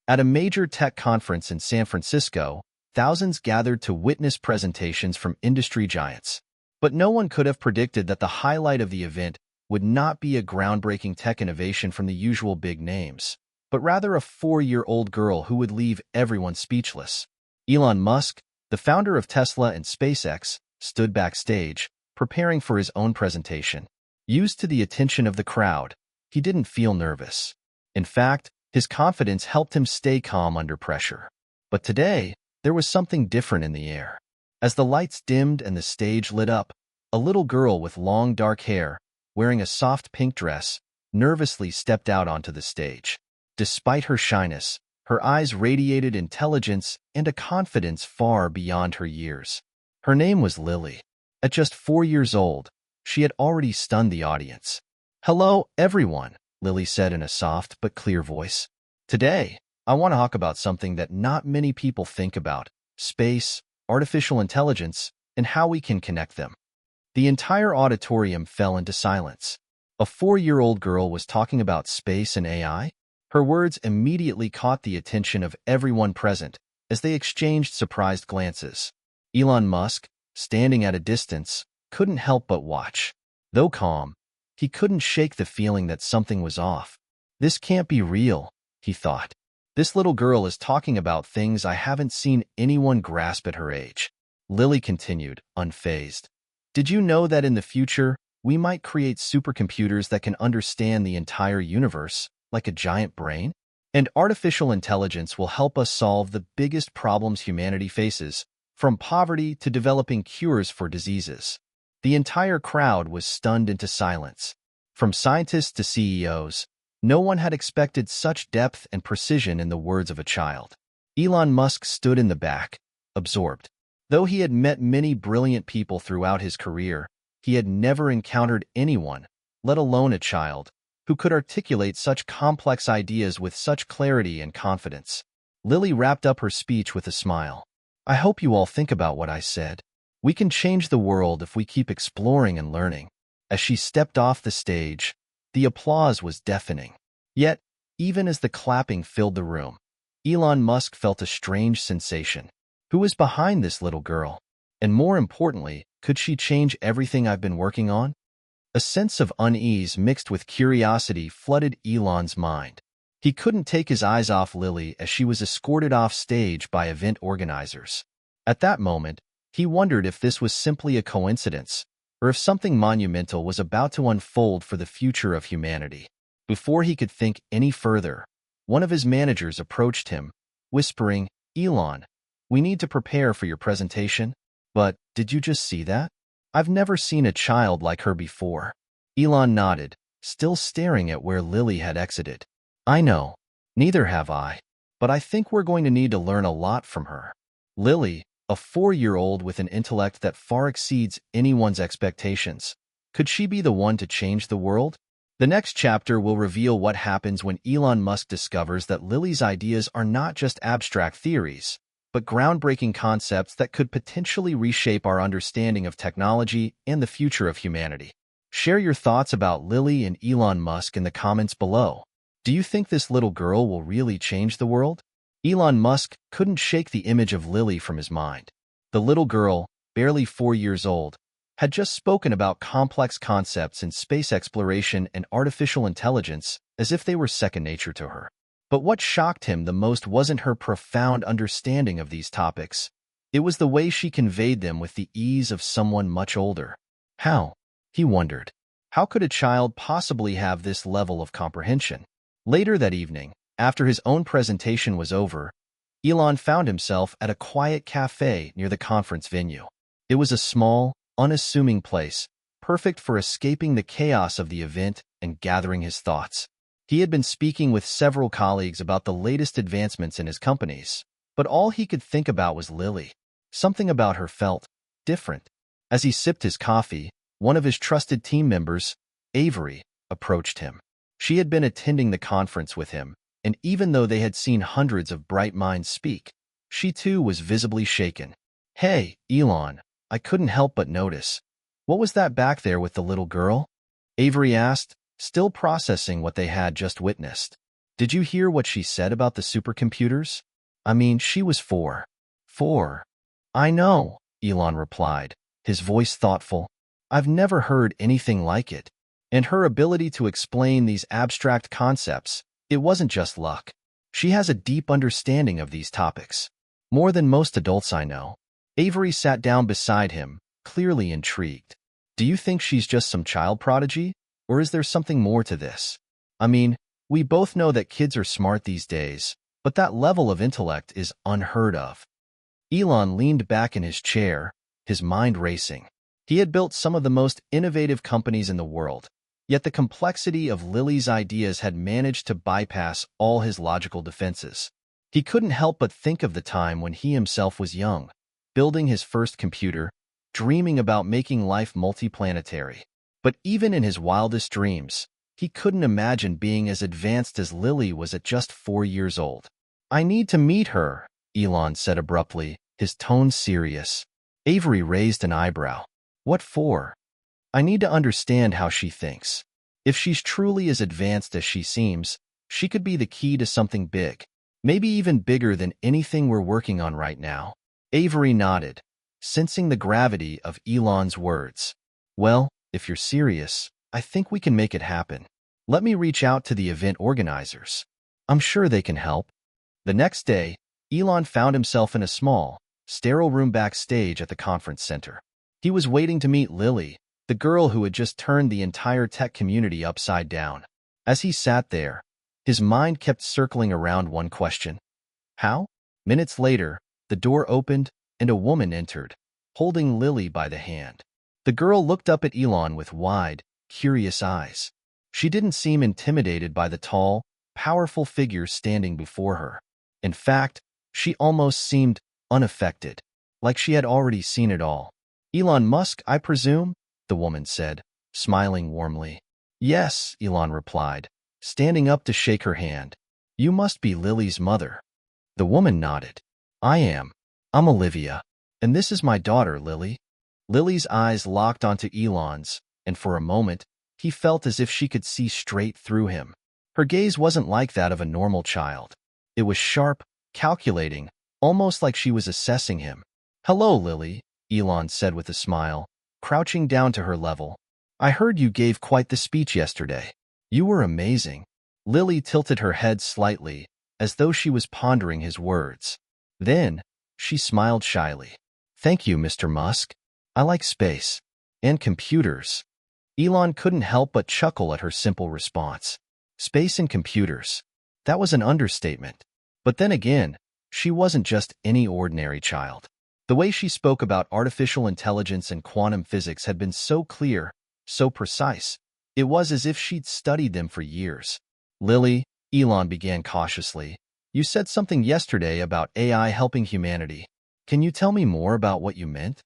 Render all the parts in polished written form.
At a major tech conference in San Francisco, thousands gathered to witness presentations from industry giants. But no one could have predicted that the highlight of the event would not be a groundbreaking tech innovation from the usual big names, but rather a 4-year-old girl who would leave everyone speechless. Elon Musk, the founder of Tesla and SpaceX, stood backstage, preparing for his own presentation. Used to the attention of the crowd, he didn't feel nervous. In fact, his confidence helped him stay calm under pressure. But today, there was something different in the air. As the lights dimmed and the stage lit up, a little girl with long dark hair, wearing a soft pink dress, nervously stepped out onto the stage. Despite her shyness, her eyes radiated intelligence and a confidence far beyond her years. Her name was Lily. At just 4 years old, she had already stunned the audience. "Hello, everyone," Lily said in a soft but clear voice. "Today, I want to talk about something that not many people think about: space, artificial intelligence, and how we can connect them." The entire auditorium fell into silence. A 4-year-old girl was talking about space and AI? Her words immediately caught the attention of everyone present as they exchanged surprised glances. Elon Musk, standing at a distance, couldn't help but watch. Though calm, he couldn't shake the feeling that something was off. "This can't be real," he thought. "This little girl is talking about things I haven't seen anyone grasp at her age." Lily continued, unfazed. "Did you know that in the future, we might create supercomputers that can understand the entire universe, like a giant brain? And artificial intelligence will help us solve the biggest problems humanity faces, from poverty to developing cures for diseases." The entire crowd was stunned into silence. From scientists to CEOs, no one had expected such depth and precision in the words of a child. Elon Musk stood in the back, absorbed. Though he had met many brilliant people throughout his career, he had never encountered anyone, let alone a child, who could articulate such complex ideas with such clarity and confidence. Lily wrapped up her speech with a smile. "I hope you all think about what I said. We can change the world if we keep exploring and learning." As she stepped off the stage, the applause was deafening. Yet, even as the clapping filled the room, Elon Musk felt a strange sensation. Who was behind this little girl? And more importantly, could she change everything I've been working on? A sense of unease mixed with curiosity flooded Elon's mind. He couldn't take his eyes off Lily as she was escorted off stage by event organizers. At that moment, he wondered if this was simply a coincidence, or if something monumental was about to unfold for the future of humanity. Before he could think any further, one of his managers approached him, whispering, "Elon, we need to prepare for your presentation." "But, did you just see that? I've never seen a child like her before." Elon nodded, still staring at where Lily had exited. "I know. Neither have I. But I think we're going to need to learn a lot from her." Lily, a 4-year-old with an intellect that far exceeds anyone's expectations. Could she be the one to change the world? The next chapter will reveal what happens when Elon Musk discovers that Lily's ideas are not just abstract theories, but groundbreaking concepts that could potentially reshape our understanding of technology and the future of humanity. Share your thoughts about Lily and Elon Musk in the comments below. Do you think this little girl will really change the world? Elon Musk couldn't shake the image of Lily from his mind. The little girl, barely 4 years old, had just spoken about complex concepts in space exploration and artificial intelligence as if they were second nature to her. But what shocked him the most wasn't her profound understanding of these topics. It was the way she conveyed them with the ease of someone much older. How? He wondered. How could a child possibly have this level of comprehension? Later that evening, after his own presentation was over, Elon found himself at a quiet cafe near the conference venue. It was a small, unassuming place, perfect for escaping the chaos of the event and gathering his thoughts. He had been speaking with several colleagues about the latest advancements in his companies, but all he could think about was Lily. Something about her felt different. As he sipped his coffee, one of his trusted team members, Avery, approached him. She had been attending the conference with him, and even though they had seen hundreds of bright minds speak, she too was visibly shaken. "Hey, Elon, I couldn't help but notice. What was that back there with the little girl?" Avery asked, still processing what they had just witnessed. Did you hear what she said about the supercomputers? I mean, she was 4. 4. I know, Elon replied, his voice thoughtful. I've never heard anything like it. And her ability to explain these abstract concepts, it wasn't just luck. She has a deep understanding of these topics. More than most adults I know. Avery sat down beside him, clearly intrigued. Do you think she's just some child prodigy? Or is there something more to this? I mean, we both know that kids are smart these days, but that level of intellect is unheard of. Elon leaned back in his chair, his mind racing. He had built some of the most innovative companies in the world, yet the complexity of Lily's ideas had managed to bypass all his logical defenses. He couldn't help but think of the time when he himself was young, building his first computer, dreaming about making life multiplanetary. But even in his wildest dreams, he couldn't imagine being as advanced as Lily was at just 4 years old. I need to meet her, Elon said abruptly, his tone serious. Avery raised an eyebrow. What for? I need to understand how she thinks. If she's truly as advanced as she seems, she could be the key to something big, maybe even bigger than anything we're working on right now. Avery nodded, sensing the gravity of Elon's words. Well, if you're serious, I think we can make it happen. Let me reach out to the event organizers. I'm sure they can help. The next day, Elon found himself in a small, sterile room backstage at the conference center. He was waiting to meet Lily, the girl who had just turned the entire tech community upside down. As he sat there, his mind kept circling around one question. How? Minutes later, the door opened and a woman entered, holding Lily by the hand. The girl looked up at Elon with wide, curious eyes. She didn't seem intimidated by the tall, powerful figure standing before her. In fact, she almost seemed unaffected, like she had already seen it all. Elon Musk, I presume? The woman said, smiling warmly. Yes, Elon replied, standing up to shake her hand. You must be Lily's mother. The woman nodded. I am. I'm Olivia, and this is my daughter, Lily. Lily's eyes locked onto Elon's, and for a moment, he felt as if she could see straight through him. Her gaze wasn't like that of a normal child. It was sharp, calculating, almost like she was assessing him. Hello, Lily, Elon said with a smile, crouching down to her level. I heard you gave quite the speech yesterday. You were amazing. Lily tilted her head slightly, as though she was pondering his words. Then, she smiled shyly. Thank you, Mr. Musk. I like space. And computers. Elon couldn't help but chuckle at her simple response. Space and computers. That was an understatement. But then again, she wasn't just any ordinary child. The way she spoke about artificial intelligence and quantum physics had been so clear, so precise. It was as if she'd studied them for years. Lily, Elon began cautiously, you said something yesterday about AI helping humanity. Can you tell me more about what you meant?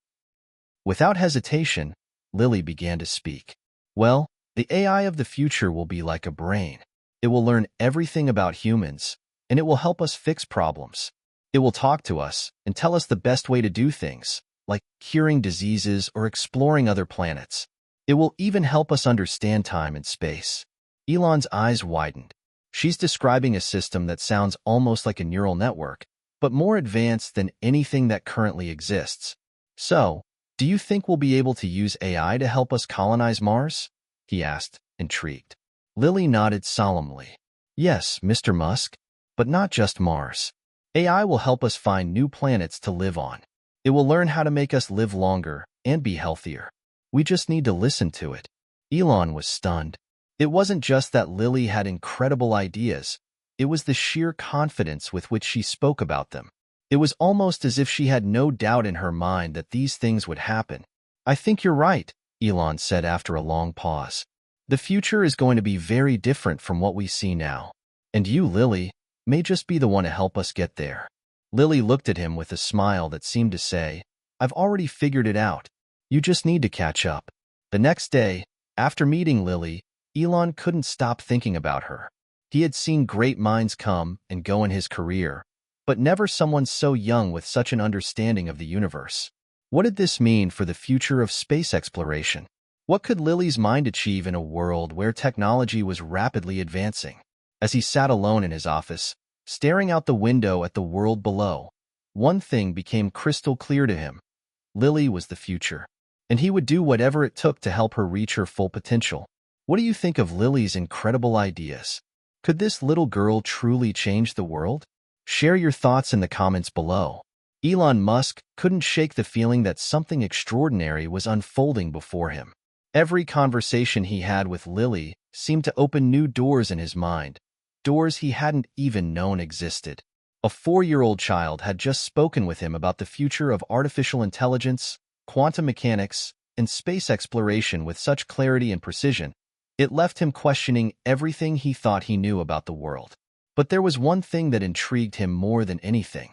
Without hesitation, Lily began to speak. Well, the AI of the future will be like a brain. It will learn everything about humans, and it will help us fix problems. It will talk to us and tell us the best way to do things, like curing diseases or exploring other planets. It will even help us understand time and space. Elon's eyes widened. She's describing a system that sounds almost like a neural network, but more advanced than anything that currently exists. So, do you think we'll be able to use AI to help us colonize Mars? He asked, intrigued. Lily nodded solemnly. Yes, Mr. Musk, but not just Mars. AI will help us find new planets to live on. It will learn how to make us live longer and be healthier. We just need to listen to it. Elon was stunned. It wasn't just that Lily had incredible ideas. It was the sheer confidence with which she spoke about them. It was almost as if she had no doubt in her mind that these things would happen. I think you're right, Elon said after a long pause. The future is going to be very different from what we see now. And you, Lily, may just be the one to help us get there. Lily looked at him with a smile that seemed to say, I've already figured it out. You just need to catch up. The next day, after meeting Lily, Elon couldn't stop thinking about her. He had seen great minds come and go in his career, but never someone so young with such an understanding of the universe. What did this mean for the future of space exploration? What could Lily's mind achieve in a world where technology was rapidly advancing? As he sat alone in his office, staring out the window at the world below, one thing became crystal clear to him. Lily was the future, and he would do whatever it took to help her reach her full potential. What do you think of Lily's incredible ideas? Could this little girl truly change the world? Share your thoughts in the comments below. Elon Musk couldn't shake the feeling that something extraordinary was unfolding before him. Every conversation he had with Lily seemed to open new doors in his mind, doors he hadn't even known existed. A 4-year-old child had just spoken with him about the future of artificial intelligence, quantum mechanics, and space exploration with such clarity and precision. It left him questioning everything he thought he knew about the world. But there was one thing that intrigued him more than anything.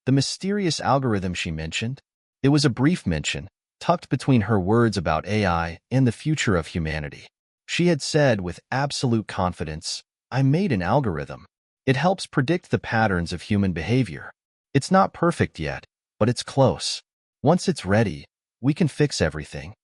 The mysterious algorithm she mentioned. It was a brief mention, tucked between her words about AI and the future of humanity. She had said with absolute confidence, "I made an algorithm. It helps predict the patterns of human behavior. It's not perfect yet, but it's close. Once it's ready, we can fix everything."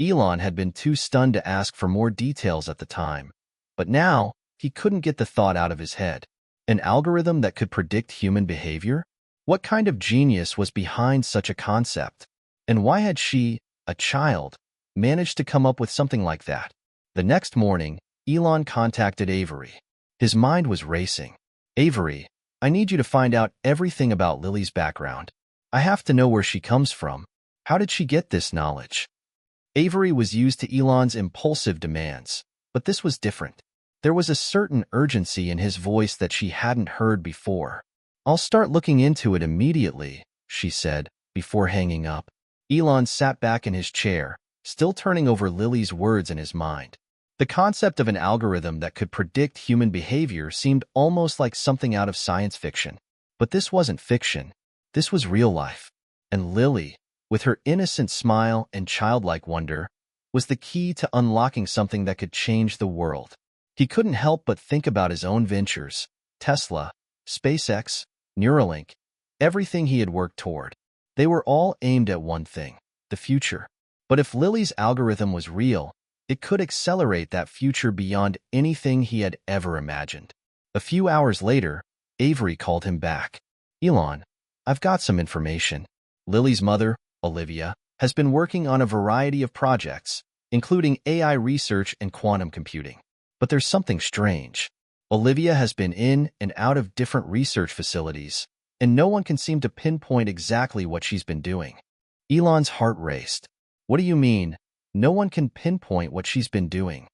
Elon had been too stunned to ask for more details at the time, but now he couldn't get the thought out of his head. An algorithm that could predict human behavior? What kind of genius was behind such a concept? And why had she, a child, managed to come up with something like that? The next morning, Elon contacted Avery. His mind was racing. "Avery, I need you to find out everything about Lily's background. I have to know where she comes from. How did she get this knowledge?" Avery was used to Elon's impulsive demands, but this was different. There was a certain urgency in his voice that she hadn't heard before. "I'll start looking into it immediately," she said, before hanging up. Elon sat back in his chair, still turning over Lily's words in his mind. The concept of an algorithm that could predict human behavior seemed almost like something out of science fiction. But this wasn't fiction. This was real life. And Lily, with her innocent smile and childlike wonder, was the key to unlocking something that could change the world. He couldn't help but think about his own ventures, Tesla, SpaceX, Neuralink, everything he had worked toward. They were all aimed at one thing, the future. But if Lily's algorithm was real, it could accelerate that future beyond anything he had ever imagined. A few hours later, Avery called him back. "Elon, I've got some information. Lily's mother, Olivia, has been working on a variety of projects, including AI research and quantum computing. But there's something strange. Olivia has been in and out of different research facilities, and no one can seem to pinpoint exactly what she's been doing." Elon's heart raced. "What do you mean, no one can pinpoint what she's been doing?"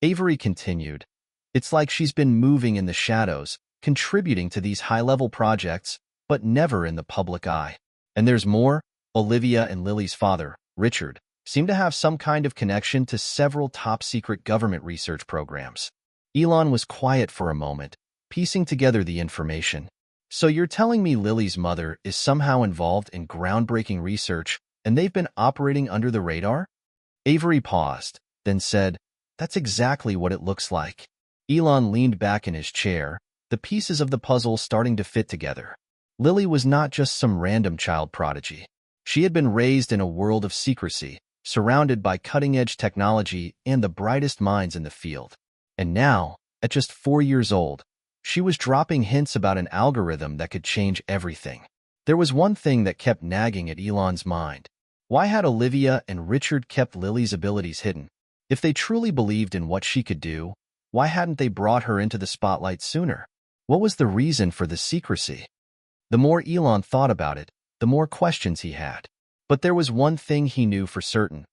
Avery continued. "It's like she's been moving in the shadows, contributing to these high-level projects, but never in the public eye. And there's more. Olivia and Lily's father, Richard, seem to have some kind of connection to several top-secret government research programs." Elon was quiet for a moment, piecing together the information. "So you're telling me Lily's mother is somehow involved in groundbreaking research, and they've been operating under the radar?" Avery paused, then said, "That's exactly what it looks like." Elon leaned back in his chair, the pieces of the puzzle starting to fit together. Lily was not just some random child prodigy. She had been raised in a world of secrecy, surrounded by cutting-edge technology and the brightest minds in the field. And now, at just 4 years old, she was dropping hints about an algorithm that could change everything. There was one thing that kept nagging at Elon's mind. Why had Olivia and Richard kept Lily's abilities hidden? If they truly believed in what she could do, why hadn't they brought her into the spotlight sooner? What was the reason for the secrecy? The more Elon thought about it, the more questions he had. But there was one thing he knew for certain.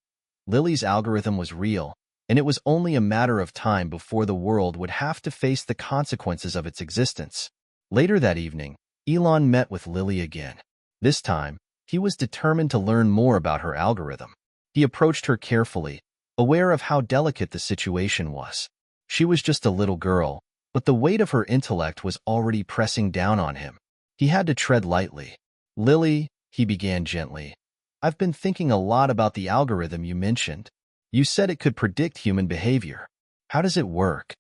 Lily's algorithm was real, and it was only a matter of time before the world would have to face the consequences of its existence. Later that evening, Elon met with Lily again. This time, he was determined to learn more about her algorithm. He approached her carefully, aware of how delicate the situation was. She was just a little girl, but the weight of her intellect was already pressing down on him. He had to tread lightly. "Lily," he began gently, "I've been thinking a lot about the algorithm you mentioned. You said it could predict human behavior. How does it work?"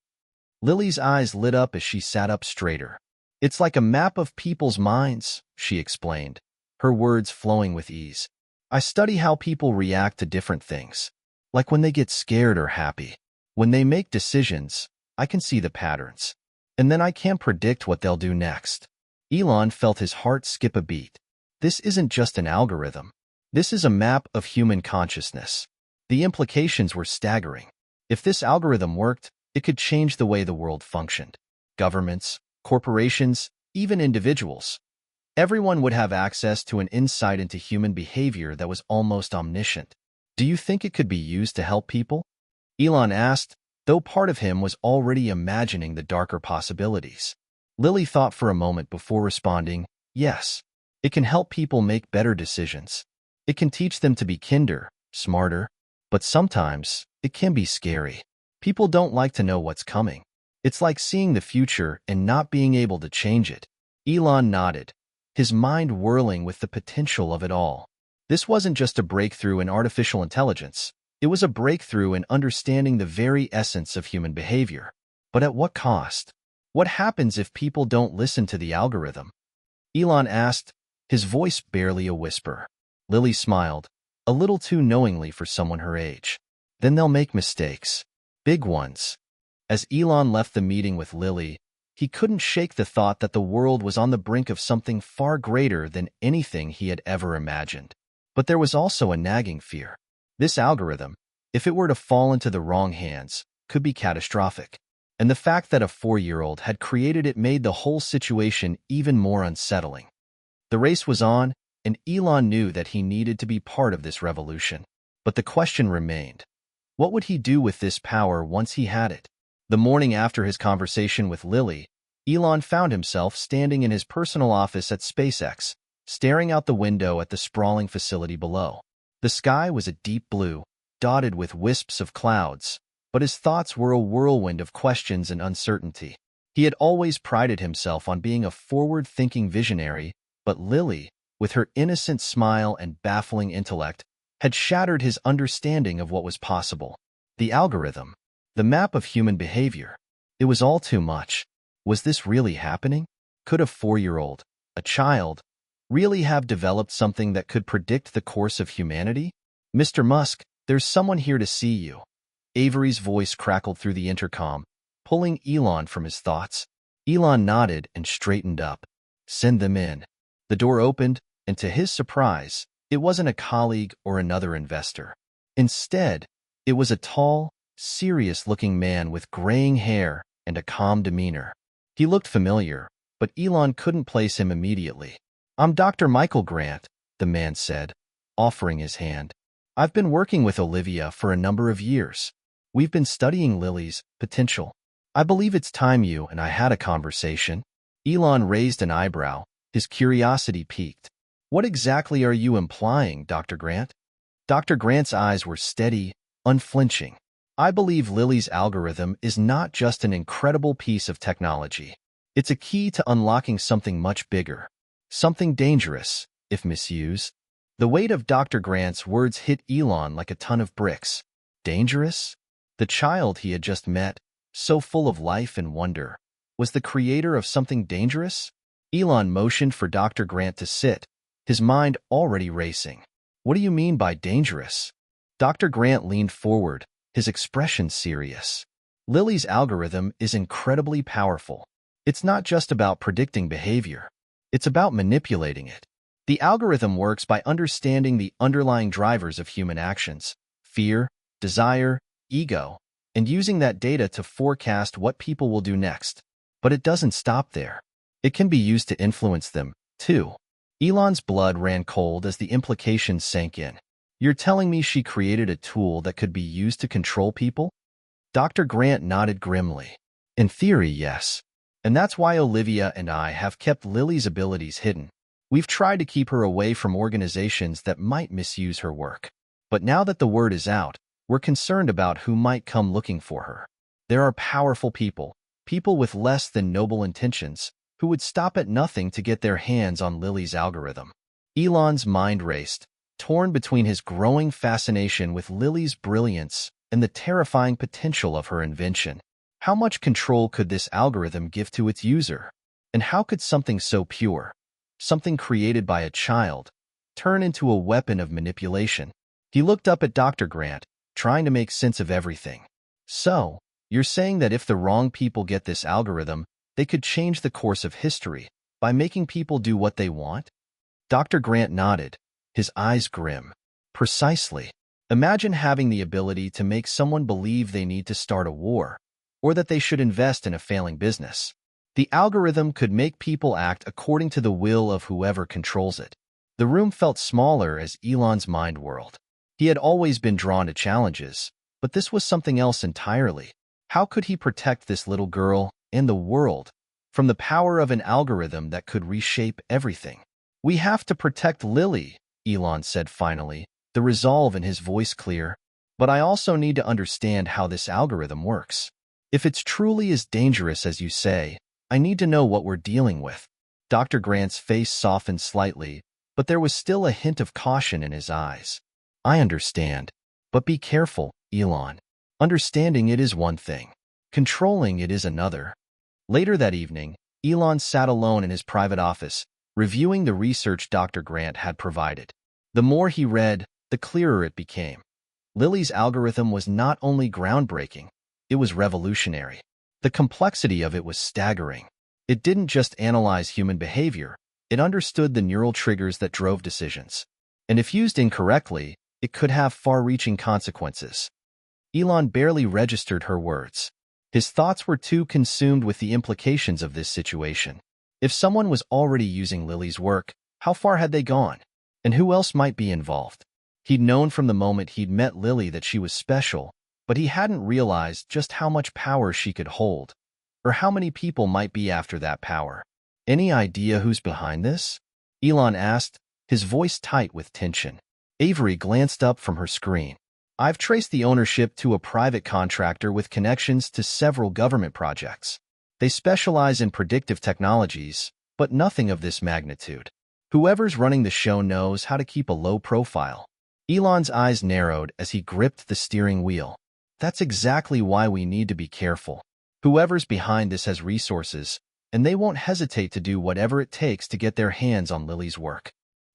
Lily's eyes lit up as she sat up straighter. "It's like a map of people's minds," she explained, her words flowing with ease. "I study how people react to different things, like when they get scared or happy. When they make decisions, I can see the patterns. and then I can't predict what they'll do next. Elon felt his heart skip a beat. This isn't just an algorithm. This is a map of human consciousness. The implications were staggering. If this algorithm worked, it could change the way the world functioned. Governments, corporations, even individuals. Everyone would have access to an insight into human behavior that was almost omniscient. Do you think it could be used to help people? Elon asked, though part of him was already imagining the darker possibilities. Lily thought for a moment before responding, yes. It can help people make better decisions. It can teach them to be kinder, smarter, but sometimes it can be scary. People don't like to know what's coming. It's like seeing the future and not being able to change it. Elon nodded, his mind whirling with the potential of it all. This wasn't just a breakthrough in artificial intelligence. It was a breakthrough in understanding the very essence of human behavior. But at what cost? What happens if people don't listen to the algorithm? Elon asked, his voice barely a whisper. Lily smiled, a little too knowingly for someone her age. Then they'll make mistakes. Big ones. As Elon left the meeting with Lily, he couldn't shake the thought that the world was on the brink of something far greater than anything he had ever imagined. But there was also a nagging fear. This algorithm, if it were to fall into the wrong hands, could be catastrophic. And the fact that a 4-year-old had created it made the whole situation even more unsettling. The race was on, and Elon knew that he needed to be part of this revolution. But the question remained. What would he do with this power once he had it? The morning after his conversation with Lily, Elon found himself standing in his personal office at SpaceX, staring out the window at the sprawling facility below. The sky was a deep blue, dotted with wisps of clouds, but his thoughts were a whirlwind of questions and uncertainty. He had always prided himself on being a forward-thinking visionary, but Lily, with her innocent smile and baffling intellect, had shattered his understanding of what was possible. The algorithm, the map of human behavior. It was all too much. Was this really happening? Could a 4-year-old, a child, really have developed something that could predict the course of humanity? Mr. Musk, there's someone here to see you. Avery's voice crackled through the intercom, pulling Elon from his thoughts. Elon nodded and straightened up. Send them in. The door opened, and to his surprise, it wasn't a colleague or another investor. Instead, it was a tall, serious-looking man with graying hair and a calm demeanor. He looked familiar, but Elon couldn't place him immediately. I'm Dr. Michael Grant, the man said, offering his hand. I've been working with Olivia for a number of years. We've been studying Lily's potential. I believe it's time you and I had a conversation. Elon raised an eyebrow, his curiosity piqued. What exactly are you implying, Dr. Grant? Dr. Grant's eyes were steady, unflinching. I believe Lily's algorithm is not just an incredible piece of technology. It's a key to unlocking something much bigger. Something dangerous, if misused. The weight of Dr. Grant's words hit Elon like a ton of bricks. Dangerous? The child he had just met, so full of life and wonder, was the creator of something dangerous? Elon motioned for Dr. Grant to sit, his mind already racing. What do you mean by dangerous? Dr. Grant leaned forward, his expression serious. Lily's algorithm is incredibly powerful. It's not just about predicting behavior. It's about manipulating it. The algorithm works by understanding the underlying drivers of human actions, fear, desire, ego, and using that data to forecast what people will do next. But it doesn't stop there. It can be used to influence them, too. Elon's blood ran cold as the implications sank in. You're telling me she created a tool that could be used to control people? Dr. Grant nodded grimly. In theory, yes. And that's why Olivia and I have kept Lily's abilities hidden. We've tried to keep her away from organizations that might misuse her work. But now that the word is out, we're concerned about who might come looking for her. There are powerful people with less than noble intentions, who would stop at nothing to get their hands on Lily's algorithm. Elon's mind raced, torn between his growing fascination with Lily's brilliance and the terrifying potential of her invention. How much control could this algorithm give to its user? And how could something so pure, something created by a child, turn into a weapon of manipulation? He looked up at Dr. Grant, trying to make sense of everything. So, you're saying that if the wrong people get this algorithm, They could change the course of history by making people do what they want? Dr. Grant nodded, his eyes grim. Precisely. Imagine having the ability to make someone believe they need to start a war, or that they should invest in a failing business. The algorithm could make people act according to the will of whoever controls it. The room felt smaller as Elon's mind whirled. He had always been drawn to challenges, but this was something else entirely. How could he protect this little girl and the world from the power of an algorithm that could reshape everything? "We have to protect Lily," Elon said finally, the resolve in his voice clear. "But I also need to understand how this algorithm works. If it's truly as dangerous as you say, I need to know what we're dealing with." Dr. Grant's face softened slightly, but there was still a hint of caution in his eyes. "I understand. But be careful, Elon. Understanding it is one thing. Controlling it is another." Later that evening, Elon sat alone in his private office, reviewing the research Dr. Grant had provided. The more he read, the clearer it became. Lily's algorithm was not only groundbreaking, it was revolutionary. The complexity of it was staggering. It didn't just analyze human behavior, it understood the neural triggers that drove decisions. And if used incorrectly, it could have far-reaching consequences. Elon barely registered her words. His thoughts were too consumed with the implications of this situation. If someone was already using Lily's work, how far had they gone? And who else might be involved? He'd known from the moment he'd met Lily that she was special, but he hadn't realized just how much power she could hold, or how many people might be after that power. "Any idea who's behind this?" Elon asked, his voice tight with tension. Avery glanced up from her screen. "I've traced the ownership to a private contractor with connections to several government projects. They specialize in predictive technologies, but nothing of this magnitude. Whoever's running the show knows how to keep a low profile." Elon's eyes narrowed as he gripped the steering wheel. "That's exactly why we need to be careful. Whoever's behind this has resources, and they won't hesitate to do whatever it takes to get their hands on Lily's work."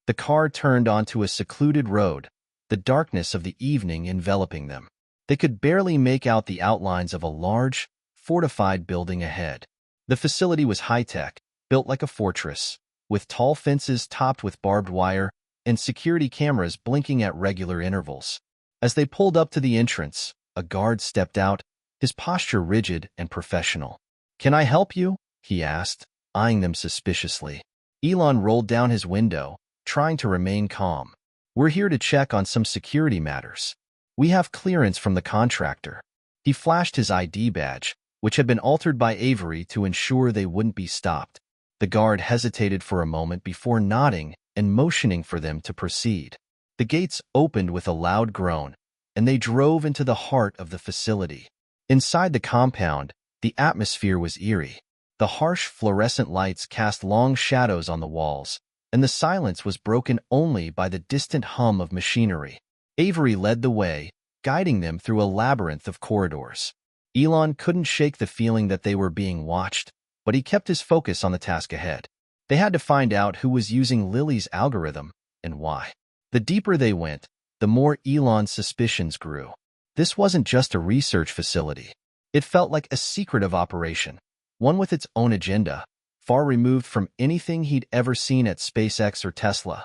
The car turned onto a secluded road, the darkness of the evening enveloping them. They could barely make out the outlines of a large, fortified building ahead. The facility was high-tech, built like a fortress, with tall fences topped with barbed wire and security cameras blinking at regular intervals. As they pulled up to the entrance, a guard stepped out, his posture rigid and professional. "Can I help you?" he asked, eyeing them suspiciously. Elon rolled down his window, trying to remain calm. "We're here to check on some security matters. We have clearance from the contractor." He flashed his ID badge, which had been altered by Avery to ensure they wouldn't be stopped. The guard hesitated for a moment before nodding and motioning for them to proceed. The gates opened with a loud groan, and they drove into the heart of the facility. Inside the compound, the atmosphere was eerie. The harsh fluorescent lights cast long shadows on the walls, and the silence was broken only by the distant hum of machinery. Avery led the way, guiding them through a labyrinth of corridors. Elon couldn't shake the feeling that they were being watched, but he kept his focus on the task ahead. They had to find out who was using Lily's algorithm and why. The deeper they went, the more Elon's suspicions grew. This wasn't just a research facility. It felt like a secretive operation, one with its own agenda, far removed from anything he'd ever seen at SpaceX or Tesla.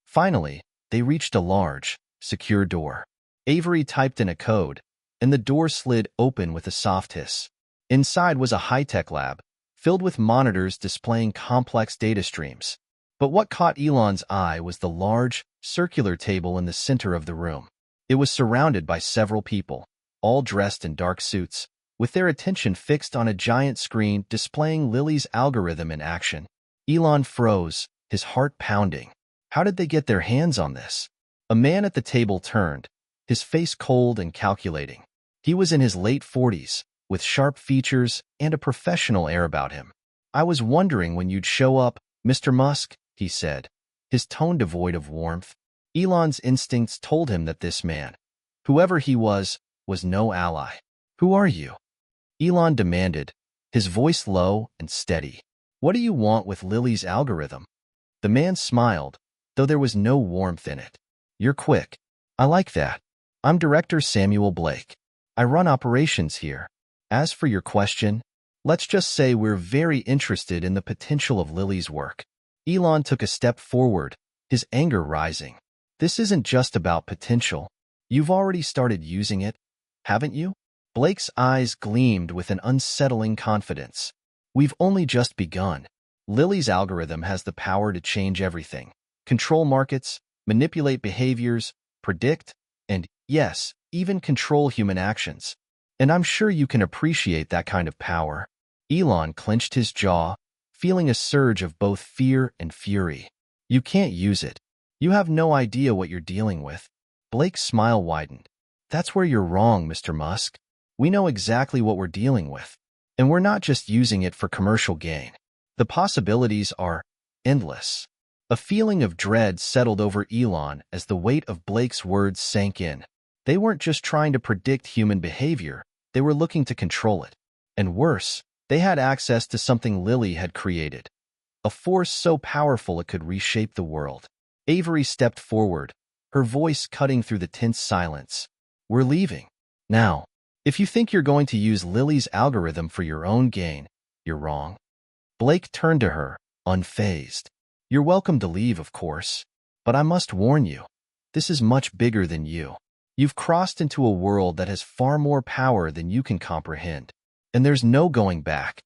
Finally, they reached a large, secure door. Avery typed in a code, and the door slid open with a soft hiss. Inside was a high-tech lab, filled with monitors displaying complex data streams. But what caught Elon's eye was the large, circular table in the center of the room. It was surrounded by several people, all dressed in dark suits, with their attention fixed on a giant screen displaying Lily's algorithm in action. Elon froze, his heart pounding. How did they get their hands on this? A man at the table turned, his face cold and calculating. He was in his late 40s, with sharp features and a professional air about him. "I was wondering when you'd show up, Mr. Musk," he said, his tone devoid of warmth. Elon's instincts told him that this man, whoever he was no ally. "Who are you?" Elon demanded, his voice low and steady. "What do you want with Lily's algorithm?" The man smiled, though there was no warmth in it. "You're quick. I like that. I'm Director Samuel Blake. I run operations here. As for your question, Let's just say we're very interested in the potential of Lily's work. Elon took a step forward, his anger rising. This isn't just about potential. You've already started using it, haven't you? Blake's eyes gleamed with an unsettling confidence. We've only just begun. Lily's algorithm has the power to change everything. Control markets, manipulate behaviors, predict, and, yes, even control human actions. And I'm sure you can appreciate that kind of power. Elon clenched his jaw, feeling a surge of both fear and fury. You can't use it. You have no idea what you're dealing with. Blake's smile widened. That's where you're wrong, Mr. Musk. We know exactly what we're dealing with. And we're not just using it for commercial gain. The possibilities are endless. A feeling of dread settled over Elon as the weight of Blake's words sank in. They weren't just trying to predict human behavior, they were looking to control it. And worse, they had access to something Lily had created. A force so powerful it could reshape the world. Avery stepped forward, her voice cutting through the tense silence. We're leaving. Now, if you think you're going to use Lily's algorithm for your own gain, you're wrong. Blake turned to her, unfazed. You're welcome to leave, of course, but I must warn you, this is much bigger than you. You've crossed into a world that has far more power than you can comprehend, and there's no going back.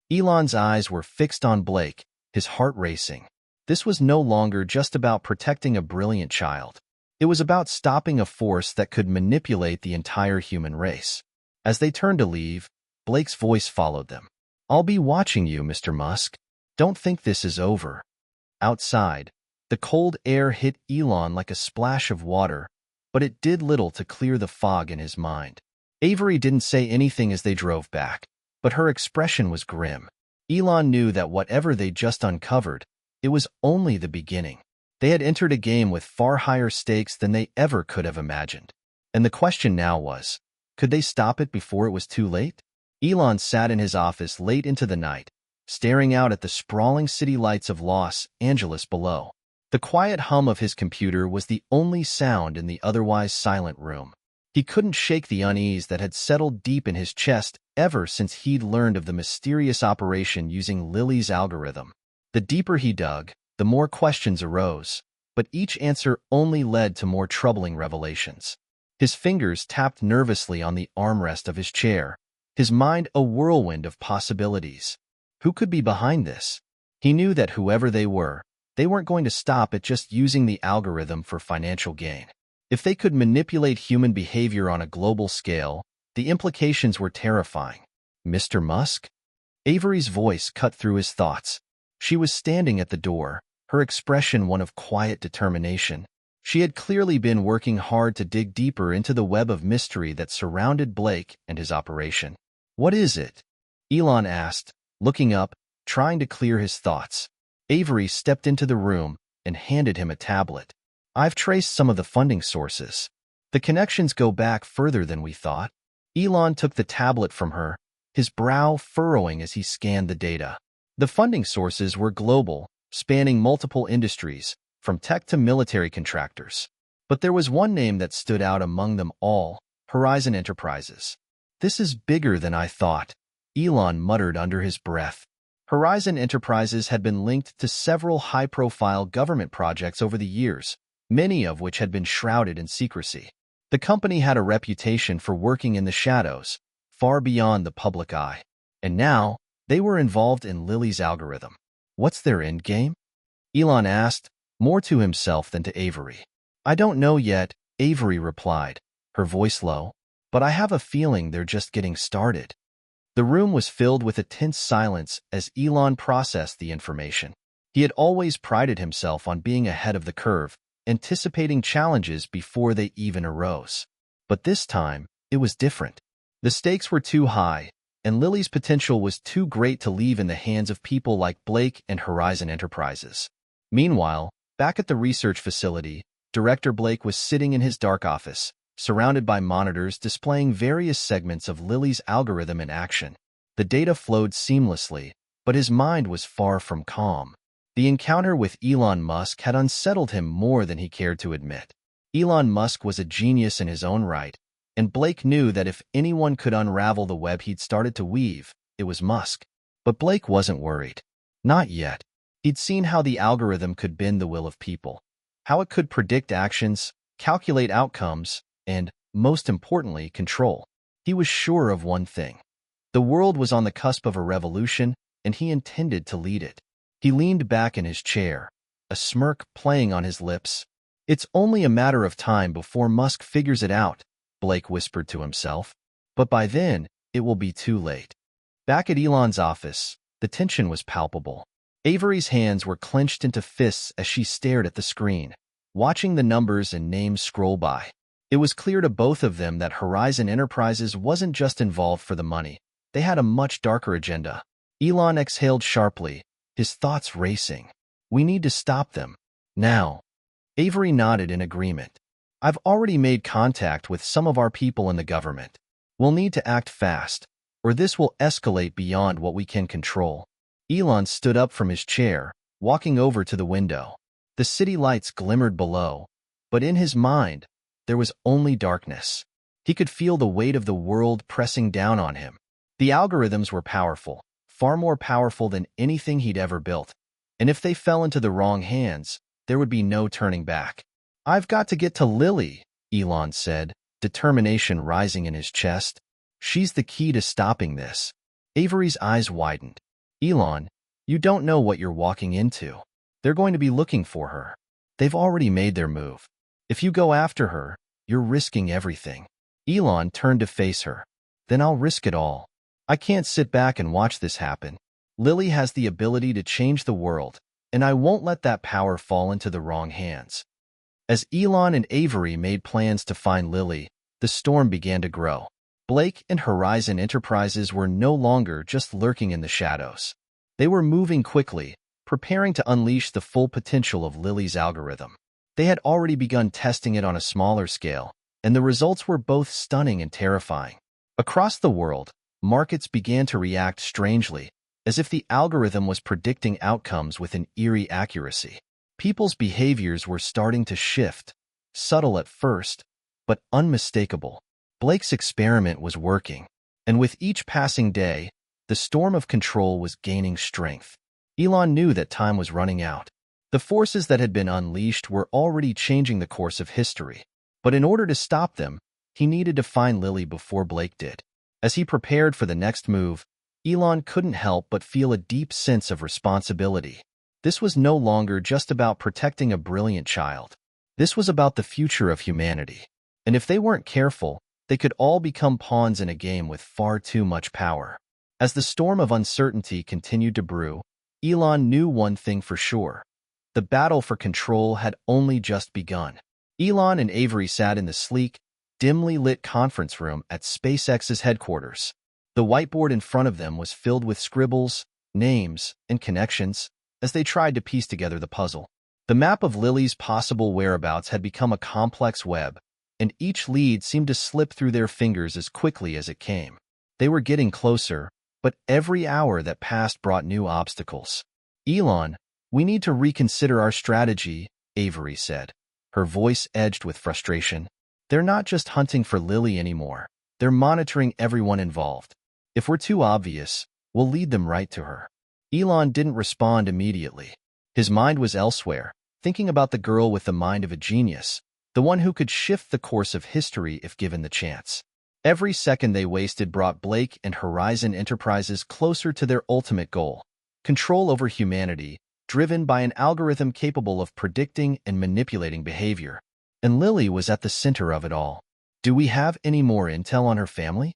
Elon's eyes were fixed on Blake, his heart racing. This was no longer just about protecting a brilliant child. It was about stopping a force that could manipulate the entire human race. As they turned to leave, Blake's voice followed them. I'll be watching you, Mr. Musk. Don't think this is over. Outside, the cold air hit Elon like a splash of water, but it did little to clear the fog in his mind. Avery didn't say anything as they drove back, but her expression was grim. Elon knew that whatever they just uncovered, it was only the beginning. They had entered a game with far higher stakes than they ever could have imagined. And the question now was, could they stop it before it was too late? Elon sat in his office late into the night, staring out at the sprawling city lights of Los Angeles below. The quiet hum of his computer was the only sound in the otherwise silent room. He couldn't shake the unease that had settled deep in his chest ever since he'd learned of the mysterious operation using Lily's algorithm. The deeper he dug, the more questions arose, but each answer only led to more troubling revelations. His fingers tapped nervously on the armrest of his chair, his mind a whirlwind of possibilities. Who could be behind this? He knew that whoever they weren't going to stop at just using the algorithm for financial gain. If they could manipulate human behavior on a global scale, the implications were terrifying. Mr. Musk? Avery's voice cut through his thoughts. She was standing at the door, her expression one of quiet determination. She had clearly been working hard to dig deeper into the web of mystery that surrounded Blake and his operation. What is it? Elon asked, looking up, trying to clear his thoughts. Avery stepped into the room and handed him a tablet. I've traced some of the funding sources. The connections go back further than we thought. Elon took the tablet from her, his brow furrowing as he scanned the data. The funding sources were global, spanning multiple industries, from tech to military contractors. But there was one name that stood out among them all, Horizon Enterprises. This is bigger than I thought, Elon muttered under his breath. Horizon Enterprises had been linked to several high-profile government projects over the years, many of which had been shrouded in secrecy. The company had a reputation for working in the shadows, far beyond the public eye. And now, they were involved in Lily's algorithm. What's their endgame? Elon asked, more to himself than to Avery. I don't know yet, Avery replied, her voice low, but I have a feeling they're just getting started. The room was filled with a tense silence as Elon processed the information. He had always prided himself on being ahead of the curve, anticipating challenges before they even arose. But this time, it was different. The stakes were too high, and Lily's potential was too great to leave in the hands of people like Blake and Horizon Enterprises. Meanwhile, back at the research facility, Director Blake was sitting in his dark office, surrounded by monitors displaying various segments of Lily's algorithm in action. The data flowed seamlessly, but his mind was far from calm. The encounter with Elon Musk had unsettled him more than he cared to admit. Elon Musk was a genius in his own right, and Blake knew that if anyone could unravel the web he'd started to weave, it was Musk. But Blake wasn't worried. Not yet. He'd seen how the algorithm could bend the will of people, how it could predict actions, calculate outcomes, and, most importantly, control. He was sure of one thing. The world was on the cusp of a revolution, and he intended to lead it. He leaned back in his chair, a smirk playing on his lips. It's only a matter of time before Musk figures it out, Blake whispered to himself. But by then, it will be too late. Back at Elon's office, the tension was palpable. Avery's hands were clenched into fists as she stared at the screen, watching the numbers and names scroll by. It was clear to both of them that Horizon Enterprises wasn't just involved for the money. They had a much darker agenda. Elon exhaled sharply, his thoughts racing. We need to stop them. Now. Avery nodded in agreement. I've already made contact with some of our people in the government. We'll need to act fast, or this will escalate beyond what we can control. Elon stood up from his chair, walking over to the window. The city lights glimmered below, but in his mind, there was only darkness. He could feel the weight of the world pressing down on him. The algorithms were powerful, far more powerful than anything he'd ever built. And if they fell into the wrong hands, there would be no turning back. I've got to get to Lily, Elon said, determination rising in his chest. She's the key to stopping this. Avery's eyes widened. Elon, you don't know what you're walking into. They're going to be looking for her. They've already made their move. If you go after her, you're risking everything. Elon turned to face her. Then I'll risk it all. I can't sit back and watch this happen. Lily has the ability to change the world, and I won't let that power fall into the wrong hands. As Elon and Avery made plans to find Lily, the storm began to grow. Blake and Horizon Enterprises were no longer just lurking in the shadows. They were moving quickly, preparing to unleash the full potential of Lily's algorithm. They had already begun testing it on a smaller scale, and the results were both stunning and terrifying. Across the world, markets began to react strangely, as if the algorithm was predicting outcomes with an eerie accuracy. People's behaviors were starting to shift, subtle at first, but unmistakable. Blake's experiment was working, and with each passing day, the storm of control was gaining strength. Elon knew that time was running out. The forces that had been unleashed were already changing the course of history. But in order to stop them, he needed to find Lily before Blake did. As he prepared for the next move, Elon couldn't help but feel a deep sense of responsibility. This was no longer just about protecting a brilliant child. This was about the future of humanity. And if they weren't careful, they could all become pawns in a game with far too much power. As the storm of uncertainty continued to brew, Elon knew one thing for sure. The battle for control had only just begun. Elon and Avery sat in the sleek, dimly lit conference room at SpaceX's headquarters. The whiteboard in front of them was filled with scribbles, names, and connections as they tried to piece together the puzzle. The map of Lily's possible whereabouts had become a complex web, and each lead seemed to slip through their fingers as quickly as it came. They were getting closer, but every hour that passed brought new obstacles. Elon, we need to reconsider our strategy, Avery said, her voice edged with frustration. They're not just hunting for Lily anymore. They're monitoring everyone involved. If we're too obvious, we'll lead them right to her. Elon didn't respond immediately. His mind was elsewhere, thinking about the girl with the mind of a genius, the one who could shift the course of history if given the chance. Every second they wasted brought Blake and Horizon Enterprises closer to their ultimate goal, control over humanity, driven by an algorithm capable of predicting and manipulating behavior. And Lily was at the center of it all. Do we have any more intel on her family?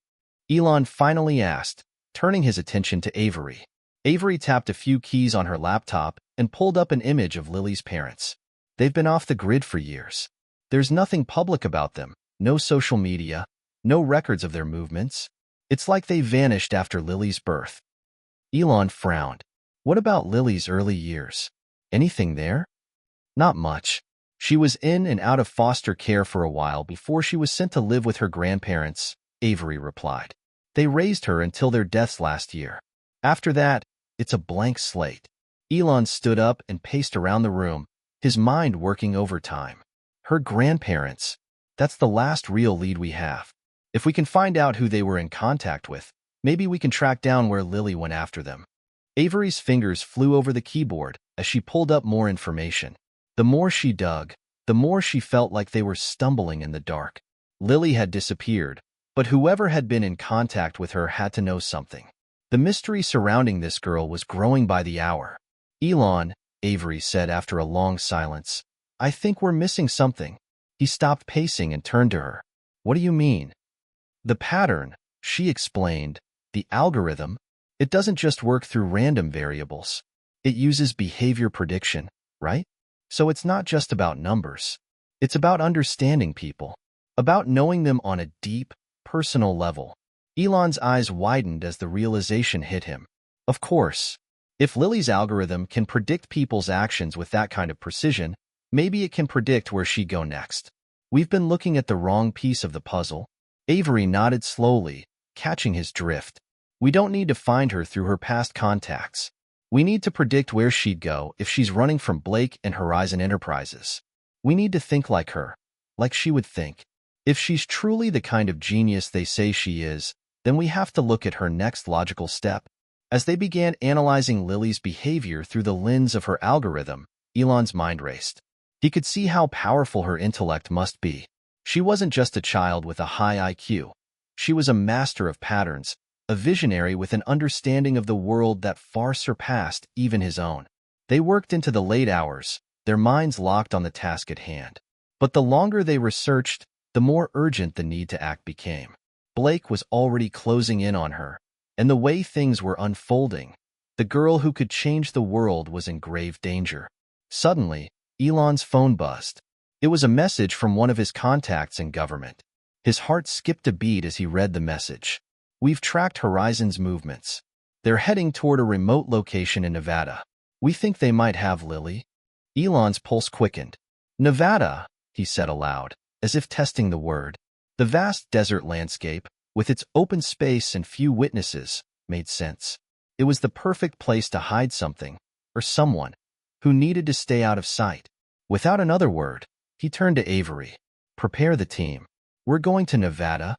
Elon finally asked, turning his attention to Avery. Avery tapped a few keys on her laptop and pulled up an image of Lily's parents. They've been off the grid for years. There's nothing public about them, no social media, no records of their movements. It's like they vanished after Lily's birth. Elon frowned. What about Lily's early years? Anything there? Not much. She was in and out of foster care for a while before she was sent to live with her grandparents, Avery replied. They raised her until their deaths last year. After that, it's a blank slate. Elon stood up and paced around the room, his mind working overtime. Her grandparents. That's the last real lead we have. If we can find out who they were in contact with, Maybe we can track down where Lily went after them. Avery's fingers flew over the keyboard as she pulled up more information. The more she dug, the more she felt like they were stumbling in the dark. Lily had disappeared, but whoever had been in contact with her had to know something. The mystery surrounding this girl was growing by the hour. Elon, Avery said after a long silence, I think we're missing something. He stopped pacing and turned to her. What do you mean? The pattern, she explained, the algorithm, it doesn't just work through random variables. It uses behavior prediction, right? So it's not just about numbers. It's about understanding people, about knowing them on a deep, personal level. Elon's eyes widened as the realization hit him. Of course, if Lily's algorithm can predict people's actions with that kind of precision, maybe it can predict where she'd go next. We've been looking at the wrong piece of the puzzle. Avery nodded slowly, catching his drift. We don't need to find her through her past contacts. We need to predict where she'd go if she's running from Blake and Horizon Enterprises. We need to think like her, like she would think. If she's truly the kind of genius they say she is, then we have to look at her next logical step. As they began analyzing Lily's behavior through the lens of her algorithm, Elon's mind raced. He could see how powerful her intellect must be. She wasn't just a child with a high IQ. She was a master of patterns, a visionary with an understanding of the world that far surpassed even his own. They worked into the late hours, their minds locked on the task at hand. But the longer they researched, the more urgent the need to act became. Blake was already closing in on her, and the way things were unfolding, the girl who could change the world was in grave danger. Suddenly, Elon's phone buzzed. It was a message from one of his contacts in government. His heart skipped a beat as he read the message. We've tracked Horizon's movements. They're heading toward a remote location in Nevada. We think they might have Lily. Elon's pulse quickened. Nevada, he said aloud, as if testing the word. The vast desert landscape, with its open space and few witnesses, made sense. It was the perfect place to hide something, or someone, who needed to stay out of sight. Without another word, he turned to Avery. Prepare the team. We're going to Nevada.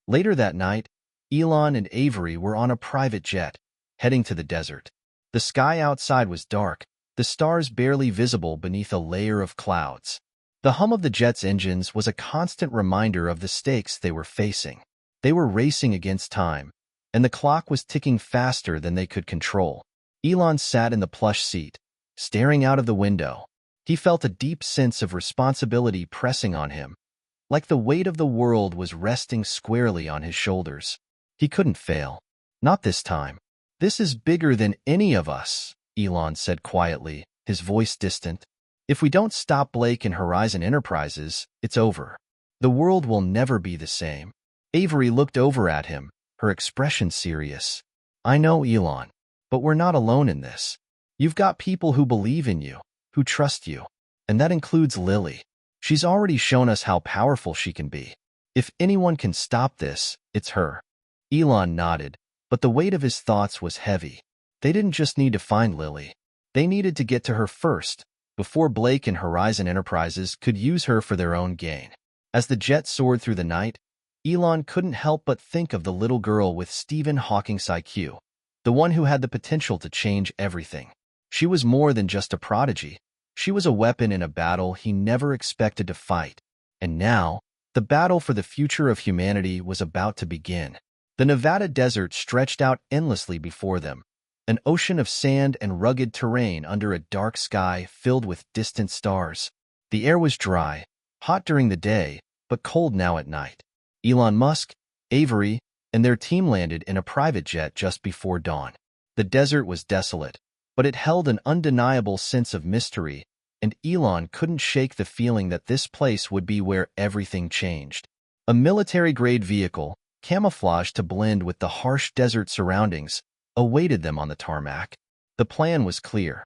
Later that night, Elon and Avery were on a private jet, heading to the desert. The sky outside was dark, the stars barely visible beneath a layer of clouds. The hum of the jet's engines was a constant reminder of the stakes they were facing. They were racing against time, and the clock was ticking faster than they could control. Elon sat in the plush seat, staring out of the window. He felt a deep sense of responsibility pressing on him, like the weight of the world was resting squarely on his shoulders. He couldn't fail. Not this time. This is bigger than any of us, Elon said quietly, his voice distant. If we don't stop Blake and Horizon Enterprises, it's over. The world will never be the same. Avery looked over at him, her expression serious. I know, Elon, but we're not alone in this. You've got people who believe in you, who trust you, and that includes Lily. She's already shown us how powerful she can be. If anyone can stop this, it's her. Elon nodded, but the weight of his thoughts was heavy. They didn't just need to find Lily. They needed to get to her first, before Blake and Horizon Enterprises could use her for their own gain. As the jet soared through the night, Elon couldn't help but think of the little girl with Stephen Hawking's IQ, the one who had the potential to change everything. She was more than just a prodigy. She was a weapon in a battle he never expected to fight. And now, the battle for the future of humanity was about to begin. The Nevada desert stretched out endlessly before them, an ocean of sand and rugged terrain under a dark sky filled with distant stars. The air was dry, hot during the day, but cold now at night. Elon Musk, Avery, and their team landed in a private jet just before dawn. The desert was desolate, but it held an undeniable sense of mystery, and Elon couldn't shake the feeling that this place would be where everything changed. A military-grade vehicle, camouflaged to blend with the harsh desert surroundings, awaited them on the tarmac. The plan was clear.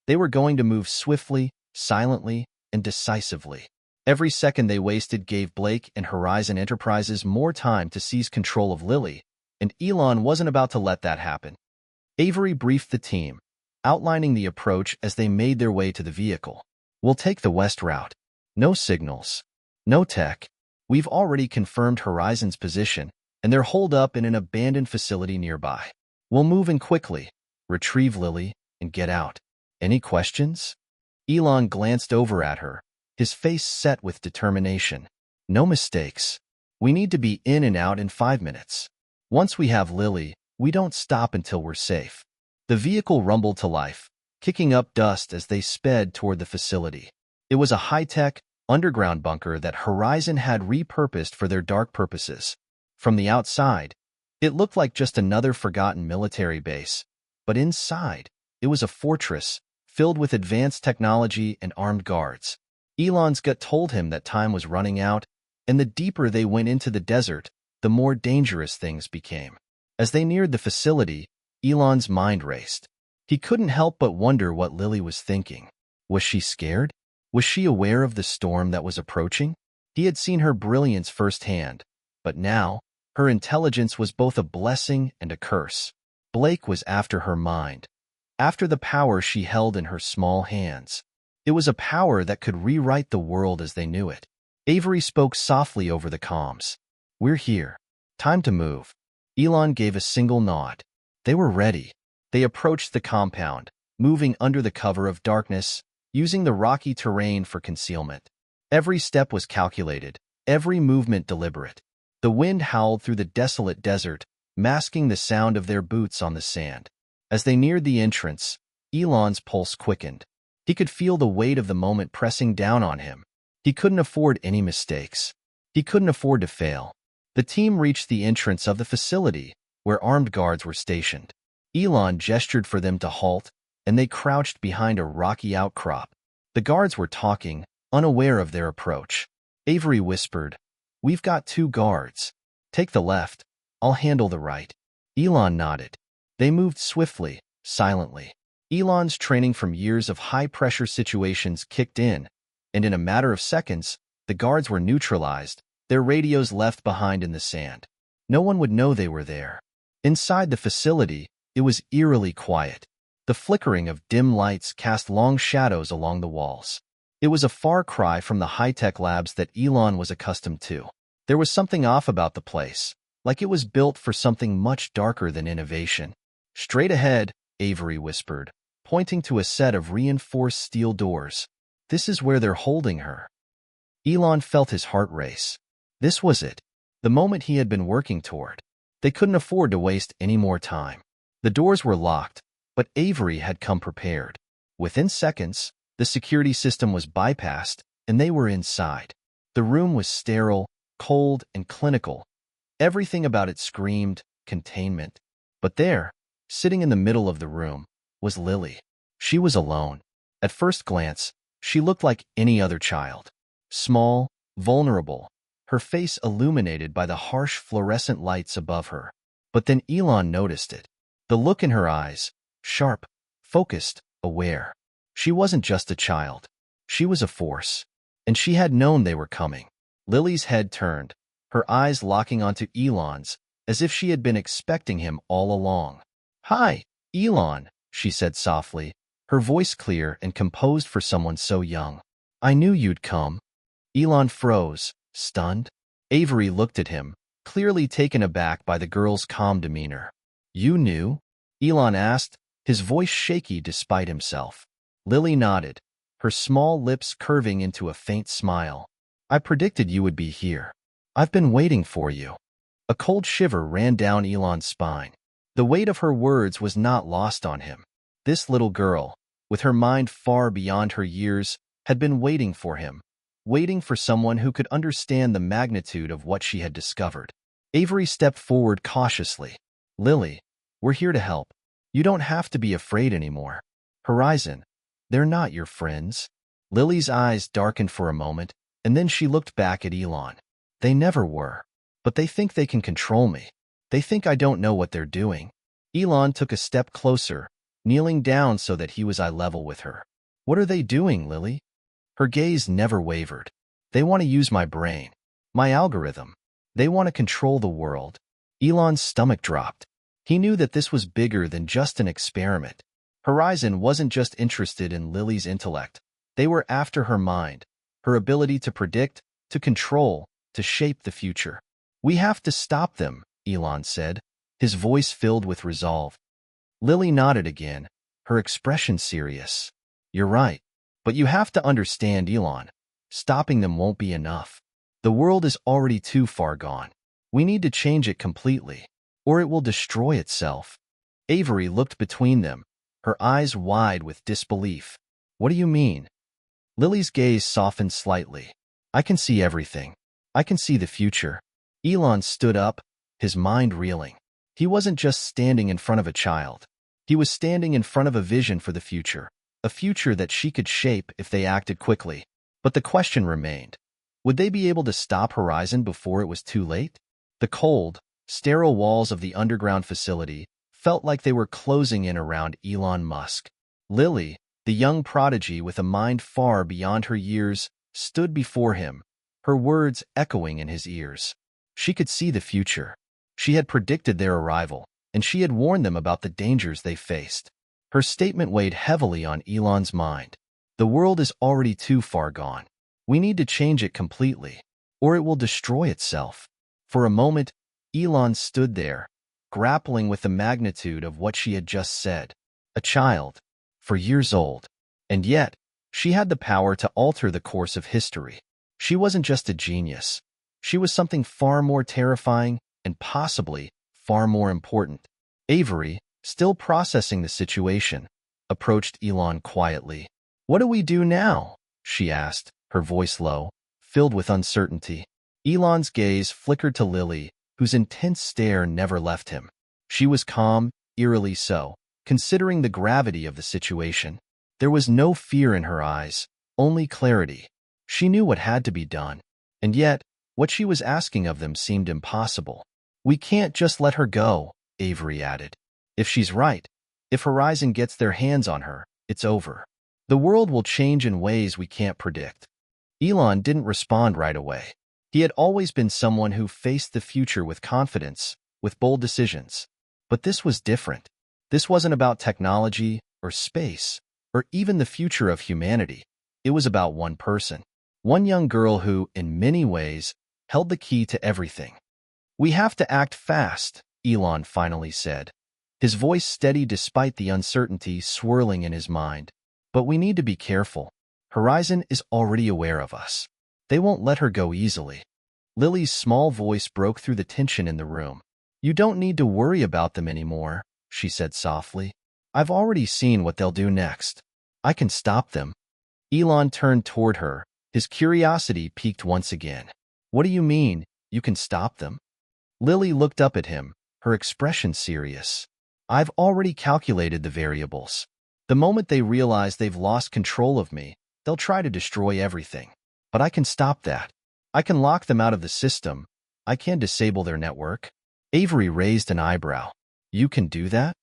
They were going to move swiftly, silently, and decisively. Every second they wasted gave Blake and Horizon Enterprises more time to seize control of Lily, and Elon wasn't about to let that happen. Avery briefed the team, outlining the approach as they made their way to the vehicle. We'll take the west route. No signals. No tech. We've already confirmed Horizon's position, and they're holed up in an abandoned facility nearby. We'll move in quickly, retrieve Lily, and get out. Any questions? Elon glanced over at her, his face set with determination. No mistakes. We need to be in and out in 5 minutes. Once we have Lily, we don't stop until we're safe. The vehicle rumbled to life, kicking up dust as they sped toward the facility. It was a high-tech, underground bunker that Horizon had repurposed for their dark purposes. From the outside, it looked like just another forgotten military base, but inside, it was a fortress filled with advanced technology and armed guards. Elon's gut told him that time was running out, and the deeper they went into the desert, the more dangerous things became. As they neared the facility, Elon's mind raced. He couldn't help but wonder what Lily was thinking. Was she scared? Was she aware of the storm that was approaching? He had seen her brilliance firsthand, but now, her intelligence was both a blessing and a curse. Blake was after her mind, after the power she held in her small hands. It was a power that could rewrite the world as they knew it. Avery spoke softly over the comms. We're here. Time to move. Elon gave a single nod. They were ready. They approached the compound, moving under the cover of darkness, using the rocky terrain for concealment. Every step was calculated, every movement deliberate. The wind howled through the desolate desert, masking the sound of their boots on the sand. As they neared the entrance, Elon's pulse quickened. He could feel the weight of the moment pressing down on him. He couldn't afford any mistakes. He couldn't afford to fail. The team reached the entrance of the facility, where armed guards were stationed. Elon gestured for them to halt, and they crouched behind a rocky outcrop. The guards were talking, unaware of their approach. Avery whispered, We've got 2 guards. Take the left. I'll handle the right. Elon nodded. They moved swiftly, silently. Elon's training from years of high-pressure situations kicked in, and in a matter of seconds, the guards were neutralized, their radios left behind in the sand. No one would know they were there. Inside the facility, it was eerily quiet. The flickering of dim lights cast long shadows along the walls. It was a far cry from the high-tech labs that Elon was accustomed to. There was something off about the place, like it was built for something much darker than innovation. Straight ahead, Avery whispered, pointing to a set of reinforced steel doors. This is where they're holding her. Elon felt his heart race. This was it, the moment he had been working toward. They couldn't afford to waste any more time. The doors were locked, but Avery had come prepared. Within seconds, the security system was bypassed, and they were inside. The room was sterile, cold, and clinical. Everything about it screamed containment. But there, sitting in the middle of the room, was Lily. She was alone. At first glance, she looked like any other child. Small, vulnerable, her face illuminated by the harsh fluorescent lights above her. But then Elon noticed it. The look in her eyes, sharp, focused, aware. She wasn't just a child. She was a force. And she had known they were coming. Lily's head turned, her eyes locking onto Elon's, as if she had been expecting him all along. Hi, Elon, she said softly, her voice clear and composed for someone so young. I knew you'd come. Elon froze, stunned. Avery looked at him, clearly taken aback by the girl's calm demeanor. You knew? Elon asked, his voice shaky despite himself. Lily nodded, her small lips curving into a faint smile. I predicted you would be here. I've been waiting for you. A cold shiver ran down Elon's spine. The weight of her words was not lost on him. This little girl, with her mind far beyond her years, had been waiting for him, waiting for someone who could understand the magnitude of what she had discovered. Avery stepped forward cautiously. Lily, we're here to help. You don't have to be afraid anymore. Horizon, they're not your friends. Lily's eyes darkened for a moment, and then she looked back at Elon. They never were. But they think they can control me. They think I don't know what they're doing. Elon took a step closer, kneeling down so that he was eye level with her. What are they doing, Lily? Her gaze never wavered. They want to use my brain, my algorithm. They want to control the world. Elon's stomach dropped. He knew that this was bigger than just an experiment. Horizon wasn't just interested in Lily's intellect. They were after her mind, her ability to predict, to control, to shape the future. We have to stop them, Elon said, his voice filled with resolve. Lily nodded again, her expression serious. You're right, but you have to understand, Elon. Stopping them won't be enough. The world is already too far gone. We need to change it completely, or it will destroy itself. Avery looked between them, her eyes wide with disbelief. What do you mean? Lily's gaze softened slightly. I can see everything. I can see the future. Elon stood up, his mind reeling. He wasn't just standing in front of a child. He was standing in front of a vision for the future, a future that she could shape if they acted quickly. But the question remained. Would they be able to stop Horizon before it was too late? The cold, sterile walls of the underground facility felt like they were closing in around Elon Musk. Lily, the young prodigy with a mind far beyond her years, stood before him, her words echoing in his ears. She could see the future. She had predicted their arrival, and she had warned them about the dangers they faced. Her statement weighed heavily on Elon's mind. The world is already too far gone. We need to change it completely, or it will destroy itself. For a moment, Elon stood there, grappling with the magnitude of what she had just said. A child, for years old, and yet, she had the power to alter the course of history. She wasn't just a genius. She was something far more terrifying and possibly far more important. Avery, still processing the situation, approached Elon quietly. What do we do now? She asked, her voice low, filled with uncertainty. Elon's gaze flickered to Lily, whose intense stare never left him. She was calm, eerily so, considering the gravity of the situation. There was no fear in her eyes, only clarity. She knew what had to be done, and yet, what she was asking of them seemed impossible. We can't just let her go, Avery added. If she's right, if Horizon gets their hands on her, it's over. The world will change in ways we can't predict. Elon didn't respond right away. He had always been someone who faced the future with confidence, with bold decisions. But this was different. This wasn't about technology or space, or even the future of humanity. It was about one person, one young girl who, in many ways, held the key to everything. We have to act fast, Elon finally said, his voice steady despite the uncertainty swirling in his mind. But we need to be careful. Horizon is already aware of us. They won't let her go easily. Lily's small voice broke through the tension in the room. You don't need to worry about them anymore, she said softly. I've already seen what they'll do next. I can stop them. Elon turned toward her, his curiosity piqued once again. What do you mean, you can stop them? Lily looked up at him, her expression serious. I've already calculated the variables. The moment they realize they've lost control of me, they'll try to destroy everything. But I can stop that. I can lock them out of the system. I can disable their network. Avery raised an eyebrow. You can do that?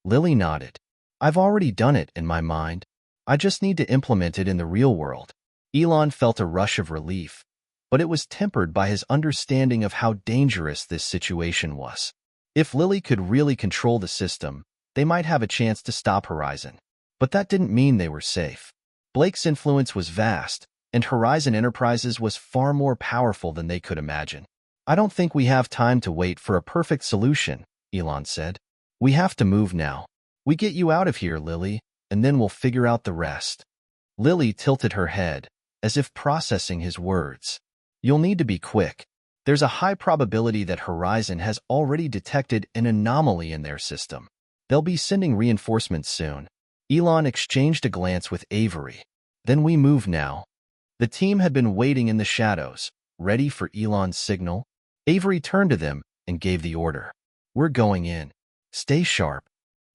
Lily nodded. I've already done it in my mind. I just need to implement it in the real world. Elon felt a rush of relief, but it was tempered by his understanding of how dangerous this situation was. If Lily could really control the system, they might have a chance to stop Horizon. But that didn't mean they were safe. Blake's influence was vast, and Horizon Enterprises was far more powerful than they could imagine. I don't think we have time to wait for a perfect solution, Elon said. We have to move now. We get you out of here, Lily, and then we'll figure out the rest. Lily tilted her head, as if processing his words. You'll need to be quick. There's a high probability that Horizon has already detected an anomaly in their system. They'll be sending reinforcements soon. Elon exchanged a glance with Avery. Then we move now. The team had been waiting in the shadows, ready for Elon's signal. Avery turned to them and gave the order. We're going in. Stay sharp.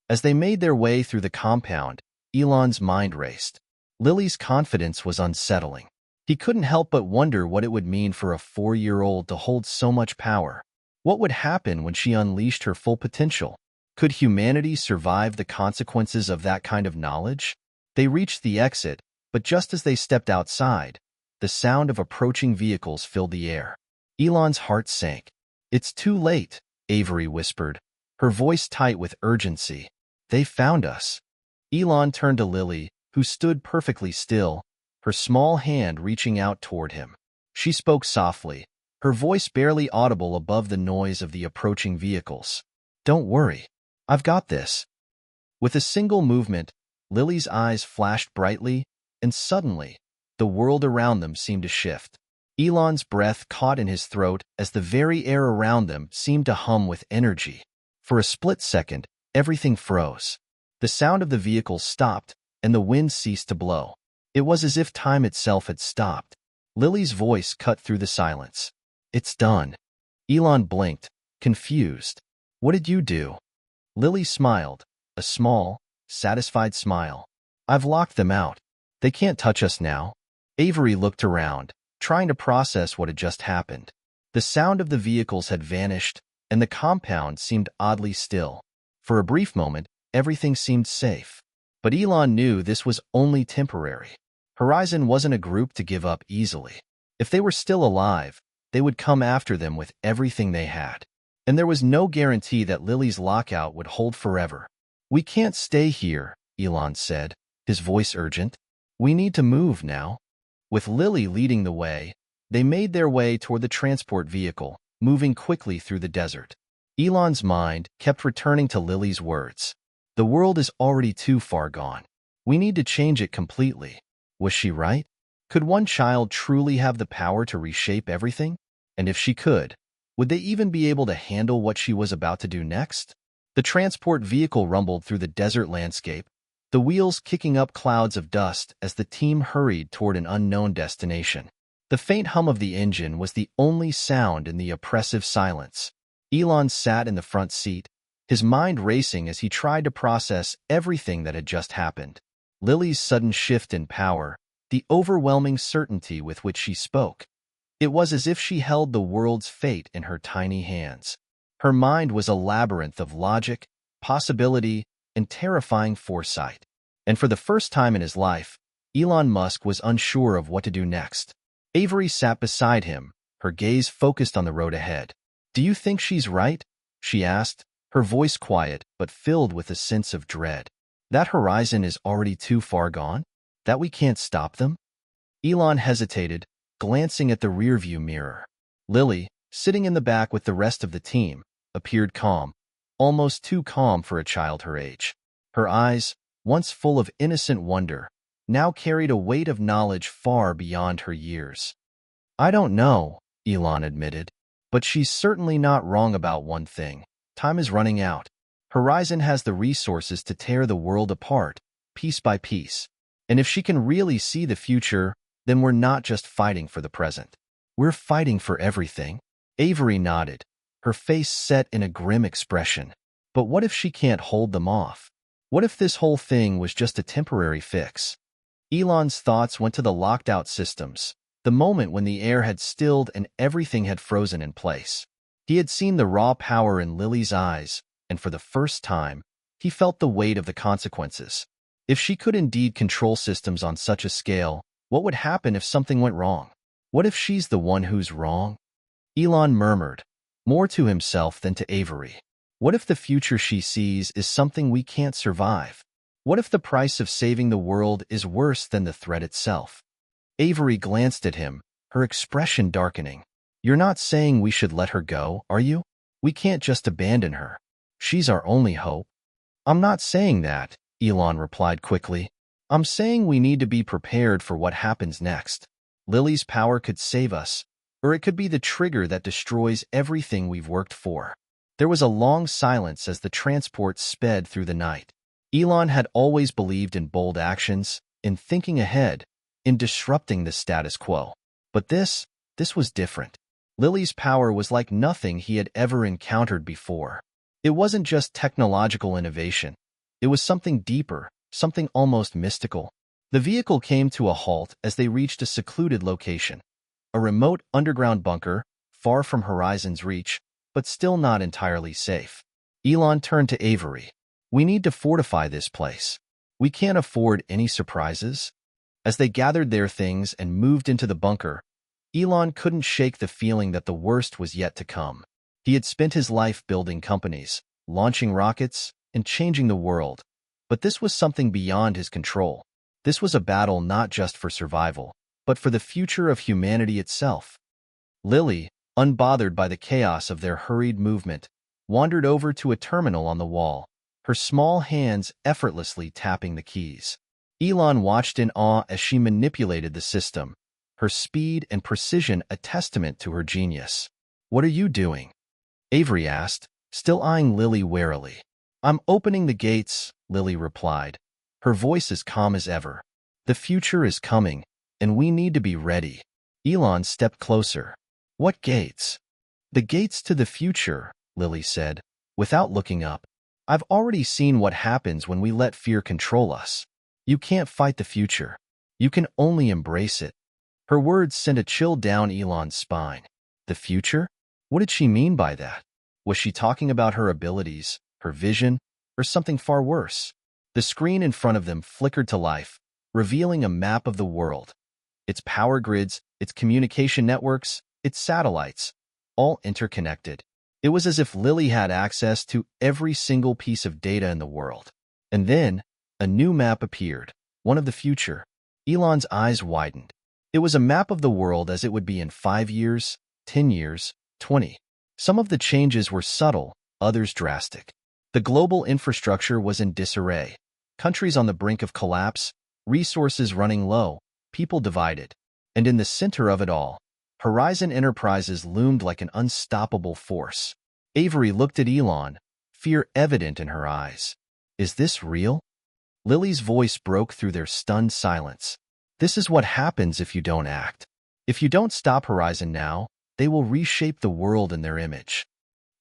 As they made their way through the compound, Elon's mind raced. Lily's confidence was unsettling. He couldn't help but wonder what it would mean for a 4-year-old to hold so much power. What would happen when she unleashed her full potential? Could humanity survive the consequences of that kind of knowledge? They reached the exit, but just as they stepped outside, the sound of approaching vehicles filled the air. Elon's heart sank. It's too late, Avery whispered, her voice tight with urgency. They found us. Elon turned to Lily, who stood perfectly still, her small hand reaching out toward him. She spoke softly, her voice barely audible above the noise of the approaching vehicles. "Don't worry. I've got this." With a single movement, Lily's eyes flashed brightly, and suddenly, the world around them seemed to shift. Elon's breath caught in his throat as the very air around them seemed to hum with energy. For a split second, everything froze. The sound of the vehicles stopped, and the wind ceased to blow. It was as if time itself had stopped. Lily's voice cut through the silence. "It's done." Elon blinked, confused. "What did you do?" Lily smiled, a small, satisfied smile. "I've locked them out. They can't touch us now." Avery looked around, trying to process what had just happened. The sound of the vehicles had vanished, and the compound seemed oddly still. For a brief moment, everything seemed safe. But Elon knew this was only temporary. Horizon wasn't a group to give up easily. If they were still alive, they would come after them with everything they had. And there was no guarantee that Lily's lockout would hold forever. "We can't stay here," Elon said, his voice urgent. "We need to move now." With Lily leading the way, they made their way toward the transport vehicle, moving quickly through the desert. Elon's mind kept returning to Lily's words. "The world is already too far gone. We need to change it completely." Was she right? Could one child truly have the power to reshape everything? And if she could, would they even be able to handle what she was about to do next? The transport vehicle rumbled through the desert landscape, the wheels kicking up clouds of dust as the team hurried toward an unknown destination. The faint hum of the engine was the only sound in the oppressive silence. Elon sat in the front seat, his mind racing as he tried to process everything that had just happened. Lily's sudden shift in power, the overwhelming certainty with which she spoke. It was as if she held the world's fate in her tiny hands. Her mind was a labyrinth of logic, possibility, and terrifying foresight. And for the first time in his life, Elon Musk was unsure of what to do next. Avery sat beside him, her gaze focused on the road ahead. "Do you think she's right?" she asked, her voice quiet but filled with a sense of dread. "That horizon is already too far gone? That we can't stop them?" Elon hesitated, glancing at the rearview mirror. Lily, sitting in the back with the rest of the team, appeared calm, almost too calm for a child her age. Her eyes, once full of innocent wonder, now carried a weight of knowledge far beyond her years. "I don't know," Elon admitted, "but she's certainly not wrong about one thing. Time is running out. Horizon has the resources to tear the world apart, piece by piece. And if she can really see the future, then we're not just fighting for the present. We're fighting for everything." Avery nodded, her face set in a grim expression. "But what if she can't hold them off? What if this whole thing was just a temporary fix?" Elon's thoughts went to the locked-out systems, the moment when the air had stilled and everything had frozen in place. He had seen the raw power in Lily's eyes, and for the first time, he felt the weight of the consequences. If she could indeed control systems on such a scale, what would happen if something went wrong? What if she's the one who's wrong? Elon murmured, more to himself than to Avery. What if the future she sees is something we can't survive? What if the price of saving the world is worse than the threat itself? Avery glanced at him, her expression darkening. "You're not saying we should let her go, are you? We can't just abandon her. She's our only hope." "I'm not saying that," Elon replied quickly. "I'm saying we need to be prepared for what happens next. Lily's power could save us, or it could be the trigger that destroys everything we've worked for." There was a long silence as the transport sped through the night. Elon had always believed in bold actions, in thinking ahead, in disrupting the status quo. But this was different. Lily's power was like nothing he had ever encountered before. It wasn't just technological innovation. It was something deeper, something almost mystical. The vehicle came to a halt as they reached a secluded location, a remote underground bunker, far from Horizon's reach, but still not entirely safe. Elon turned to Avery. "We need to fortify this place. We can't afford any surprises." As they gathered their things and moved into the bunker, Elon couldn't shake the feeling that the worst was yet to come. He had spent his life building companies, launching rockets, and changing the world. But this was something beyond his control. This was a battle not just for survival, but for the future of humanity itself. Lily, unbothered by the chaos of their hurried movement, wandered over to a terminal on the wall, her small hands effortlessly tapping the keys. Elon watched in awe as she manipulated the system, her speed and precision a testament to her genius. "What are you doing?" Avery asked, still eyeing Lily warily. "I'm opening the gates," Lily replied, her voice as calm as ever. "The future is coming, and we need to be ready." Elon stepped closer. "What gates?" "The gates to the future," Lily said, without looking up. "I've already seen what happens when we let fear control us. You can't fight the future. You can only embrace it." Her words sent a chill down Elon's spine. The future? What did she mean by that? Was she talking about her abilities, her vision, or something far worse? The screen in front of them flickered to life, revealing a map of the world. Its power grids, its communication networks, its satellites, all interconnected. It was as if Lily had access to every single piece of data in the world. And then, a new map appeared, one of the future. Elon's eyes widened. It was a map of the world as it would be in 5 years, 10 years, 20. Some of the changes were subtle, others drastic. The global infrastructure was in disarray. Countries on the brink of collapse, resources running low, people divided. And in the center of it all, Horizon Enterprises loomed like an unstoppable force. Avery looked at Elon, fear evident in her eyes. "Is this real?" Lily's voice broke through their stunned silence. "This is what happens if you don't act. If you don't stop Horizon now, they will reshape the world in their image."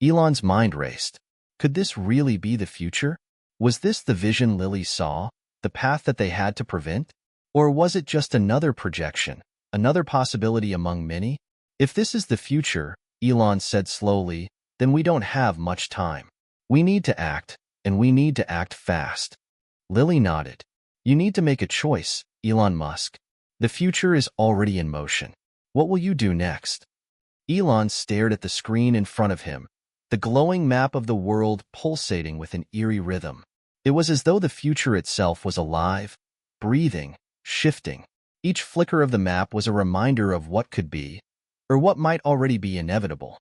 Elon's mind raced. Could this really be the future? Was this the vision Lily saw, the path that they had to prevent? Or was it just another projection, another possibility among many? "If this is the future," Elon said slowly, "then we don't have much time. We need to act, and we need to act fast." Lily nodded. "You need to make a choice, Elon Musk. The future is already in motion. What will you do next?" Elon stared at the screen in front of him, the glowing map of the world pulsating with an eerie rhythm. It was as though the future itself was alive, breathing, shifting. Each flicker of the map was a reminder of what could be, or what might already be inevitable.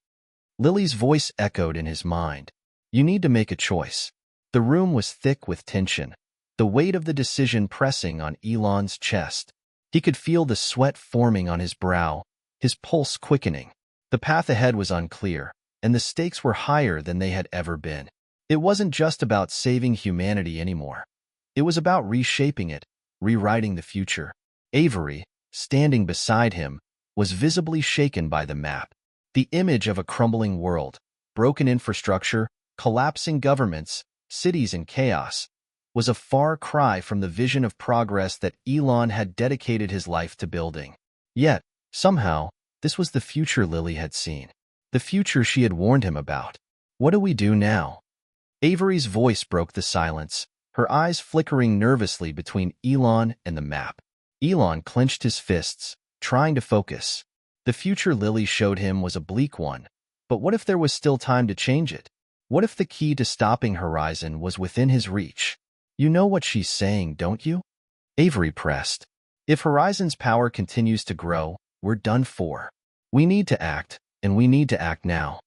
Lily's voice echoed in his mind. "You need to make a choice." The room was thick with tension, the weight of the decision pressing on Elon's chest. He could feel the sweat forming on his brow, his pulse quickening. The path ahead was unclear, and the stakes were higher than they had ever been. It wasn't just about saving humanity anymore. It was about reshaping it, rewriting the future. Avery, standing beside him, was visibly shaken by the map. The image of a crumbling world, broken infrastructure, collapsing governments, cities in chaos, was a far cry from the vision of progress that Elon had dedicated his life to building. Yet, somehow, this was the future Lily had seen, the future she had warned him about. "What do we do now?" Avery's voice broke the silence, her eyes flickering nervously between Elon and the map. Elon clenched his fists, trying to focus. The future Lily showed him was a bleak one, but what if there was still time to change it? What if the key to stopping Horizon was within his reach? "You know what she's saying, don't you?" Avery pressed. "If Horizon's power continues to grow, we're done for. We need to act, and we need to act now."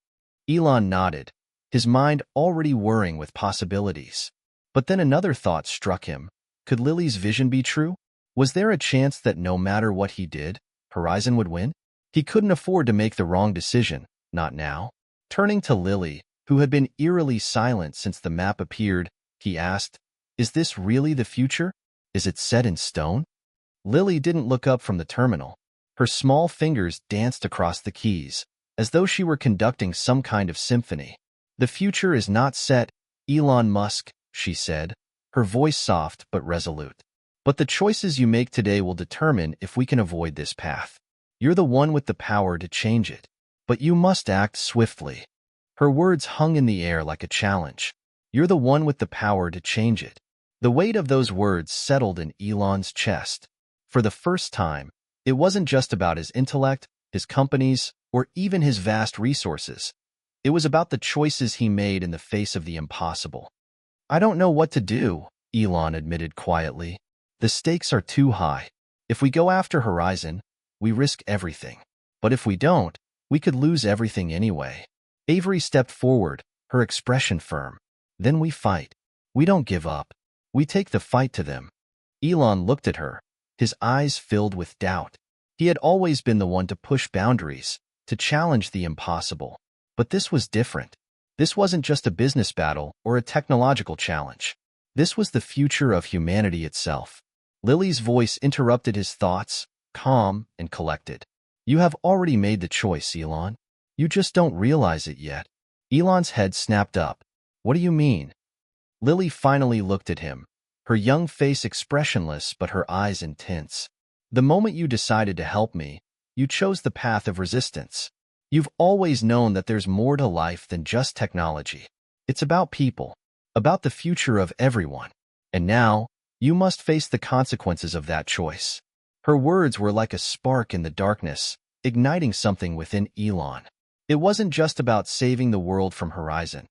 Elon nodded, his mind already whirring with possibilities. But then another thought struck him. Could Lily's vision be true? Was there a chance that no matter what he did, Horizon would win? He couldn't afford to make the wrong decision, not now. Turning to Lily, who had been eerily silent since the map appeared, he asked, "Is this really the future? Is it set in stone?" Lily didn't look up from the terminal. Her small fingers danced across the keys, as though she were conducting some kind of symphony. "The future is not set, Elon Musk," she said, her voice soft but resolute. "But the choices you make today will determine if we can avoid this path. You're the one with the power to change it, but you must act swiftly." Her words hung in the air like a challenge. "You're the one with the power to change it." The weight of those words settled in Elon's chest. For the first time, it wasn't just about his intellect, his companies, or even his vast resources. It was about the choices he made in the face of the impossible. "I don't know what to do," Elon admitted quietly. "The stakes are too high. If we go after Horizon, we risk everything. But if we don't, We could lose everything anyway. Avery stepped forward, her expression firm. Then we fight. We don't give up. We take the fight to them. Elon looked at her, his eyes filled with doubt. He had always been the one to push boundaries, to challenge the impossible. But this was different. This wasn't just a business battle or a technological challenge. This was the future of humanity itself. Lily's voice interrupted his thoughts, calm and collected. You have already made the choice, Elon. You just don't realize it yet. Elon's head snapped up. What do you mean? Lily finally looked at him, her young face expressionless but her eyes intense. The moment you decided to help me, you chose the path of resistance. You've always known that there's more to life than just technology. It's about people, about the future of everyone. And now, you must face the consequences of that choice. Her words were like a spark in the darkness, igniting something within Elon. It wasn't just about saving the world from Horizon.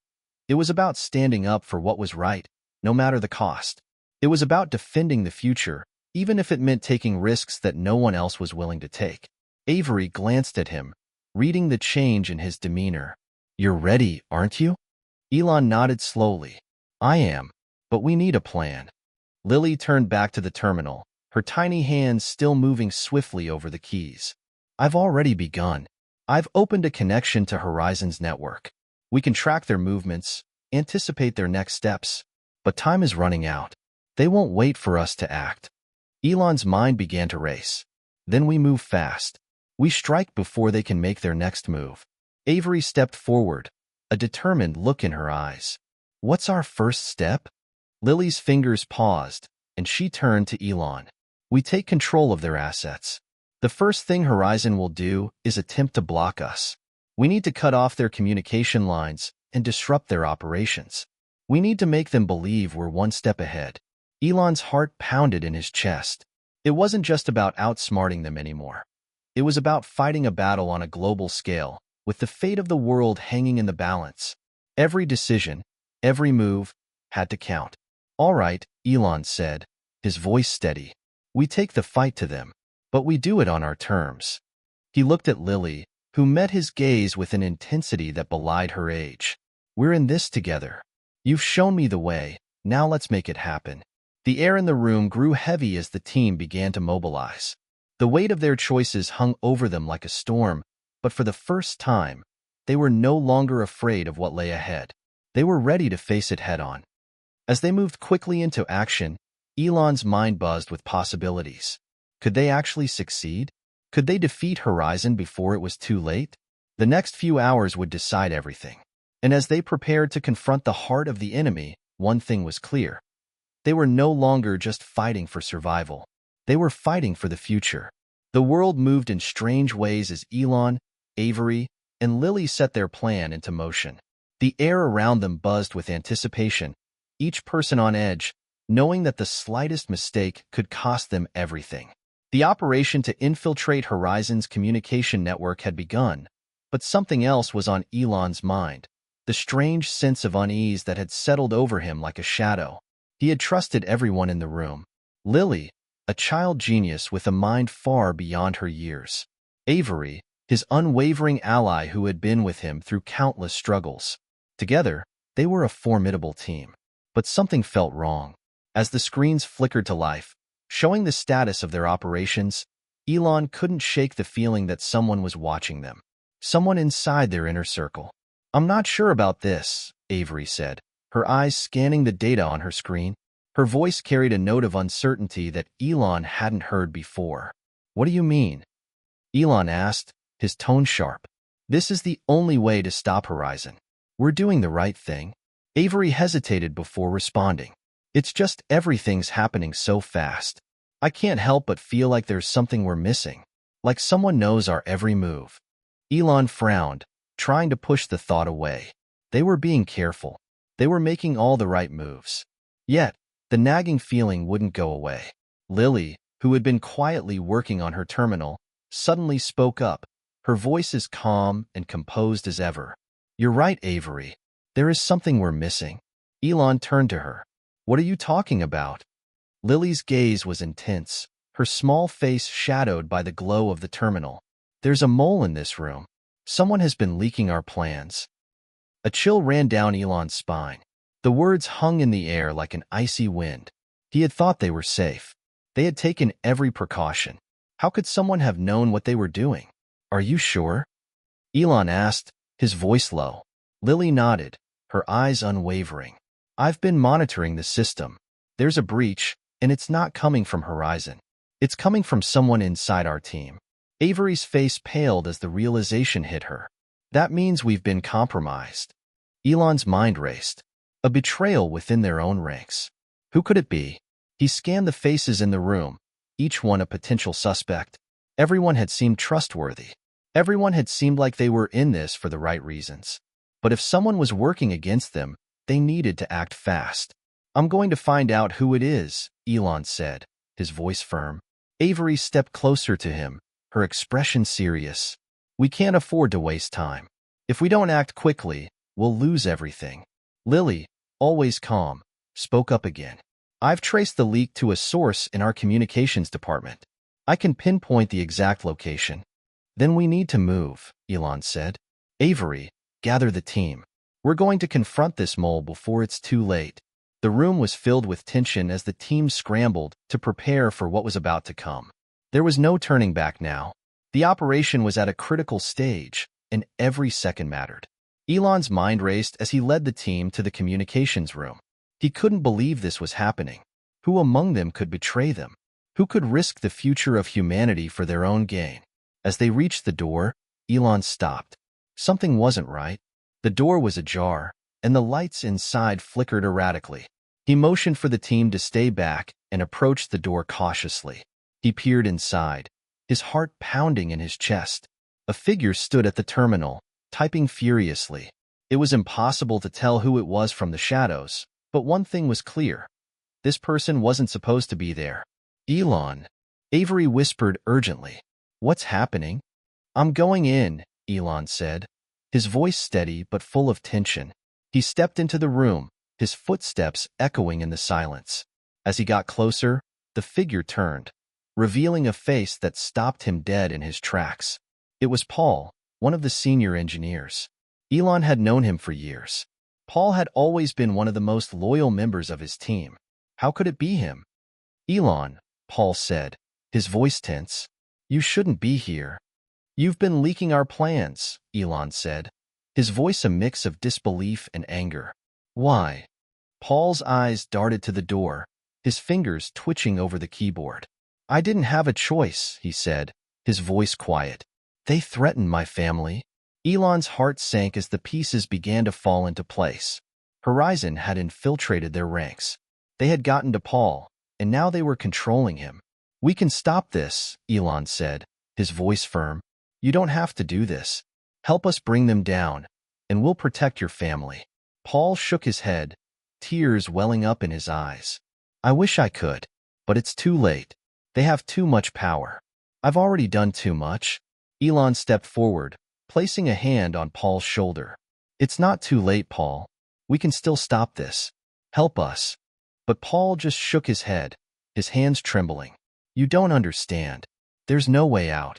It was about standing up for what was right, no matter the cost. It was about defending the future, even if it meant taking risks that no one else was willing to take. Avery glanced at him, reading the change in his demeanor. You're ready, aren't you? Elon nodded slowly. I am, but we need a plan. Lily turned back to the terminal, her tiny hands still moving swiftly over the keys. I've already begun. I've opened a connection to Horizon's network. We can track their movements, anticipate their next steps. But time is running out. They won't wait for us to act. Elon's mind began to race. Then we move fast. We strike before they can make their next move. Avery stepped forward, a determined look in her eyes. What's our first step? Lily's fingers paused, and she turned to Elon. We take control of their assets. The first thing Horizon will do is attempt to block us. We need to cut off their communication lines and disrupt their operations. We need to make them believe we're one step ahead. Elon's heart pounded in his chest. It wasn't just about outsmarting them anymore. It was about fighting a battle on a global scale, with the fate of the world hanging in the balance. Every decision, every move, had to count. All right, Elon said, his voice steady. We take the fight to them, but we do it on our terms. He looked at Lily, who met his gaze with an intensity that belied her age. We're in this together. You've shown me the way, now let's make it happen. The air in the room grew heavy as the team began to mobilize. The weight of their choices hung over them like a storm, but for the first time, they were no longer afraid of what lay ahead. They were ready to face it head-on. As they moved quickly into action, Elon's mind buzzed with possibilities. Could they actually succeed? Could they defeat Horizon before it was too late? The next few hours would decide everything. And as they prepared to confront the heart of the enemy, one thing was clear. They were no longer just fighting for survival. They were fighting for the future. The world moved in strange ways as Elon, Avery, and Lily set their plan into motion. The air around them buzzed with anticipation, each person on edge, knowing that the slightest mistake could cost them everything. The operation to infiltrate Horizon's communication network had begun, but something else was on Elon's mind, the strange sense of unease that had settled over him like a shadow. He had trusted everyone in the room. Lily, a child genius with a mind far beyond her years. Avery, his unwavering ally who had been with him through countless struggles. Together, they were a formidable team. But something felt wrong. As the screens flickered to life, showing the status of their operations, Elon couldn't shake the feeling that someone was watching them. Someone inside their inner circle. I'm not sure about this, Avery said, her eyes scanning the data on her screen. Her voice carried a note of uncertainty that Elon hadn't heard before. What do you mean? Elon asked, his tone sharp. This is the only way to stop Horizon. We're doing the right thing. Avery hesitated before responding. It's just everything's happening so fast. I can't help but feel like there's something we're missing. Like someone knows our every move. Elon frowned, trying to push the thought away. They were being careful. They were making all the right moves. Yet, the nagging feeling wouldn't go away. Lily, who had been quietly working on her terminal, suddenly spoke up, her voice as calm and composed as ever. You're right, Avery. There is something we're missing. Elon turned to her. What are you talking about? Lily's gaze was intense, her small face shadowed by the glow of the terminal. There's a mole in this room. Someone has been leaking our plans. A chill ran down Elon's spine. The words hung in the air like an icy wind. He had thought they were safe. They had taken every precaution. How could someone have known what they were doing? Are you sure? Elon asked, his voice low. Lily nodded, her eyes unwavering. I've been monitoring the system. There's a breach, and it's not coming from Horizon. It's coming from someone inside our team. Avery's face paled as the realization hit her. That means we've been compromised. Elon's mind raced. A betrayal within their own ranks. Who could it be? He scanned the faces in the room, each one a potential suspect. Everyone had seemed trustworthy. Everyone had seemed like they were in this for the right reasons. But if someone was working against them, they needed to act fast. I'm going to find out who it is, Elon said, his voice firm. Avery stepped closer to him, her expression serious. We can't afford to waste time. If we don't act quickly, we'll lose everything. Lily, always calm, spoke up again. I've traced the leak to a source in our communications department. I can pinpoint the exact location. Then we need to move, Elon said. Avery, gather the team. We're going to confront this mole before it's too late. The room was filled with tension as the team scrambled to prepare for what was about to come. There was no turning back now. The operation was at a critical stage, and every second mattered. Elon's mind raced as he led the team to the communications room. He couldn't believe this was happening. Who among them could betray them? Who could risk the future of humanity for their own gain? As they reached the door, Elon stopped. Something wasn't right. The door was ajar, and the lights inside flickered erratically. He motioned for the team to stay back and approached the door cautiously. He peered inside, his heart pounding in his chest. A figure stood at the terminal, typing furiously. It was impossible to tell who it was from the shadows, but one thing was clear. This person wasn't supposed to be there. Elon, Avery whispered urgently. What's happening? I'm going in, Elon said, his voice steady but full of tension. He stepped into the room, his footsteps echoing in the silence. As he got closer, the figure turned, revealing a face that stopped him dead in his tracks. It was Paul, one of the senior engineers. Elon had known him for years. Paul had always been one of the most loyal members of his team. How could it be him? Elon, Paul said, his voice tense. You shouldn't be here. You've been leaking our plans, Elon said, his voice a mix of disbelief and anger. Why? Paul's eyes darted to the door, his fingers twitching over the keyboard. I didn't have a choice, he said, his voice quiet. They threatened my family. Elon's heart sank as the pieces began to fall into place. Horizon had infiltrated their ranks. They had gotten to Paul, and now they were controlling him. We can stop this, Elon said, his voice firm. You don't have to do this. Help us bring them down, and we'll protect your family. Paul shook his head, tears welling up in his eyes. I wish I could, but it's too late. They have too much power. I've already done too much. Elon stepped forward, placing a hand on Paul's shoulder. It's not too late, Paul. We can still stop this. Help us. But Paul just shook his head, his hands trembling. You don't understand. There's no way out.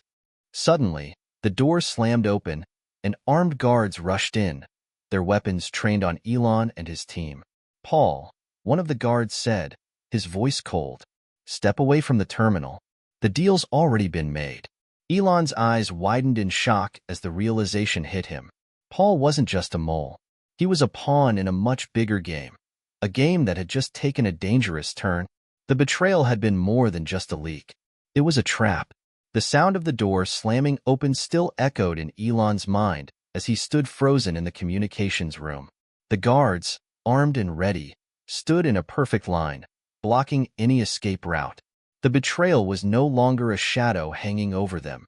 Suddenly, the door slammed open, and armed guards rushed in, their weapons trained on Elon and his team. Paul, one of the guards said, his voice cold. Step away from the terminal. The deal's already been made. Elon's eyes widened in shock as the realization hit him. Paul wasn't just a mole. He was a pawn in a much bigger game. A game that had just taken a dangerous turn. The betrayal had been more than just a leak. It was a trap. The sound of the door slamming open still echoed in Elon's mind as he stood frozen in the communications room. The guards, armed and ready, stood in a perfect line, blocking any escape route. The betrayal was no longer a shadow hanging over them.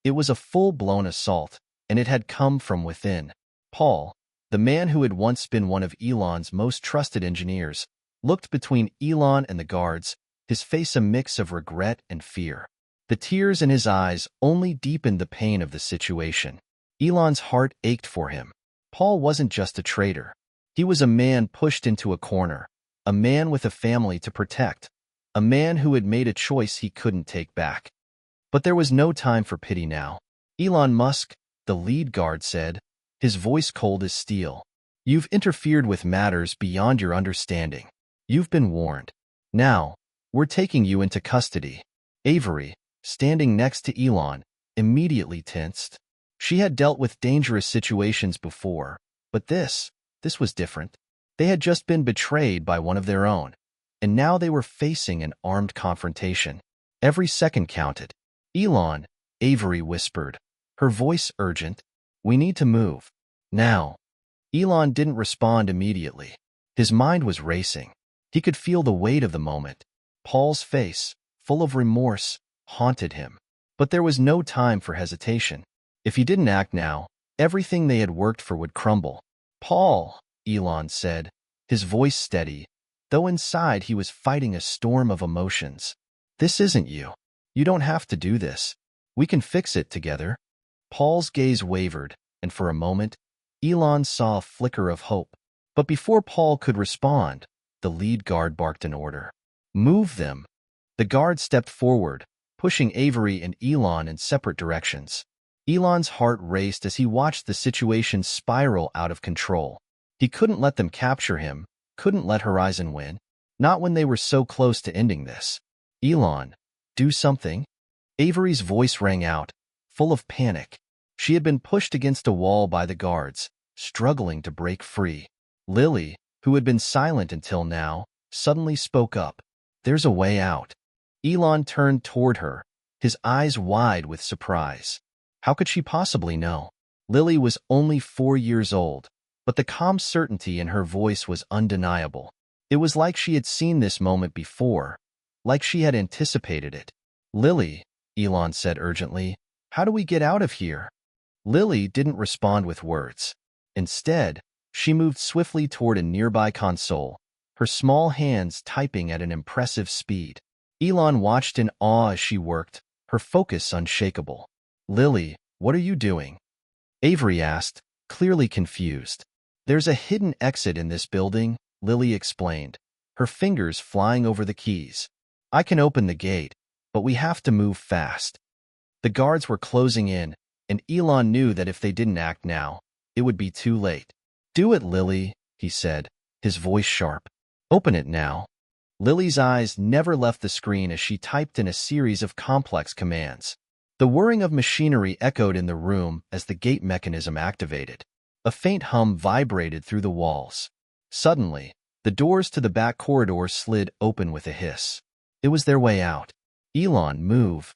It was a full-blown assault, and it had come from within. Paul, the man who had once been one of Elon's most trusted engineers, looked between Elon and the guards, his face a mix of regret and fear. The tears in his eyes only deepened the pain of the situation. Elon's heart ached for him. Paul wasn't just a traitor. He was a man pushed into a corner, a man with a family to protect, a man who had made a choice he couldn't take back. But there was no time for pity now. Elon Musk, the lead guard said, his voice cold as steel. You've interfered with matters beyond your understanding. You've been warned. Now, we're taking you into custody. Avery, standing next to Elon, immediately tensed. She had dealt with dangerous situations before, but this was different. They had just been betrayed by one of their own, and now they were facing an armed confrontation. Every second counted. Elon, Avery whispered, her voice urgent. We need to move. Now. Elon didn't respond immediately. His mind was racing. He could feel the weight of the moment. Paul's face, full of remorse, haunted him. But there was no time for hesitation. If he didn't act now, everything they had worked for would crumble. Paul, Elon said, his voice steady, though inside he was fighting a storm of emotions. This isn't you. You don't have to do this. We can fix it together. Paul's gaze wavered, and for a moment, Elon saw a flicker of hope. But before Paul could respond, the lead guard barked an order. Move them. The guard stepped forward, pushing Avery and Elon in separate directions. Elon's heart raced as he watched the situation spiral out of control. He couldn't let them capture him, couldn't let Horizon win. Not when they were so close to ending this. Elon, do something? Avery's voice rang out, full of panic. She had been pushed against a wall by the guards, struggling to break free. Lily, who had been silent until now, suddenly spoke up. There's a way out. Elon turned toward her, his eyes wide with surprise. How could she possibly know? Lily was only 4 years old, but the calm certainty in her voice was undeniable. It was like she had seen this moment before, like she had anticipated it. Lily, Elon said urgently, how do we get out of here? Lily didn't respond with words. Instead, she moved swiftly toward a nearby console, her small hands typing at an impressive speed. Elon watched in awe as she worked, her focus unshakable. Lily, what are you doing? Avery asked, clearly confused. There's a hidden exit in this building, Lily explained, her fingers flying over the keys. I can open the gate, but we have to move fast. The guards were closing in, and Elon knew that if they didn't act now, it would be too late. Do it, Lily, he said, his voice sharp. Open it now. Lily's eyes never left the screen as she typed in a series of complex commands. The whirring of machinery echoed in the room as the gate mechanism activated. A faint hum vibrated through the walls. Suddenly, the doors to the back corridor slid open with a hiss. It was their way out. Elon, move.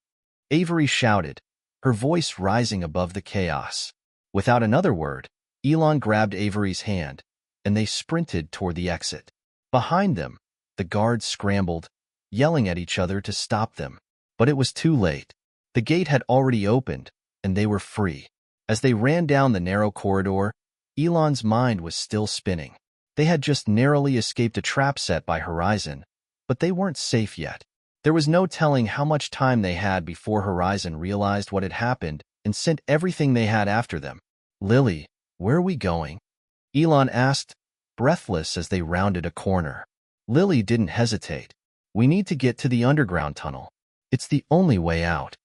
Avery shouted, her voice rising above the chaos. Without another word, Elon grabbed Avery's hand, and they sprinted toward the exit. Behind them, the guards scrambled, yelling at each other to stop them. But it was too late. The gate had already opened, and they were free. As they ran down the narrow corridor, Elon's mind was still spinning. They had just narrowly escaped a trap set by Horizon, but they weren't safe yet. There was no telling how much time they had before Horizon realized what had happened and sent everything they had after them. Lily, where are we going? Elon asked, breathless as they rounded a corner. Lily didn't hesitate. We need to get to the underground tunnel. It's the only way out.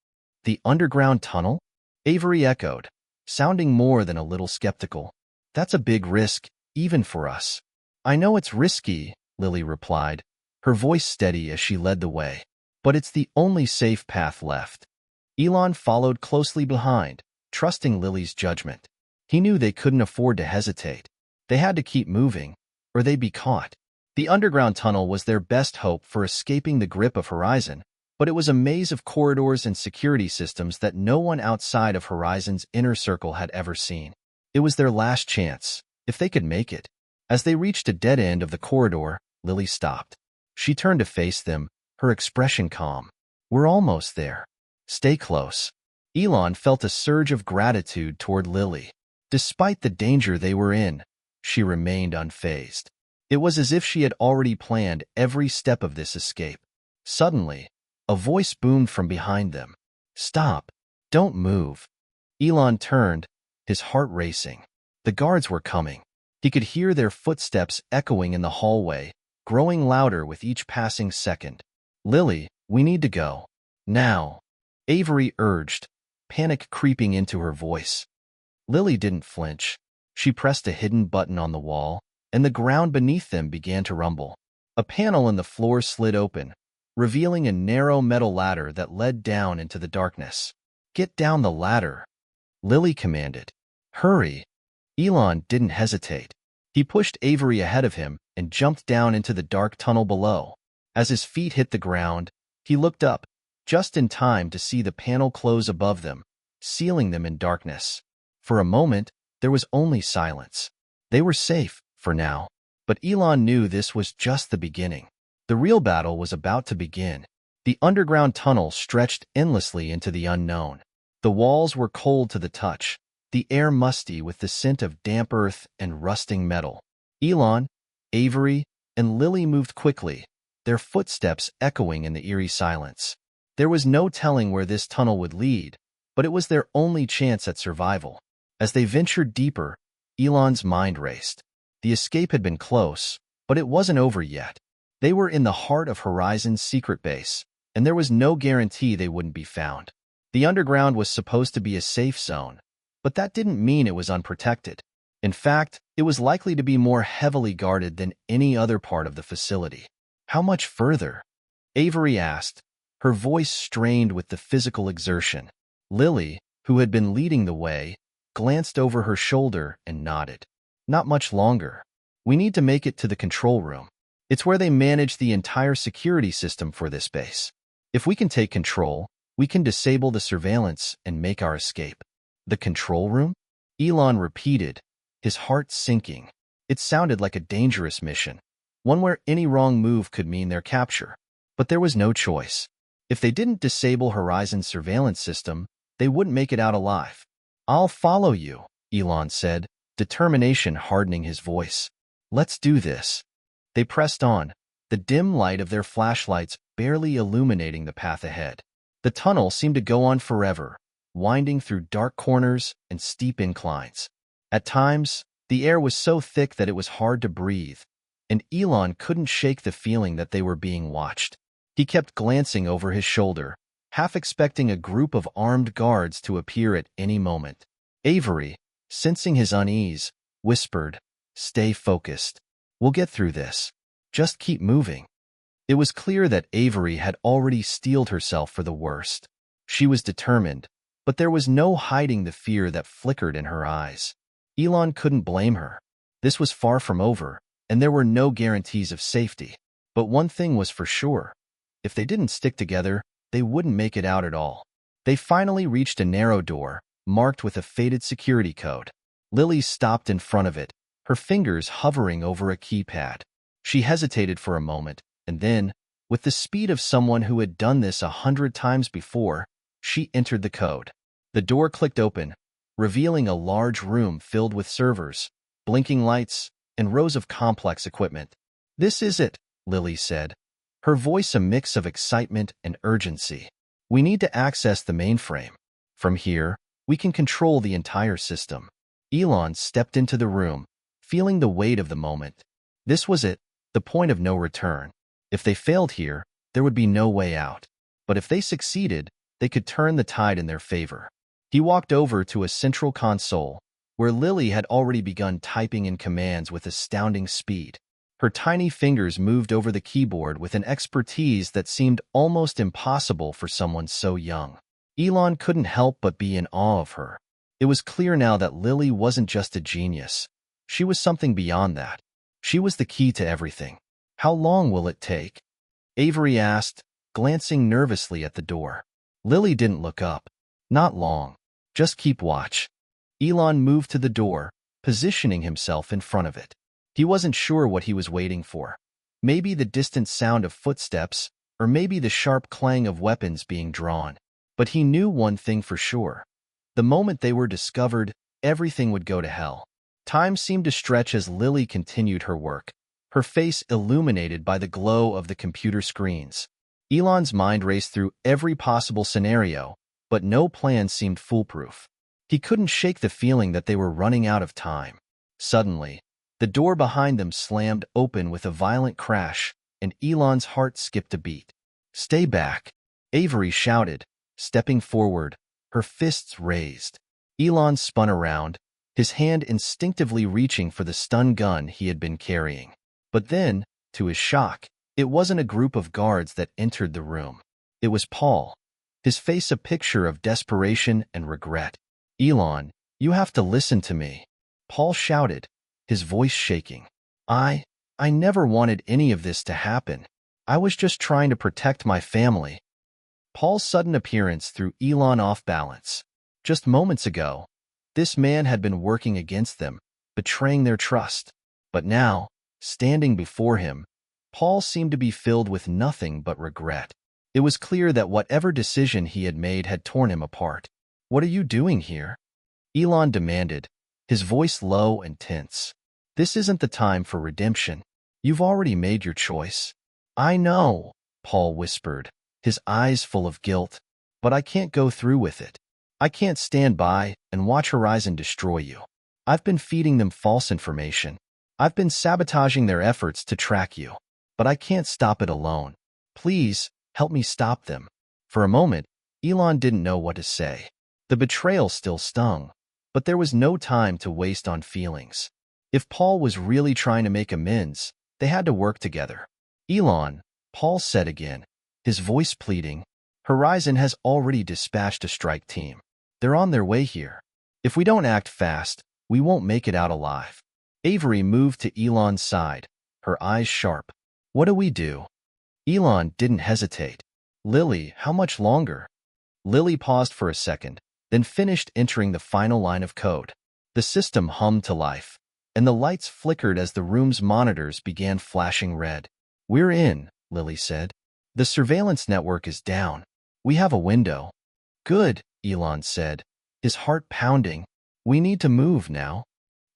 The underground tunnel? Avery echoed, sounding more than a little skeptical. That's a big risk, even for us. I know it's risky, Lily replied, her voice steady as she led the way. But it's the only safe path left. Elon followed closely behind, trusting Lily's judgment. He knew they couldn't afford to hesitate. They had to keep moving, or they'd be caught. The underground tunnel was their best hope for escaping the grip of Horizon, but it was a maze of corridors and security systems that no one outside of Horizon's inner circle had ever seen. It was their last chance, if they could make it. As they reached a dead end of the corridor, Lily stopped. She turned to face them, her expression calm. We're almost there. Stay close. Elon felt a surge of gratitude toward Lily. Despite the danger they were in, she remained unfazed. It was as if she had already planned every step of this escape. Suddenly, a voice boomed from behind them. Stop. Don't move. Elon turned, his heart racing. The guards were coming. He could hear their footsteps echoing in the hallway, growing louder with each passing second. Lily, we need to go. Now. Avery urged, panic creeping into her voice. Lily didn't flinch. She pressed a hidden button on the wall, and the ground beneath them began to rumble. A panel in the floor slid open, revealing a narrow metal ladder that led down into the darkness. "Get down the ladder," Lily commanded. "Hurry." Elon didn't hesitate. He pushed Avery ahead of him and jumped down into the dark tunnel below. As his feet hit the ground, he looked up, just in time to see the panel close above them, sealing them in darkness. For a moment, there was only silence. They were safe, for now. But Elon knew this was just the beginning. The real battle was about to begin. The underground tunnel stretched endlessly into the unknown. The walls were cold to the touch, the air musty with the scent of damp earth and rusting metal. Elon, Avery, and Lily moved quickly, their footsteps echoing in the eerie silence. There was no telling where this tunnel would lead, but it was their only chance at survival. As they ventured deeper, Elon's mind raced. The escape had been close, but it wasn't over yet. They were in the heart of Horizon's secret base, and there was no guarantee they wouldn't be found. The underground was supposed to be a safe zone, but that didn't mean it was unprotected. In fact, it was likely to be more heavily guarded than any other part of the facility. "How much further?" Avery asked, her voice strained with the physical exertion. Lily, who had been leading the way, glanced over her shoulder and nodded. "Not much longer. We need to make it to the control room. It's where they manage the entire security system for this base. If we can take control, we can disable the surveillance and make our escape." "The control room?" Elon repeated, his heart sinking. It sounded like a dangerous mission, one where any wrong move could mean their capture. But there was no choice. If they didn't disable Horizon's surveillance system, they wouldn't make it out alive. "I'll follow you," Elon said, determination hardening his voice. "Let's do this." They pressed on, the dim light of their flashlights barely illuminating the path ahead. The tunnel seemed to go on forever, winding through dark corners and steep inclines. At times, the air was so thick that it was hard to breathe, and Elon couldn't shake the feeling that they were being watched. He kept glancing over his shoulder, half expecting a group of armed guards to appear at any moment. Avery, sensing his unease, whispered, "Stay focused. We'll get through this. Just keep moving." It was clear that Avery had already steeled herself for the worst. She was determined, but there was no hiding the fear that flickered in her eyes. Elon couldn't blame her. This was far from over, and there were no guarantees of safety. But one thing was for sure. If they didn't stick together, they wouldn't make it out at all. They finally reached a narrow door, marked with a faded security code. Lily stopped in front of it, her fingers hovering over a keypad. She hesitated for a moment, and then, with the speed of someone who had done this 100 times before, she entered the code. The door clicked open, revealing a large room filled with servers, blinking lights, and rows of complex equipment. "This is it," Lily said, her voice a mix of excitement and urgency. "We need to access the mainframe. From here, we can control the entire system." Elon stepped into the room, feeling the weight of the moment. This was it, the point of no return. If they failed here, there would be no way out. But if they succeeded, they could turn the tide in their favor. He walked over to a central console, where Lily had already begun typing in commands with astounding speed. Her tiny fingers moved over the keyboard with an expertise that seemed almost impossible for someone so young. Elon couldn't help but be in awe of her. It was clear now that Lily wasn't just a genius. She was something beyond that. She was the key to everything. "How long will it take?" Avery asked, glancing nervously at the door. Lily didn't look up. "Not long. Just keep watch." Elon moved to the door, positioning himself in front of it. He wasn't sure what he was waiting for. Maybe the distant sound of footsteps, or maybe the sharp clang of weapons being drawn. But he knew one thing for sure. The moment they were discovered, everything would go to hell. Time seemed to stretch as Lily continued her work, her face illuminated by the glow of the computer screens. Elon's mind raced through every possible scenario, but no plan seemed foolproof. He couldn't shake the feeling that they were running out of time. Suddenly, the door behind them slammed open with a violent crash, and Elon's heart skipped a beat. "Stay back," Avery shouted, stepping forward, her fists raised. Elon spun around, his hand instinctively reaching for the stun gun he had been carrying. But then, to his shock, it wasn't a group of guards that entered the room. It was Paul, his face a picture of desperation and regret. "Elon, you have to listen to me," Paul shouted, his voice shaking. I never wanted any of this to happen. I was just trying to protect my family." Paul's sudden appearance threw Elon off balance. Just moments ago, this man had been working against them, betraying their trust. But now, standing before him, Paul seemed to be filled with nothing but regret. It was clear that whatever decision he had made had torn him apart. "What are you doing here?" Elon demanded, his voice low and tense. "This isn't the time for redemption. You've already made your choice." "I know," Paul whispered, his eyes full of guilt, "but I can't go through with it. I can't stand by and watch Horizon destroy you. I've been feeding them false information. I've been sabotaging their efforts to track you. But I can't stop it alone. Please, help me stop them." For a moment, Elon didn't know what to say. The betrayal still stung, but there was no time to waste on feelings. If Paul was really trying to make amends, they had to work together. "Elon," Paul said again, his voice pleading, "Horizon has already dispatched a strike team. They're on their way here. If we don't act fast, we won't make it out alive." Avery moved to Elon's side, her eyes sharp. "What do we do?" Elon didn't hesitate. "Lily, how much longer?" Lily paused for a second, then finished entering the final line of code. The system hummed to life, and the lights flickered as the room's monitors began flashing red. "We're in," Lily said. "The surveillance network is down. We have a window." "Good," Elon said, his heart pounding. "We need to move now."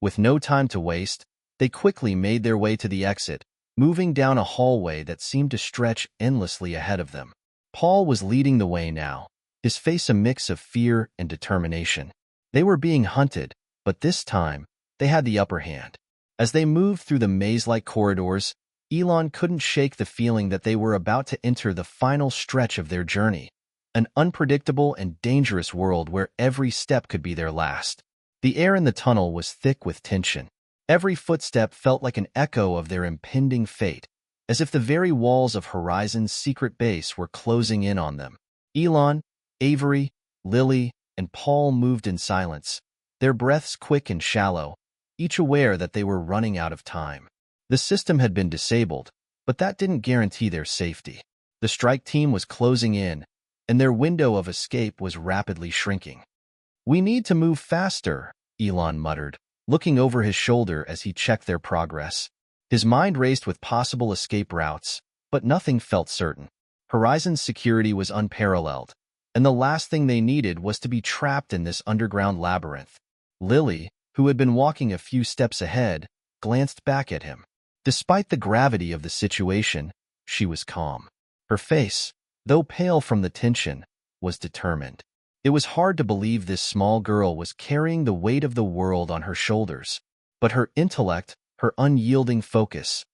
With no time to waste, they quickly made their way to the exit, moving down a hallway that seemed to stretch endlessly ahead of them. Paul was leading the way now, his face a mix of fear and determination. They were being hunted, but this time, they had the upper hand. As they moved through the maze-like corridors, Elon couldn't shake the feeling that they were about to enter the final stretch of their journey, an unpredictable and dangerous world where every step could be their last. The air in the tunnel was thick with tension. Every footstep felt like an echo of their impending fate, as if the very walls of Horizon's secret base were closing in on them. Elon, Avery, Lily, and Paul moved in silence, their breaths quick and shallow, each aware that they were running out of time. The system had been disabled, but that didn't guarantee their safety. The strike team was closing in, and their window of escape was rapidly shrinking. "We need to move faster," Elon muttered, looking over his shoulder as he checked their progress. His mind raced with possible escape routes, but nothing felt certain. Horizon's security was unparalleled, and the last thing they needed was to be trapped in this underground labyrinth. Lily, who had been walking a few steps ahead, glanced back at him. Despite the gravity of the situation, she was calm. Her face, though pale from the tension, was determined. It was hard to believe this small girl was carrying the weight of the world on her shoulders. But her intellect, her unyielding focus,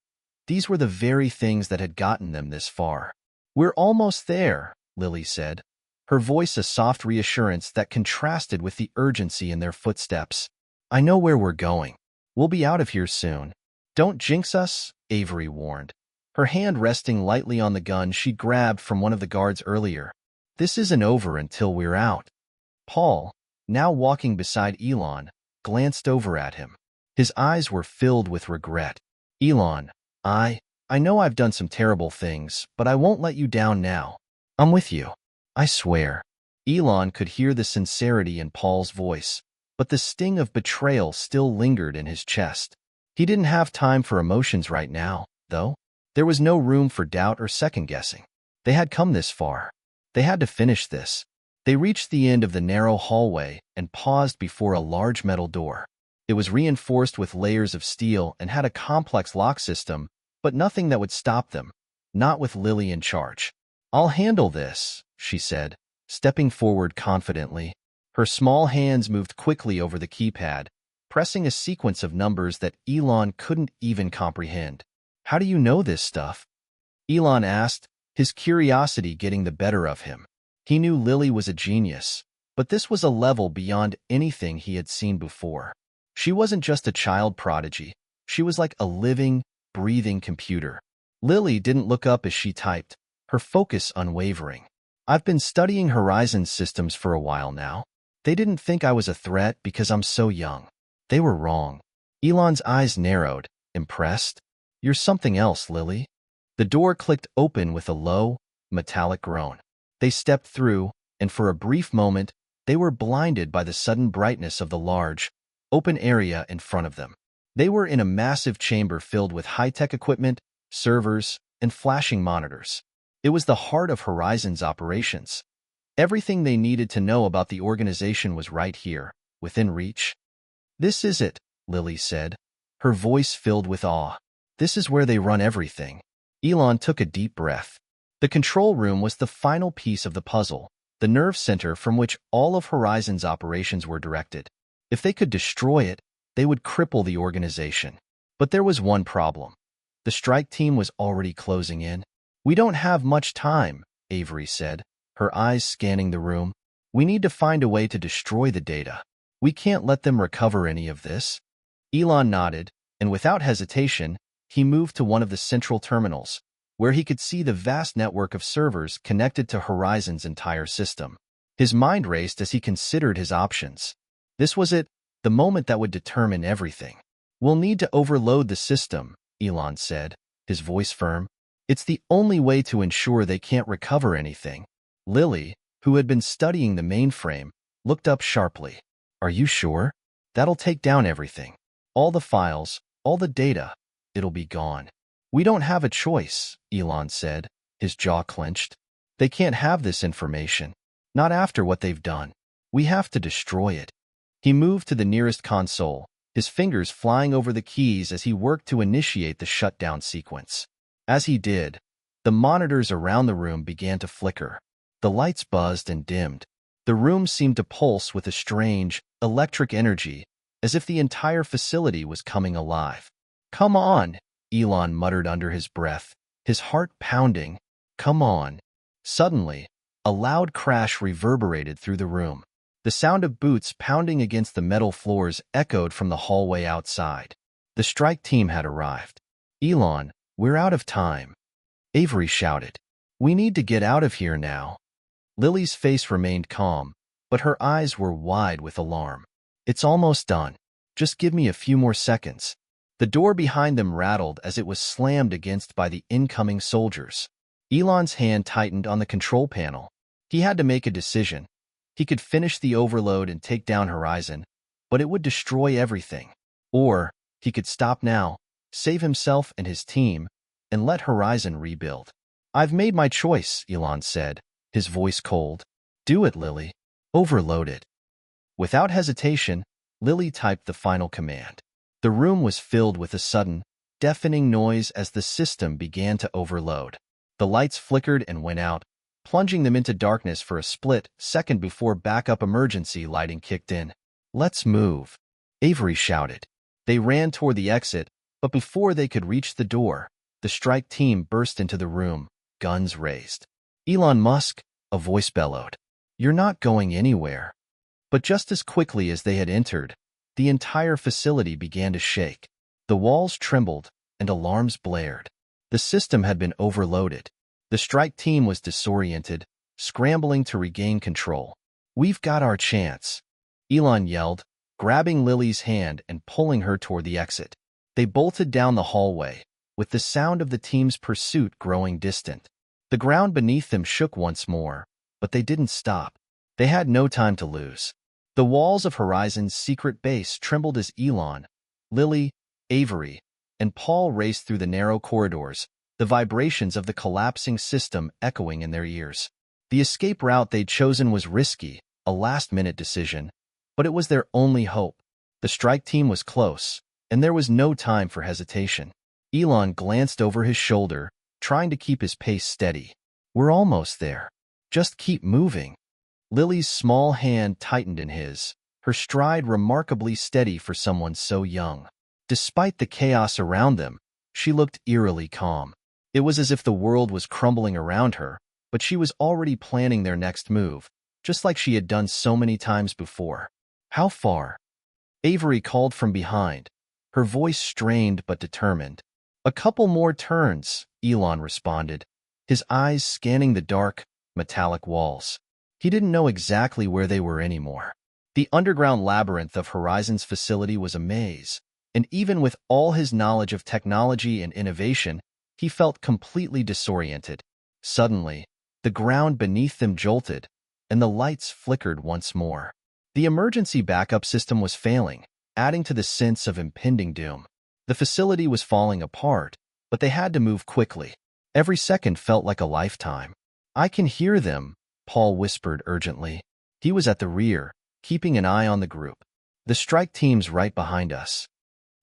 these were the very things that had gotten them this far. "We're almost there," Lily said, her voice a soft reassurance that contrasted with the urgency in their footsteps. "I know where we're going. We'll be out of here soon." "Don't jinx us," Avery warned, her hand resting lightly on the gun she grabbed from one of the guards earlier. "This isn't over until we're out." Paul, now walking beside Elon, glanced over at him. His eyes were filled with regret. "Elon, I know I've done some terrible things, but I won't let you down now. I'm with you. I swear." Elon could hear the sincerity in Paul's voice, but the sting of betrayal still lingered in his chest. He didn't have time for emotions right now, though. There was no room for doubt or second-guessing. They had come this far. They had to finish this. They reached the end of the narrow hallway and paused before a large metal door. It was reinforced with layers of steel and had a complex lock system, but nothing that would stop them, not with Lily in charge. "I'll handle this," she said, stepping forward confidently. Her small hands moved quickly over the keypad, pressing a sequence of numbers that Elon couldn't even comprehend. "How do you know this stuff?" Elon asked, his curiosity getting the better of him. He knew Lily was a genius, But this was a level beyond anything he had seen before. She wasn't just a child prodigy. She was like a living, breathing computer. Lily didn't look up as she typed, her focus unwavering. I've been studying Horizon systems for a while now. They didn't think I was a threat because I'm so young. They were wrong. Elon's eyes narrowed, impressed. You're something else, Lily. The door clicked open with a low, metallic groan. They stepped through, and for a brief moment, they were blinded by the sudden brightness of the large, open area in front of them. They were in a massive chamber filled with high-tech equipment, servers, and flashing monitors. It was the heart of Horizon's operations. Everything they needed to know about the organization was right here, within reach. This is it, Lily said, her voice filled with awe. This is where they run everything. Elon took a deep breath. The control room was the final piece of the puzzle, the nerve center from which all of Horizon's operations were directed. If they could destroy it, they would cripple the organization. But there was one problem. The strike team was already closing in. We don't have much time, Avery said, her eyes scanning the room. We need to find a way to destroy the data. We can't let them recover any of this. Elon nodded, and without hesitation, he moved to one of the central terminals, where he could see the vast network of servers connected to Horizon's entire system. His mind raced as he considered his options. This was it, the moment that would determine everything. We'll need to overload the system, Elon said, his voice firm. It's the only way to ensure they can't recover anything. Lily, who had been studying the mainframe, looked up sharply. Are you sure? That'll take down everything. All the files, all the data. It'll be gone. We don't have a choice, Elon said, his jaw clenched. They can't have this information. Not after what they've done. We have to destroy it. He moved to the nearest console, his fingers flying over the keys as he worked to initiate the shutdown sequence. As he did, the monitors around the room began to flicker. The lights buzzed and dimmed. The room seemed to pulse with a strange, electric energy, as if the entire facility was coming alive. Come on, Elon muttered under his breath, his heart pounding. Come on. Suddenly, a loud crash reverberated through the room. The sound of boots pounding against the metal floors echoed from the hallway outside. The strike team had arrived. Elon, we're out of time. Avery shouted. We need to get out of here now. Lily's face remained calm, but her eyes were wide with alarm. It's almost done. Just give me a few more seconds. The door behind them rattled as it was slammed against by the incoming soldiers. Elon's hand tightened on the control panel. He had to make a decision. He could finish the overload and take down Horizon, but it would destroy everything. Or he could stop now, save himself and his team, and let Horizon rebuild. I've made my choice, Elon said, his voice cold. Do it, Lily. Overload it. Without hesitation, Lily typed the final command. The room was filled with a sudden, deafening noise as the system began to overload. The lights flickered and went out, plunging them into darkness for a split second before backup emergency lighting kicked in. Let's move, Avery shouted. They ran toward the exit, but before they could reach the door, the strike team burst into the room, guns raised. Elon Musk, a voice bellowed. You're not going anywhere. But just as quickly as they had entered, the entire facility began to shake. The walls trembled, and alarms blared. The system had been overloaded. The strike team was disoriented, scrambling to regain control. We've got our chance, Elon yelled, grabbing Lily's hand and pulling her toward the exit. They bolted down the hallway, with the sound of the team's pursuit growing distant. The ground beneath them shook once more, but they didn't stop. They had no time to lose. The walls of Horizon's secret base trembled as Elon, Lily, Avery, and Paul raced through the narrow corridors, the vibrations of the collapsing system echoing in their ears. The escape route they'd chosen was risky, a last-minute decision, but it was their only hope. The strike team was close, and there was no time for hesitation. Elon glanced over his shoulder, trying to keep his pace steady. We're almost there. Just keep moving. Lily's small hand tightened in his, her stride remarkably steady for someone so young. Despite the chaos around them, she looked eerily calm. It was as if the world was crumbling around her, but she was already planning their next move, just like she had done so many times before. "How far?" Avery called from behind, her voice strained but determined. "A couple more turns," Elon responded, his eyes scanning the dark, metallic walls. He didn't know exactly where they were anymore. The underground labyrinth of Horizon's facility was a maze, and even with all his knowledge of technology and innovation, he felt completely disoriented. Suddenly, the ground beneath them jolted, and the lights flickered once more. The emergency backup system was failing, adding to the sense of impending doom. The facility was falling apart, but they had to move quickly. Every second felt like a lifetime. "I can hear them," Paul whispered urgently. He was at the rear, keeping an eye on the group. "The strike team's right behind us."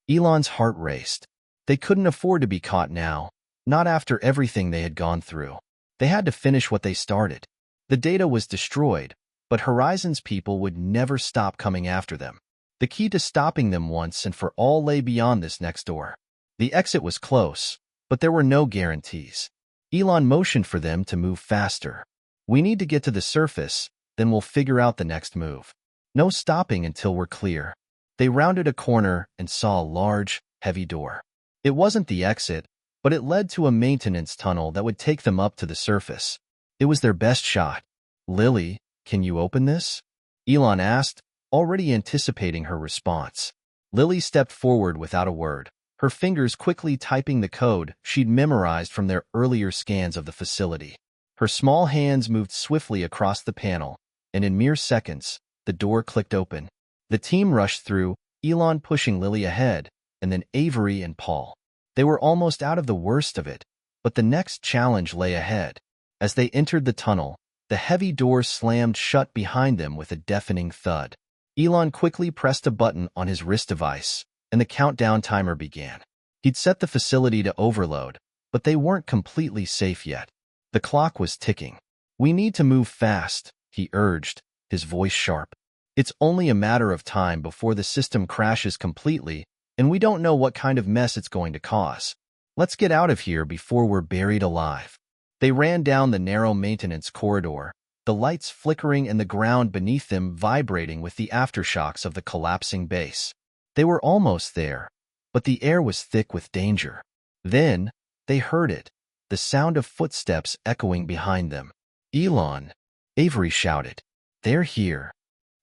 Elon's heart raced. They couldn't afford to be caught now, not after everything they had gone through. They had to finish what they started. The data was destroyed, but Horizon's people would never stop coming after them. The key to stopping them once and for all lay beyond this next door. The exit was close, but there were no guarantees. Elon motioned for them to move faster. "We need to get to the surface, then we'll figure out the next move. No stopping until we're clear." They rounded a corner and saw a large, heavy door. It wasn't the exit, but it led to a maintenance tunnel that would take them up to the surface. It was their best shot. "Lily, can you open this?" Elon asked, already anticipating her response. Lily stepped forward without a word, her fingers quickly typing the code she'd memorized from their earlier scans of the facility. Her small hands moved swiftly across the panel, and in mere seconds, the door clicked open. The team rushed through, Elon pushing Lily ahead, and then Avery and Paul. They were almost out of the worst of it, but the next challenge lay ahead. As they entered the tunnel, the heavy door slammed shut behind them with a deafening thud. Elon quickly pressed a button on his wrist device, and the countdown timer began. He'd set the facility to overload, but they weren't completely safe yet. The clock was ticking. "We need to move fast," he urged, his voice sharp. "It's only a matter of time before the system crashes completely, and we don't know what kind of mess it's going to cause. Let's get out of here before we're buried alive." They ran down the narrow maintenance corridor, the lights flickering and the ground beneath them vibrating with the aftershocks of the collapsing base. They were almost there, but the air was thick with danger. Then, they heard it, the sound of footsteps echoing behind them. "Elon!" Avery shouted. "They're here."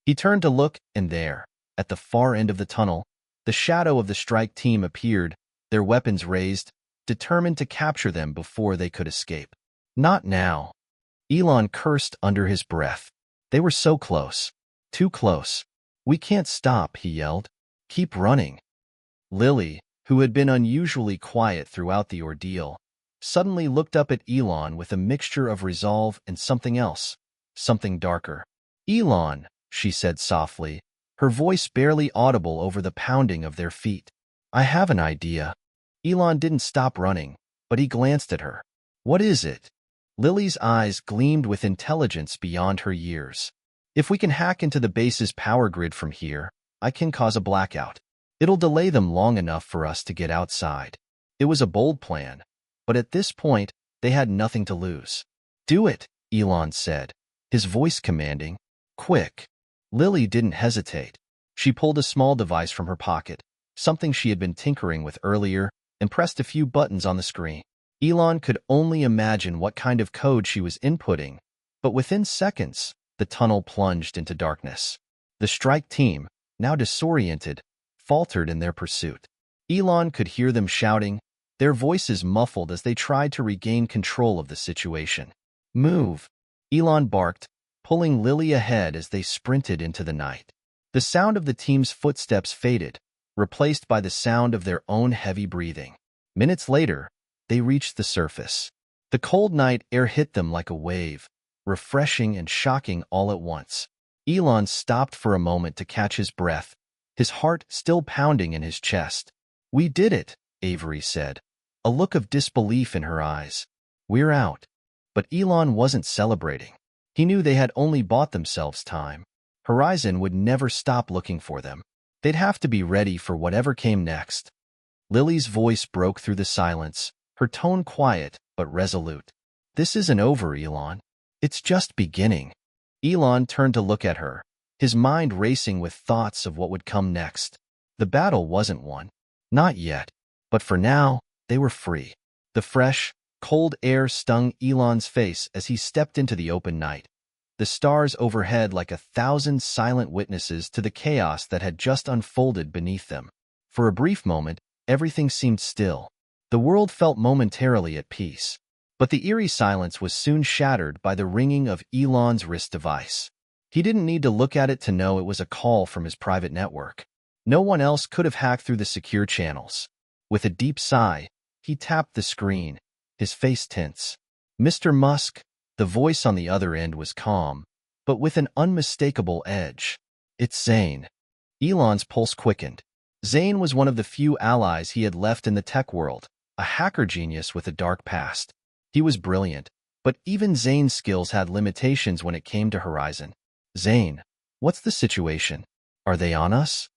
He turned to look, and there, at the far end of the tunnel, the shadow of the strike team appeared, their weapons raised, determined to capture them before they could escape. "Not now." Elon cursed under his breath. They were so close. Too close. "We can't stop," he yelled. "Keep running." Lily, who had been unusually quiet throughout the ordeal, suddenly looked up at Elon with a mixture of resolve and something else, something darker. "Elon," she said softly, her voice barely audible over the pounding of their feet. "I have an idea." Elon didn't stop running, but he glanced at her. "What is it?" Lily's eyes gleamed with intelligence beyond her years. "If we can hack into the base's power grid from here, I can cause a blackout. It'll delay them long enough for us to get outside." It was a bold plan, but at this point, they had nothing to lose. "Do it," Elon said, his voice commanding. "Quick." Lily didn't hesitate. She pulled a small device from her pocket, something she had been tinkering with earlier, and pressed a few buttons on the screen. Elon could only imagine what kind of code she was inputting, but within seconds, the tunnel plunged into darkness. The strike team, now disoriented, faltered in their pursuit. Elon could hear them shouting, their voices muffled as they tried to regain control of the situation. "Move," Elon barked, pulling Lily ahead as they sprinted into the night. The sound of the team's footsteps faded, replaced by the sound of their own heavy breathing. Minutes later, they reached the surface. The cold night air hit them like a wave, refreshing and shocking all at once. Elon stopped for a moment to catch his breath, his heart still pounding in his chest. "We did it," Avery said, a look of disbelief in her eyes. "We're out." But Elon wasn't celebrating. He knew they had only bought themselves time. Horizon would never stop looking for them. They'd have to be ready for whatever came next. Lily's voice broke through the silence, her tone quiet but resolute. "This isn't over, Elon. It's just beginning." Elon turned to look at her, his mind racing with thoughts of what would come next. The battle wasn't won. Not yet. But for now, they were free. The fresh, cold air stung Elon's face as he stepped into the open night. The stars overhead like 1,000 silent witnesses to the chaos that had just unfolded beneath them. For a brief moment, everything seemed still. The world felt momentarily at peace. But the eerie silence was soon shattered by the ringing of Elon's wrist device. He didn't need to look at it to know it was a call from his private network. No one else could have hacked through the secure channels. With a deep sigh, he tapped the screen, his face tense. "Mr. Musk," the voice on the other end was calm, but with an unmistakable edge. "It's Zane." Elon's pulse quickened. Zane was one of the few allies he had left in the tech world, a hacker genius with a dark past. He was brilliant, but even Zane's skills had limitations when it came to Horizon. "Zane, what's the situation? Are they on us?"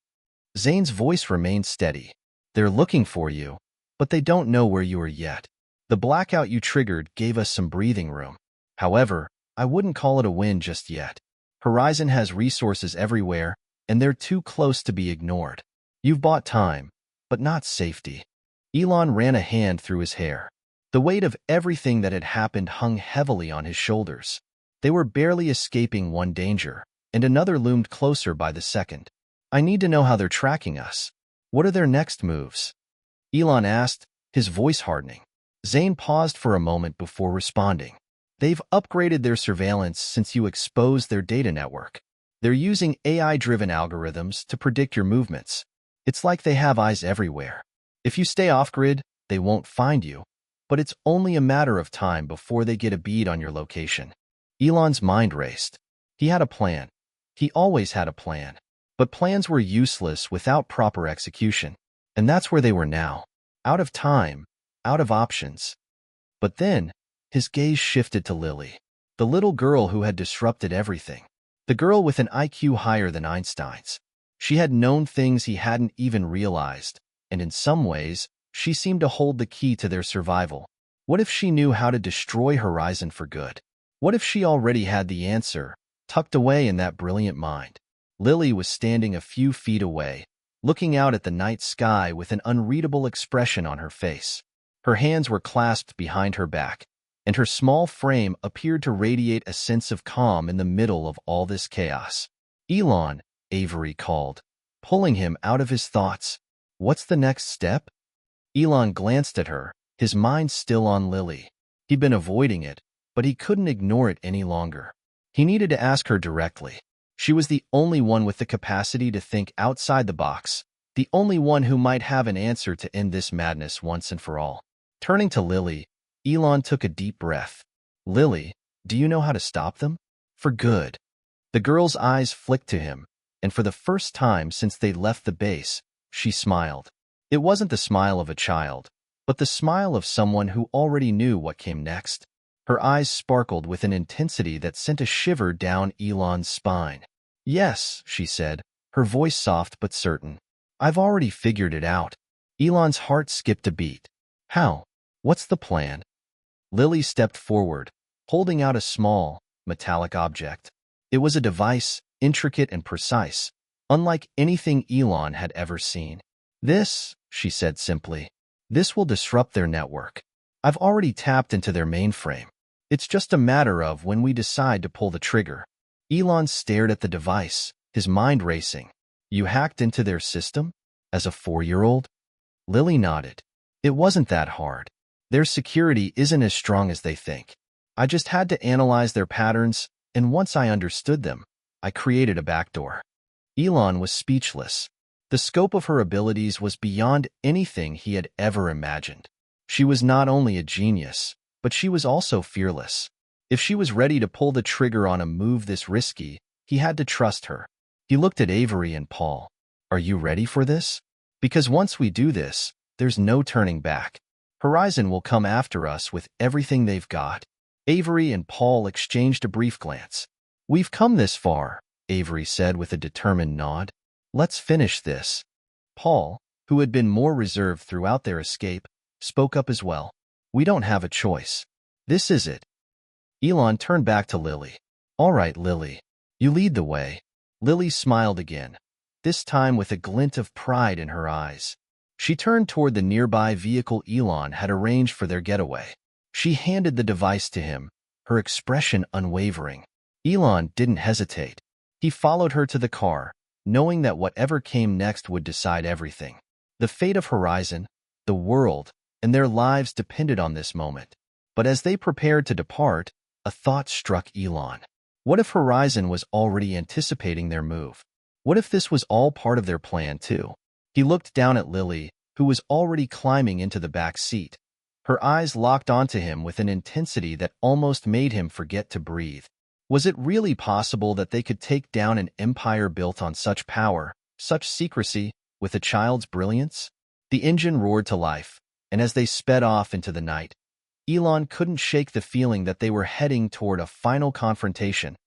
Zane's voice remained steady. "They're looking for you, but they don't know where you are yet. The blackout you triggered gave us some breathing room. However, I wouldn't call it a win just yet. Horizon has resources everywhere, and they're too close to be ignored. You've bought time, but not safety." Elon ran a hand through his hair. The weight of everything that had happened hung heavily on his shoulders. They were barely escaping one danger, and another loomed closer by the second. "I need to know how they're tracking us. What are their next moves?" Elon asked, his voice hardening. Zane paused for a moment before responding. "They've upgraded their surveillance since you exposed their data network. They're using AI-driven algorithms to predict your movements. It's like they have eyes everywhere. If you stay off-grid, they won't find you, but it's only a matter of time before they get a bead on your location." Elon's mind raced. He had a plan. He always had a plan. But plans were useless without proper execution. And that's where they were now. Out of time, out of options. But then, his gaze shifted to Lily, the little girl who had disrupted everything. The girl with an IQ higher than Einstein's. She had known things he hadn't even realized, and in some ways, she seemed to hold the key to their survival. What if she knew how to destroy Horizon for good? What if she already had the answer, tucked away in that brilliant mind? Lily was standing a few feet away, looking out at the night sky with an unreadable expression on her face. Her hands were clasped behind her back, and her small frame appeared to radiate a sense of calm in the middle of all this chaos. "Elon," Avery called, pulling him out of his thoughts. "What's the next step?" Elon glanced at her, his mind still on Lily. He'd been avoiding it, but he couldn't ignore it any longer. He needed to ask her directly. She was the only one with the capacity to think outside the box, the only one who might have an answer to end this madness once and for all. Turning to Lily, Elon took a deep breath. "Lily, do you know how to stop them? For good." The girl's eyes flicked to him, and for the first time since they'd left the base, she smiled. It wasn't the smile of a child, but the smile of someone who already knew what came next. Her eyes sparkled with an intensity that sent a shiver down Elon's spine. "Yes," she said, her voice soft but certain. "I've already figured it out." Elon's heart skipped a beat. "How? What's the plan?" Lily stepped forward, holding out a small, metallic object. It was a device, intricate and precise, unlike anything Elon had ever seen. "This," she said simply, "this will disrupt their network. I've already tapped into their mainframe. It's just a matter of when we decide to pull the trigger." Elon stared at the device, his mind racing. "You hacked into their system? As a 4-year-old? Lily nodded. "It wasn't that hard. Their security isn't as strong as they think. I just had to analyze their patterns, and once I understood them, I created a backdoor." Elon was speechless. The scope of her abilities was beyond anything he had ever imagined. She was not only a genius, but she was also fearless. If she was ready to pull the trigger on a move this risky, he had to trust her. He looked at Avery and Paul. "Are you ready for this? Because once we do this, there's no turning back. Horizon will come after us with everything they've got." Avery and Paul exchanged a brief glance. "We've come this far," Avery said with a determined nod. "Let's finish this." Paul, who had been more reserved throughout their escape, spoke up as well. "We don't have a choice. This is it." Elon turned back to Lily. All right, Lily. You lead the way. Lily smiled again, this time with a glint of pride in her eyes. She turned toward the nearby vehicle Elon had arranged for their getaway. She handed the device to him, her expression unwavering. Elon didn't hesitate. He followed her to the car, knowing that whatever came next would decide everything. The fate of Horizon, the world, and their lives depended on this moment. But as they prepared to depart, a thought struck Elon. What if Horizon was already anticipating their move? What if this was all part of their plan, too? He looked down at Lily, who was already climbing into the back seat. Her eyes locked onto him with an intensity that almost made him forget to breathe. Was it really possible that they could take down an empire built on such power, such secrecy, with a child's brilliance? The engine roared to life, and as they sped off into the night, Elon couldn't shake the feeling that they were heading toward a final confrontation,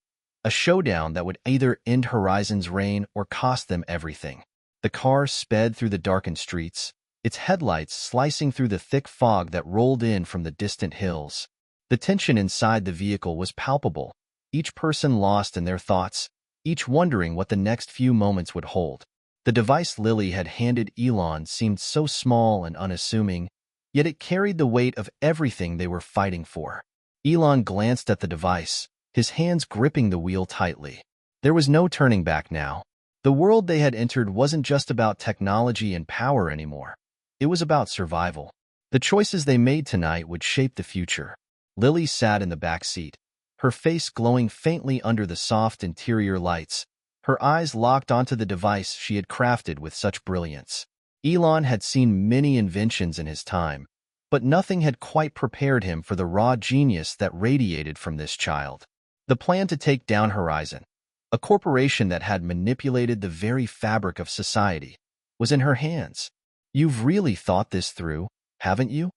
a showdown that would either end Horizon's reign or cost them everything. The car sped through the darkened streets, its headlights slicing through the thick fog that rolled in from the distant hills. The tension inside the vehicle was palpable, each person lost in their thoughts, each wondering what the next few moments would hold. The device Lily had handed Elon seemed so small and unassuming, yet it carried the weight of everything they were fighting for. Elon glanced at the device, his hands gripping the wheel tightly. There was no turning back now. The world they had entered wasn't just about technology and power anymore. It was about survival. The choices they made tonight would shape the future. Lily sat in the back seat, her face glowing faintly under the soft interior lights, her eyes locked onto the device she had crafted with such brilliance. Elon had seen many inventions in his time, but nothing had quite prepared him for the raw genius that radiated from this child. The plan to take down Horizon, a corporation that had manipulated the very fabric of society, was in her hands. "You've really thought this through, haven't you?"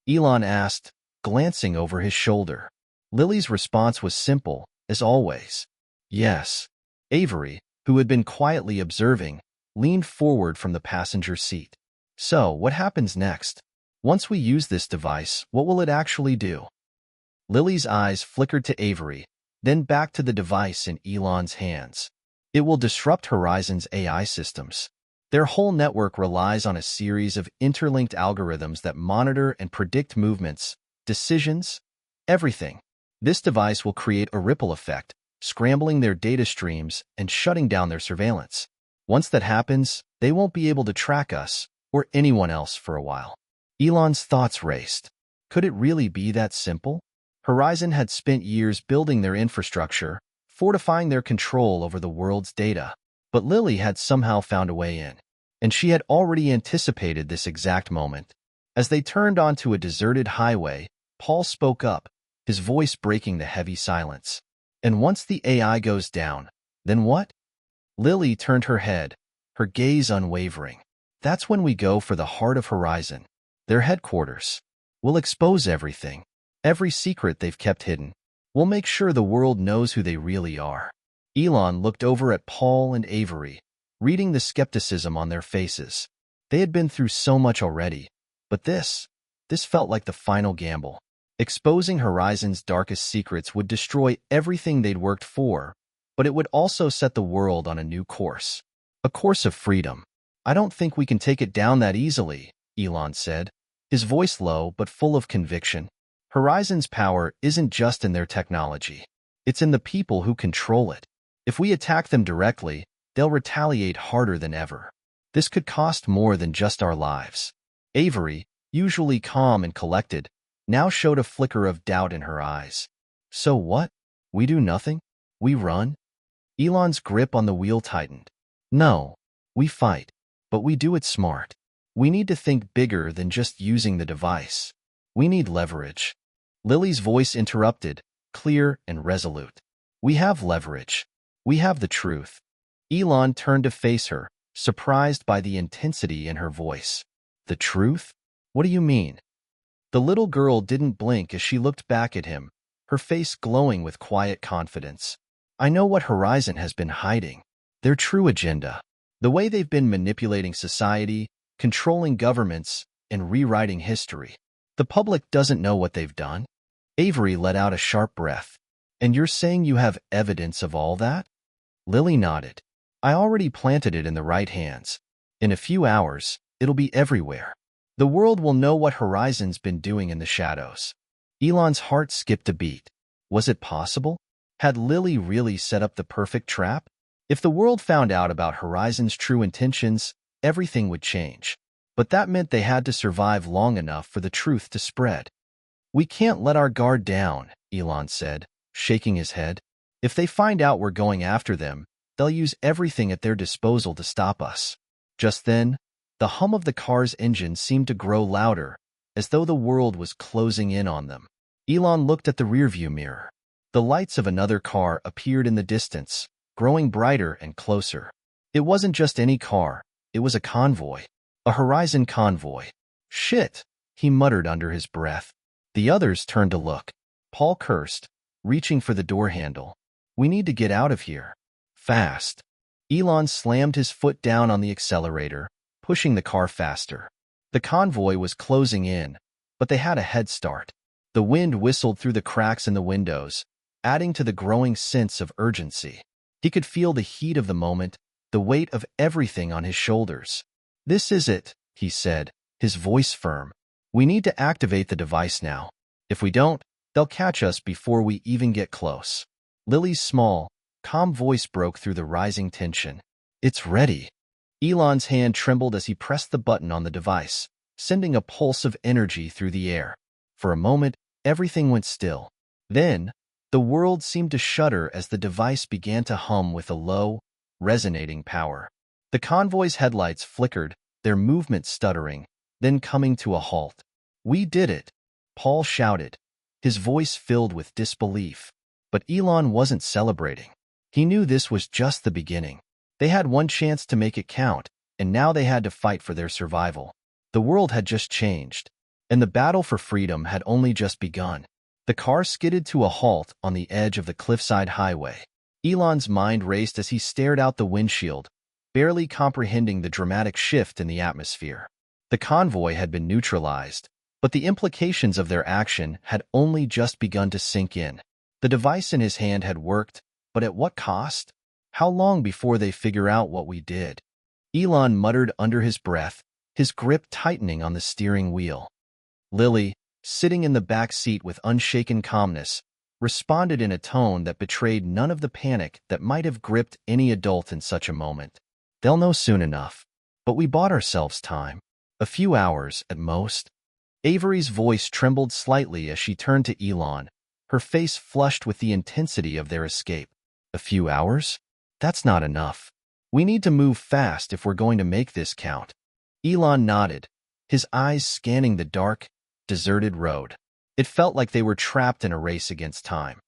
Elon asked, glancing over his shoulder. Lily's response was simple, as always. Yes. Avery, who had been quietly observing, leaned forward from the passenger seat. "So, what happens next? Once we use this device, what will it actually do?" Lily's eyes flickered to Avery, then back to the device in Elon's hands. "It will disrupt Horizon's AI systems. Their whole network relies on a series of interlinked algorithms that monitor and predict movements, decisions, everything. This device will create a ripple effect, scrambling their data streams and shutting down their surveillance. Once that happens, they won't be able to track us or anyone else for a while." Elon's thoughts raced. Could it really be that simple? Horizon had spent years building their infrastructure, fortifying their control over the world's data. But Lily had somehow found a way in, and she had already anticipated this exact moment. As they turned onto a deserted highway, Paul spoke up, his voice breaking the heavy silence. "And once the AI goes down, then what?" Lily turned her head, her gaze unwavering. "That's when we go for the heart of Horizon, their headquarters. We'll expose everything, every secret they've kept hidden. We'll make sure the world knows who they really are." Elon looked over at Paul and Avery, reading the skepticism on their faces. They had been through so much already, but this felt like the final gamble. Exposing Horizon's darkest secrets would destroy everything they'd worked for, but it would also set the world on a new course. A course of freedom. "I don't think we can take it down that easily," Elon said, his voice low but full of conviction. "Horizon's power isn't just in their technology. It's in the people who control it. If we attack them directly, they'll retaliate harder than ever. This could cost more than just our lives." Avery, usually calm and collected, now showed a flicker of doubt in her eyes. "So what? We do nothing? We run?" Elon's grip on the wheel tightened. "No, we fight, but we do it smart. We need to think bigger than just using the device. We need leverage." Lily's voice interrupted, clear and resolute. "We have leverage. We have the truth." Elon turned to face her, surprised by the intensity in her voice. "The truth? What do you mean?" The little girl didn't blink as she looked back at him, her face glowing with quiet confidence. "I know what Horizon has been hiding. Their true agenda. The way they've been manipulating society, controlling governments, and rewriting history. The public doesn't know what they've done." Avery let out a sharp breath. And you're saying you have evidence of all that? Lily nodded. I already planted it in the right hands. In a few hours, it'll be everywhere. The world will know what Horizon's been doing in the shadows. Elon's heart skipped a beat. Was it possible? Had Lily really set up the perfect trap? If the world found out about Horizon's true intentions, everything would change. But that meant they had to survive long enough for the truth to spread. We can't let our guard down, Elon said, shaking his head. If they find out we're going after them, they'll use everything at their disposal to stop us. Just then, the hum of the car's engine seemed to grow louder, as though the world was closing in on them. Elon looked at the rearview mirror. The lights of another car appeared in the distance, growing brighter and closer. It wasn't just any car, it was a convoy. A Horizon convoy. Shit, he muttered under his breath. The others turned to look. Paul cursed, reaching for the door handle. We need to get out of here. Fast. Elon slammed his foot down on the accelerator, pushing the car faster. The convoy was closing in, but they had a head start. The wind whistled through the cracks in the windows, adding to the growing sense of urgency. He could feel the heat of the moment, the weight of everything on his shoulders. This is it, he said, his voice firm. We need to activate the device now. If we don't, they'll catch us before we even get close. Lily's small, calm voice broke through the rising tension. It's ready. Elon's hand trembled as he pressed the button on the device, sending a pulse of energy through the air. For a moment, everything went still. Then, the world seemed to shudder as the device began to hum with a low, resonating power. The convoy's headlights flickered, their movement stuttering, then coming to a halt. We did it, Paul shouted, his voice filled with disbelief. But Elon wasn't celebrating. He knew this was just the beginning. They had one chance to make it count, and now they had to fight for their survival. The world had just changed, and the battle for freedom had only just begun. The car skidded to a halt on the edge of the cliffside highway. Elon's mind raced as he stared out the windshield, barely comprehending the dramatic shift in the atmosphere. The convoy had been neutralized, but the implications of their action had only just begun to sink in. The device in his hand had worked, but at what cost? How long before they figure out what we did? Elon muttered under his breath, his grip tightening on the steering wheel. Lily, sitting in the back seat with unshaken calmness, responded in a tone that betrayed none of the panic that might have gripped any adult in such a moment. They'll know soon enough. But we bought ourselves time. A few hours, at most. Avery's voice trembled slightly as she turned to Elon, her face flushed with the intensity of their escape. A few hours? That's not enough. We need to move fast if we're going to make this count. Elon nodded, his eyes scanning the dark, deserted road. It felt like they were trapped in a race against time.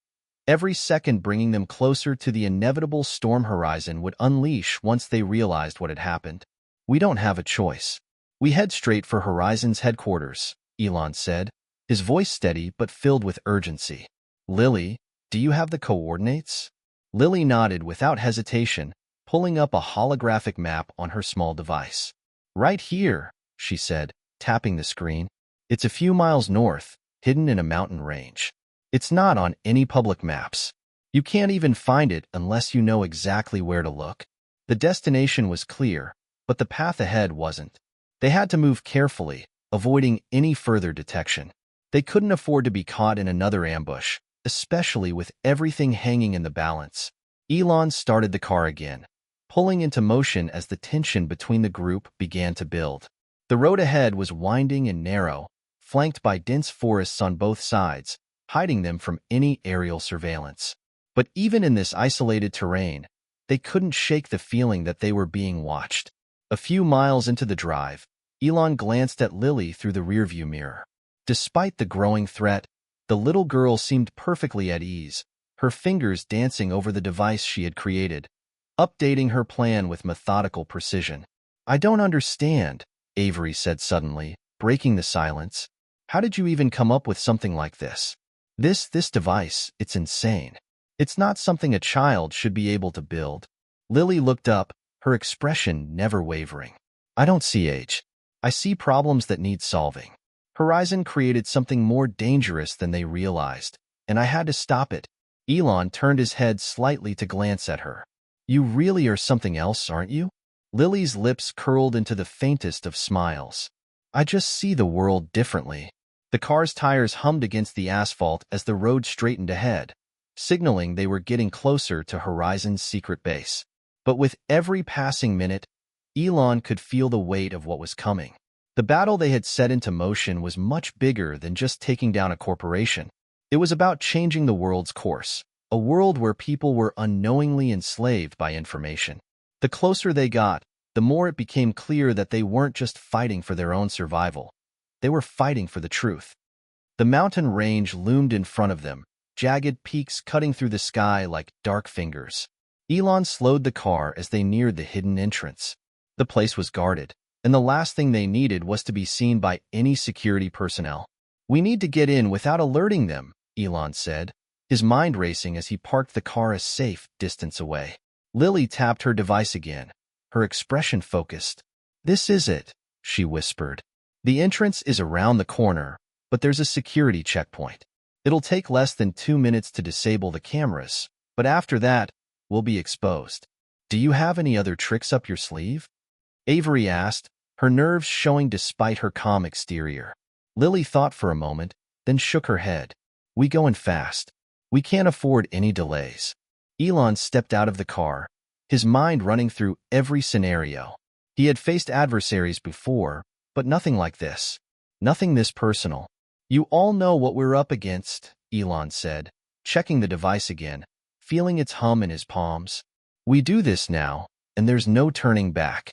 Every second bringing them closer to the inevitable storm horizon would unleash once they realized what had happened. We don't have a choice. We head straight for Horizon's headquarters, Elon said, his voice steady but filled with urgency. Lily, do you have the coordinates? Lily nodded without hesitation, pulling up a holographic map on her small device. Right here, she said, tapping the screen. It's a few miles north, hidden in a mountain range. It's not on any public maps. You can't even find it unless you know exactly where to look. The destination was clear, but the path ahead wasn't. They had to move carefully, avoiding any further detection. They couldn't afford to be caught in another ambush, especially with everything hanging in the balance. Elon started the car again, pulling into motion as the tension between the group began to build. The road ahead was winding and narrow, flanked by dense forests on both sides, hiding them from any aerial surveillance. But even in this isolated terrain, they couldn't shake the feeling that they were being watched. A few miles into the drive, Elon glanced at Lily through the rearview mirror. Despite the growing threat, the little girl seemed perfectly at ease, her fingers dancing over the device she had created, updating her plan with methodical precision. I don't understand, Avery said suddenly, breaking the silence. How did you even come up with something like this? This device, it's insane. It's not something a child should be able to build. Lily looked up, her expression never wavering. I don't see age. I see problems that need solving. Horizon created something more dangerous than they realized, and I had to stop it. Elon turned his head slightly to glance at her. You really are something else, aren't you? Lily's lips curled into the faintest of smiles. I just see the world differently. The car's tires hummed against the asphalt as the road straightened ahead, signaling they were getting closer to Horizon's secret base. But with every passing minute, Elon could feel the weight of what was coming. The battle they had set into motion was much bigger than just taking down a corporation. It was about changing the world's course, a world where people were unknowingly enslaved by information. The closer they got, the more it became clear that they weren't just fighting for their own survival. They were fighting for the truth. The mountain range loomed in front of them, jagged peaks cutting through the sky like dark fingers. Elon slowed the car as they neared the hidden entrance. The place was guarded, and the last thing they needed was to be seen by any security personnel. We need to get in without alerting them, Elon said, his mind racing as he parked the car a safe distance away. Lily tapped her device again, her expression focused. This is it, she whispered. The entrance is around the corner, but there's a security checkpoint. It'll take less than 2 minutes to disable the cameras, but after that, we'll be exposed. Do you have any other tricks up your sleeve? Avery asked, her nerves showing despite her calm exterior. Lily thought for a moment, then shook her head. We going fast. We can't afford any delays. Elon stepped out of the car, his mind running through every scenario. He had faced adversaries before, but nothing like this. Nothing this personal. You all know what we're up against, Elon said, checking the device again, feeling its hum in his palms. We do this now, and there's no turning back.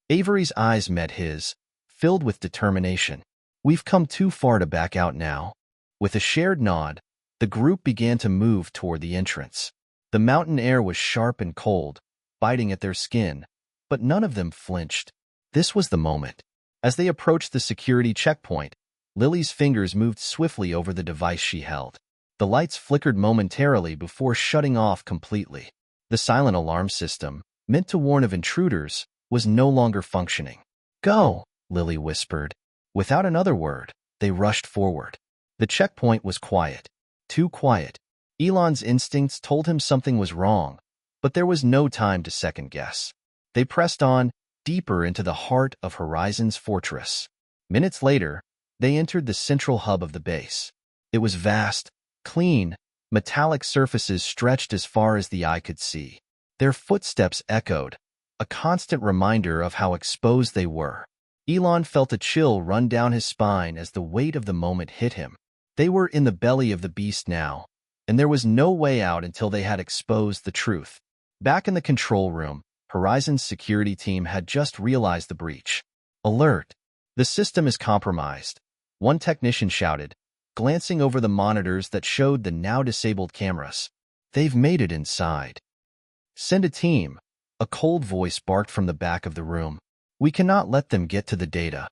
Avery's eyes met his, filled with determination. We've come too far to back out now. With a shared nod, the group began to move toward the entrance. The mountain air was sharp and cold, biting at their skin, but none of them flinched. This was the moment. As they approached the security checkpoint, Lily's fingers moved swiftly over the device she held. The lights flickered momentarily before shutting off completely. The silent alarm system, meant to warn of intruders, was no longer functioning. Go, Lily whispered. Without another word, they rushed forward. The checkpoint was quiet. Too quiet. Elon's instincts told him something was wrong, but there was no time to second-guess. They pressed on, deeper into the heart of Horizon's fortress. Minutes later, they entered the central hub of the base. It was vast, clean, metallic surfaces stretched as far as the eye could see. Their footsteps echoed, a constant reminder of how exposed they were. Elon felt a chill run down his spine as the weight of the moment hit him. They were in the belly of the beast now, and there was no way out until they had exposed the truth. Back in the control room, Horizon's security team had just realized the breach. Alert! The system is compromised, one technician shouted, glancing over the monitors that showed the now-disabled cameras. They've made it inside. Send a team, a cold voice barked from the back of the room. We cannot let them get to the data.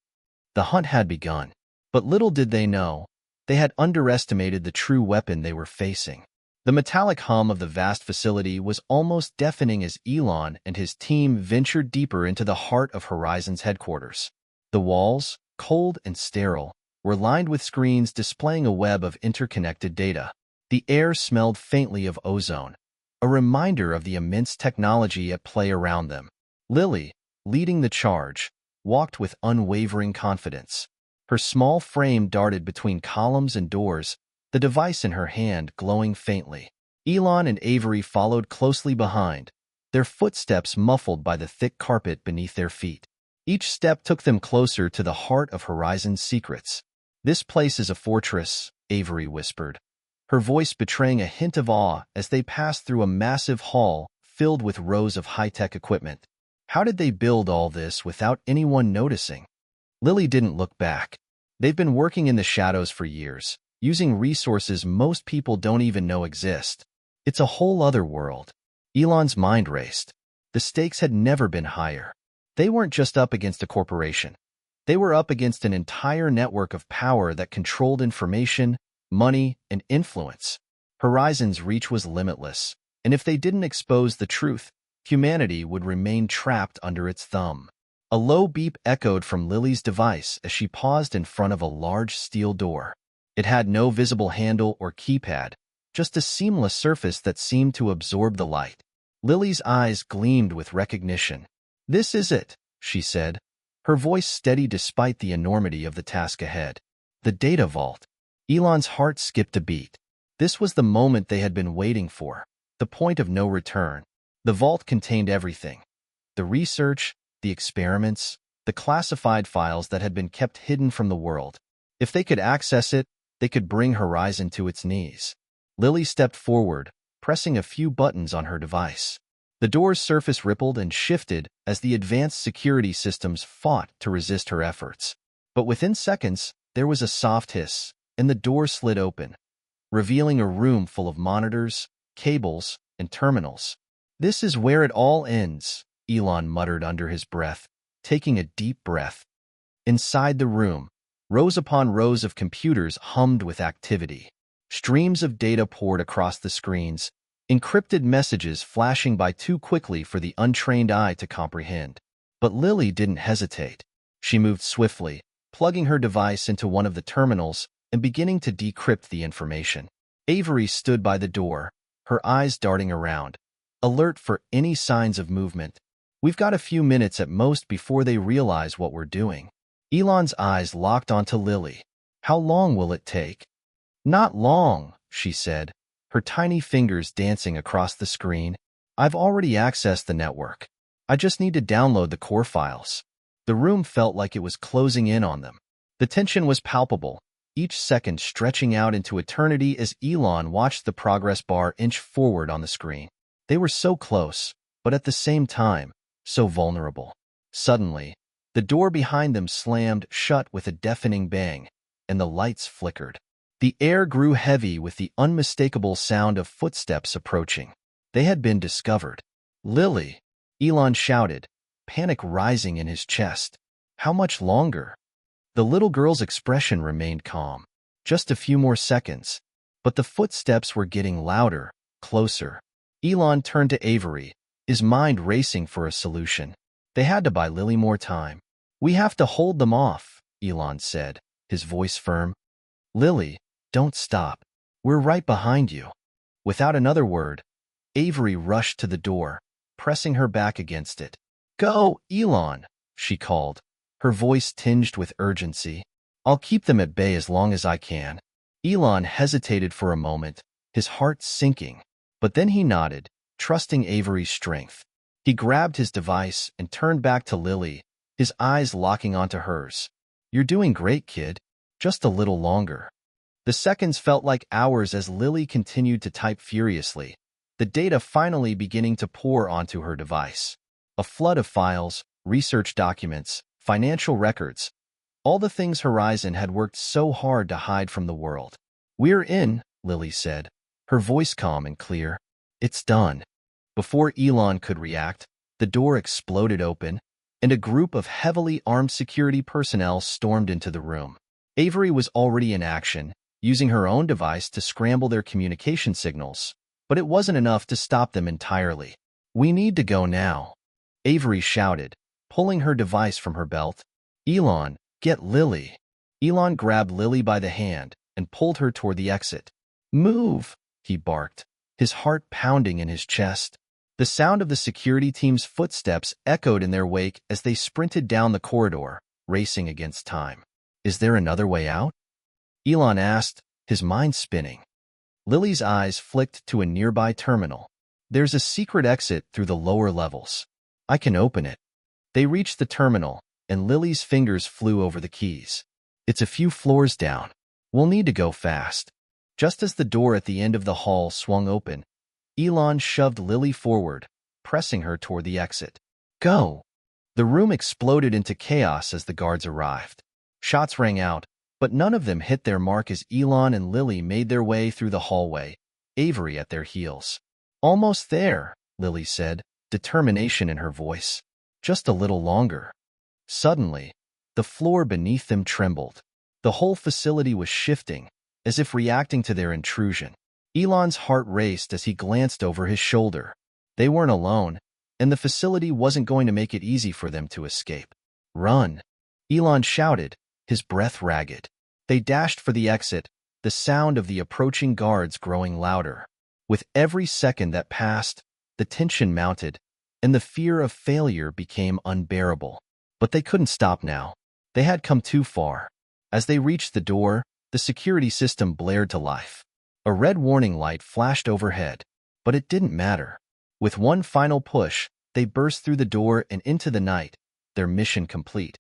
The hunt had begun, but little did they know, they had underestimated the true weapon they were facing. The metallic hum of the vast facility was almost deafening as Elon and his team ventured deeper into the heart of Horizon's headquarters. The walls, cold and sterile, were lined with screens displaying a web of interconnected data. The air smelled faintly of ozone, a reminder of the immense technology at play around them. Lily, leading the charge, walked with unwavering confidence. Her small frame darted between columns and doors, the device in her hand glowing faintly. Elon and Avery followed closely behind, their footsteps muffled by the thick carpet beneath their feet. Each step took them closer to the heart of Horizon's secrets. This place is a fortress, Avery whispered, her voice betraying a hint of awe as they passed through a massive hall filled with rows of high-tech equipment. How did they build all this without anyone noticing? Lily didn't look back. They've been working in the shadows for years, using resources most people don't even know exist. It's a whole other world. Elon's mind raced. The stakes had never been higher. They weren't just up against a corporation. They were up against an entire network of power that controlled information, money, and influence. Horizon's reach was limitless, and if they didn't expose the truth, humanity would remain trapped under its thumb. A low beep echoed from Lily's device as she paused in front of a large steel door. It had no visible handle or keypad, just a seamless surface that seemed to absorb the light. Lily's eyes gleamed with recognition. "This is it," she said, her voice steady despite the enormity of the task ahead. The data vault. Elon's heart skipped a beat. This was the moment they had been waiting for, the point of no return. The vault contained everything. The research, the experiments, the classified files that had been kept hidden from the world. If they could access it, they could bring Horizon to its knees. Lily stepped forward, pressing a few buttons on her device. The door's surface rippled and shifted as the advanced security systems fought to resist her efforts. But within seconds, there was a soft hiss, and the door slid open, revealing a room full of monitors, cables, and terminals. "This is where it all ends," Elon muttered under his breath, taking a deep breath. Inside the room, rows upon rows of computers hummed with activity. Streams of data poured across the screens, encrypted messages flashing by too quickly for the untrained eye to comprehend. But Lily didn't hesitate. She moved swiftly, plugging her device into one of the terminals and beginning to decrypt the information. Avery stood by the door, her eyes darting around, alert for any signs of movement. "We've got a few minutes at most before they realize what we're doing." Elon's eyes locked onto Lily. "How long will it take?" "Not long," she said, her tiny fingers dancing across the screen. "I've already accessed the network. I just need to download the core files." The room felt like it was closing in on them. The tension was palpable, each second stretching out into eternity as Elon watched the progress bar inch forward on the screen. They were so close, but at the same time, so vulnerable. Suddenly, the door behind them slammed shut with a deafening bang, and the lights flickered. The air grew heavy with the unmistakable sound of footsteps approaching. They had been discovered. "Lily!" Elon shouted, panic rising in his chest. "How much longer?" The little girl's expression remained calm. "Just a few more seconds." But the footsteps were getting louder, closer. Elon turned to Avery, his mind racing for a solution. They had to buy Lily more time. "We have to hold them off," Elon said, his voice firm. "Lily, don't stop. We're right behind you." Without another word, Avery rushed to the door, pressing her back against it. "Go, Elon," she called, her voice tinged with urgency. "I'll keep them at bay as long as I can." Elon hesitated for a moment, his heart sinking, but then he nodded, trusting Avery's strength. He grabbed his device and turned back to Lily, his eyes locking onto hers. "You're doing great, kid. Just a little longer." The seconds felt like hours as Lily continued to type furiously, the data finally beginning to pour onto her device. A flood of files, research documents, financial records, all the things Horizon had worked so hard to hide from the world. "We're in," Lily said, her voice calm and clear. "It's done." Before Elon could react, the door exploded open, and a group of heavily armed security personnel stormed into the room. Avery was already in action, using her own device to scramble their communication signals, but it wasn't enough to stop them entirely. "We need to go now," Avery shouted, pulling her device from her belt. "Elon, get Lily." Elon grabbed Lily by the hand and pulled her toward the exit. "Move," he barked, his heart pounding in his chest. The sound of the security team's footsteps echoed in their wake as they sprinted down the corridor, racing against time. "Is there another way out?" Elon asked, his mind spinning. Lily's eyes flicked to a nearby terminal. "There's a secret exit through the lower levels. I can open it." They reached the terminal, and Lily's fingers flew over the keys. "It's a few floors down. We'll need to go fast." Just as the door at the end of the hall swung open, Elon shoved Lily forward, pressing her toward the exit. "Go!" The room exploded into chaos as the guards arrived. Shots rang out, but none of them hit their mark as Elon and Lily made their way through the hallway, Avery at their heels. "Almost there," Lily said, determination in her voice. "Just a little longer." Suddenly, the floor beneath them trembled. The whole facility was shifting, as if reacting to their intrusion. Elon's heart raced as he glanced over his shoulder. They weren't alone, and the facility wasn't going to make it easy for them to escape. "Run!" Elon shouted, his breath ragged. They dashed for the exit, the sound of the approaching guards growing louder. With every second that passed, the tension mounted, and the fear of failure became unbearable. But they couldn't stop now. They had come too far. As they reached the door, the security system blared to life. A red warning light flashed overhead, but it didn't matter. With one final push, they burst through the door and into the night, their mission complete.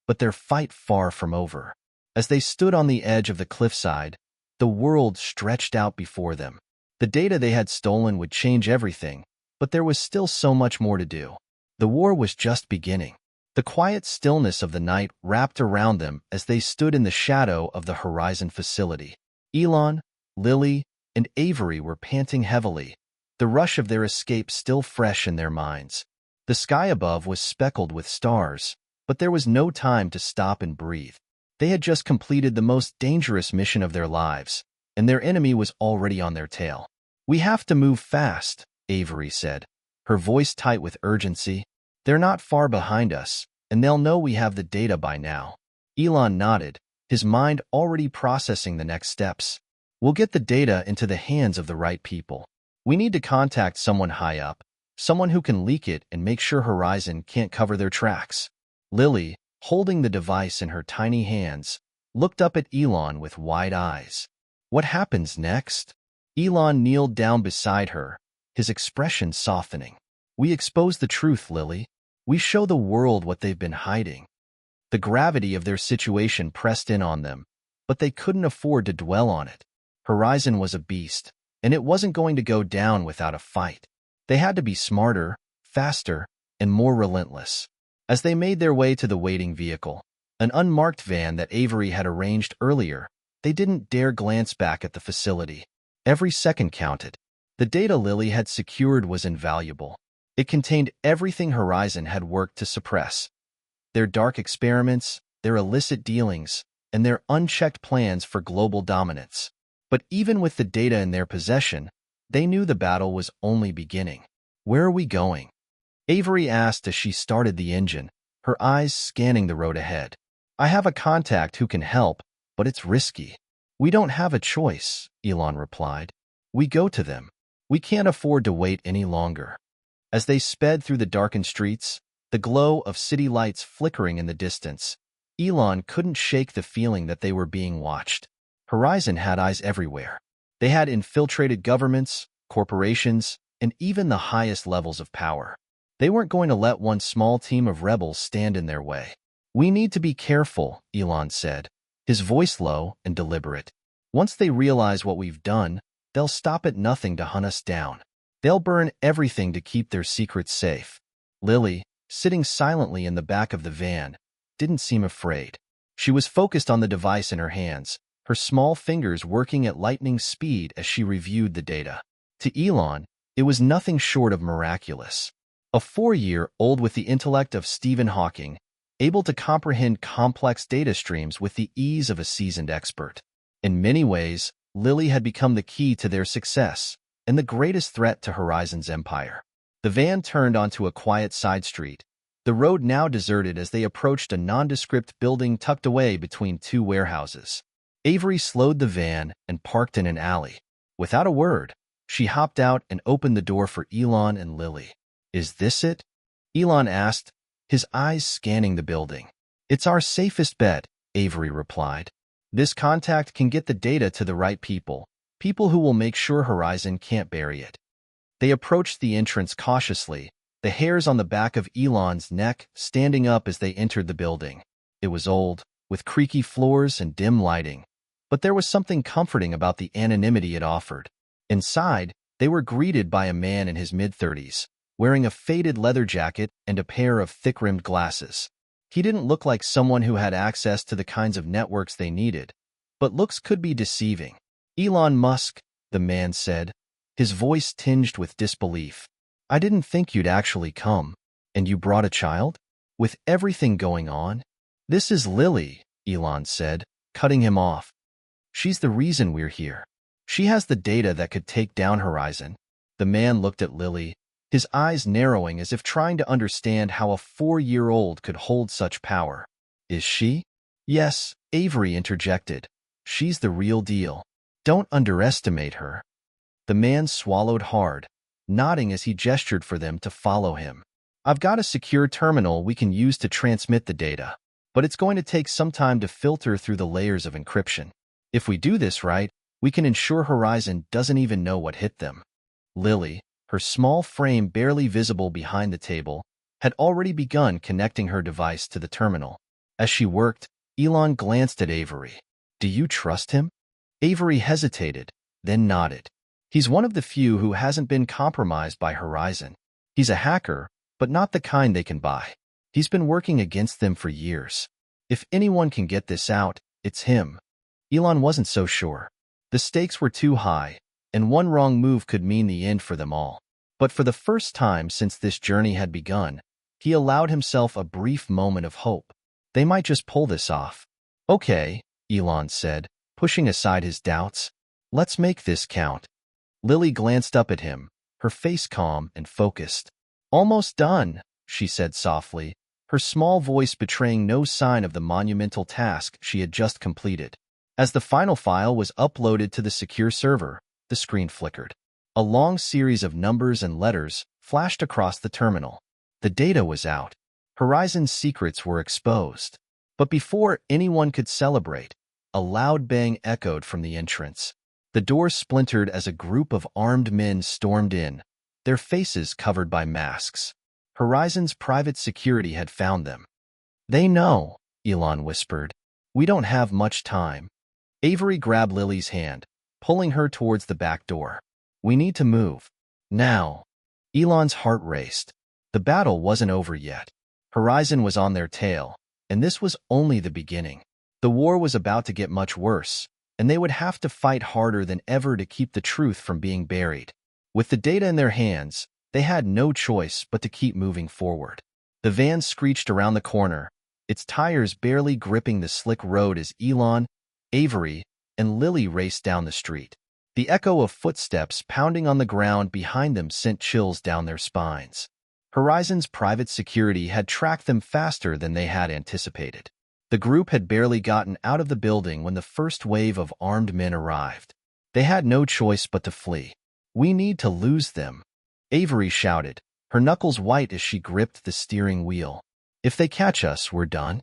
But their fight far from over. As they stood on the edge of the cliffside, the world stretched out before them. The data they had stolen would change everything, but there was still so much more to do. The war was just beginning. The quiet stillness of the night wrapped around them as they stood in the shadow of the Horizon facility. Elon, Lily, and Avery were panting heavily, the rush of their escape still fresh in their minds. The sky above was speckled with stars, but there was no time to stop and breathe. They had just completed the most dangerous mission of their lives, and their enemy was already on their tail. "We have to move fast," Avery said, her voice tight with urgency. "They're not far behind us, and they'll know we have the data by now." Elon nodded, his mind already processing the next steps. "We'll get the data into the hands of the right people. We need to contact someone high up, someone who can leak it and make sure Horizon can't cover their tracks." Lily, holding the device in her tiny hands, looked up at Elon with wide eyes. "What happens next?" Elon kneeled down beside her, his expression softening. "We expose the truth, Lily. We show the world what they've been hiding." The gravity of their situation pressed in on them, but they couldn't afford to dwell on it. Horizon was a beast, and it wasn't going to go down without a fight. They had to be smarter, faster, and more relentless. As they made their way to the waiting vehicle, an unmarked van that Avery had arranged earlier, they didn't dare glance back at the facility. Every second counted. The data Lily had secured was invaluable. It contained everything Horizon had worked to suppress. Their dark experiments, their illicit dealings, and their unchecked plans for global dominance. But even with the data in their possession, they knew the battle was only beginning. "Where are we going?" Avery asked as she started the engine, her eyes scanning the road ahead. "I have a contact who can help, but it's risky." "We don't have a choice," Elon replied. "We go to them. We can't afford to wait any longer." As they sped through the darkened streets, the glow of city lights flickering in the distance, Elon couldn't shake the feeling that they were being watched. Horizon had eyes everywhere. They had infiltrated governments, corporations, and even the highest levels of power. They weren't going to let one small team of rebels stand in their way. "We need to be careful," Elon said, his voice low and deliberate. "Once they realize what we've done, they'll stop at nothing to hunt us down. They'll burn everything to keep their secrets safe." Lily, sitting silently in the back of the van, didn't seem afraid. She was focused on the device in her hands, her small fingers working at lightning speed as she reviewed the data. To Elon, it was nothing short of miraculous. A 4-year-old with the intellect of Stephen Hawking, able to comprehend complex data streams with the ease of a seasoned expert. In many ways, Lily had become the key to their success and the greatest threat to Horizon's empire. The van turned onto a quiet side street, the road now deserted as they approached a nondescript building tucked away between two warehouses. Avery slowed the van and parked in an alley. Without a word, she hopped out and opened the door for Elon and Lily. "Is this it?" Elon asked, his eyes scanning the building. "It's our safest bet," Avery replied. "This contact can get the data to the right people, people who will make sure Horizon can't bury it." They approached the entrance cautiously, the hairs on the back of Elon's neck standing up as they entered the building. It was old, with creaky floors and dim lighting, but there was something comforting about the anonymity it offered. Inside, they were greeted by a man in his mid-30s, wearing a faded leather jacket and a pair of thick-rimmed glasses. He didn't look like someone who had access to the kinds of networks they needed, but looks could be deceiving. "Elon Musk," the man said, his voice tinged with disbelief. "I didn't think you'd actually come. And you brought a child? With everything going on?" "This is Lily," Elon said, cutting him off. "She's the reason we're here. She has the data that could take down Horizon." The man looked at Lily, his eyes narrowing as if trying to understand how a 4-year-old could hold such power. "Is she?" "Yes," Avery interjected. "She's the real deal." Don't underestimate her. The man swallowed hard, nodding as he gestured for them to follow him. I've got a secure terminal we can use to transmit the data, but it's going to take some time to filter through the layers of encryption. If we do this right, we can ensure Horizon doesn't even know what hit them. Lily, her small frame barely visible behind the table, had already begun connecting her device to the terminal. As she worked, Elon glanced at Avery. Do you trust him? Avery hesitated, then nodded. He's one of the few who hasn't been compromised by Horizon. He's a hacker, but not the kind they can buy. He's been working against them for years. If anyone can get this out, it's him. Elon wasn't so sure. The stakes were too high, and one wrong move could mean the end for them all. But for the first time since this journey had begun, he allowed himself a brief moment of hope. They might just pull this off. Okay, Elon said, pushing aside his doubts. Let's make this count. Lily glanced up at him, her face calm and focused. Almost done, she said softly, her small voice betraying no sign of the monumental task she had just completed. As the final file was uploaded to the secure server, the screen flickered. A long series of numbers and letters flashed across the terminal. The data was out. Horizon's secrets were exposed. But before anyone could celebrate, a loud bang echoed from the entrance. The door splintered as a group of armed men stormed in, their faces covered by masks. Horizon's private security had found them. They know, Elon whispered. We don't have much time. Avery grabbed Lily's hand, pulling her towards the back door. We need to move. Now. Elon's heart raced. The battle wasn't over yet. Horizon was on their tail, and this was only the beginning. The war was about to get much worse, and they would have to fight harder than ever to keep the truth from being buried. With the data in their hands, they had no choice but to keep moving forward. The van screeched around the corner, its tires barely gripping the slick road as Elon, Avery, and Lily raced down the street. The echo of footsteps pounding on the ground behind them sent chills down their spines. Horizon's private security had tracked them faster than they had anticipated. The group had barely gotten out of the building when the first wave of armed men arrived. They had no choice but to flee. We need to lose them, Avery shouted, her knuckles white as she gripped the steering wheel. If they catch us, we're done.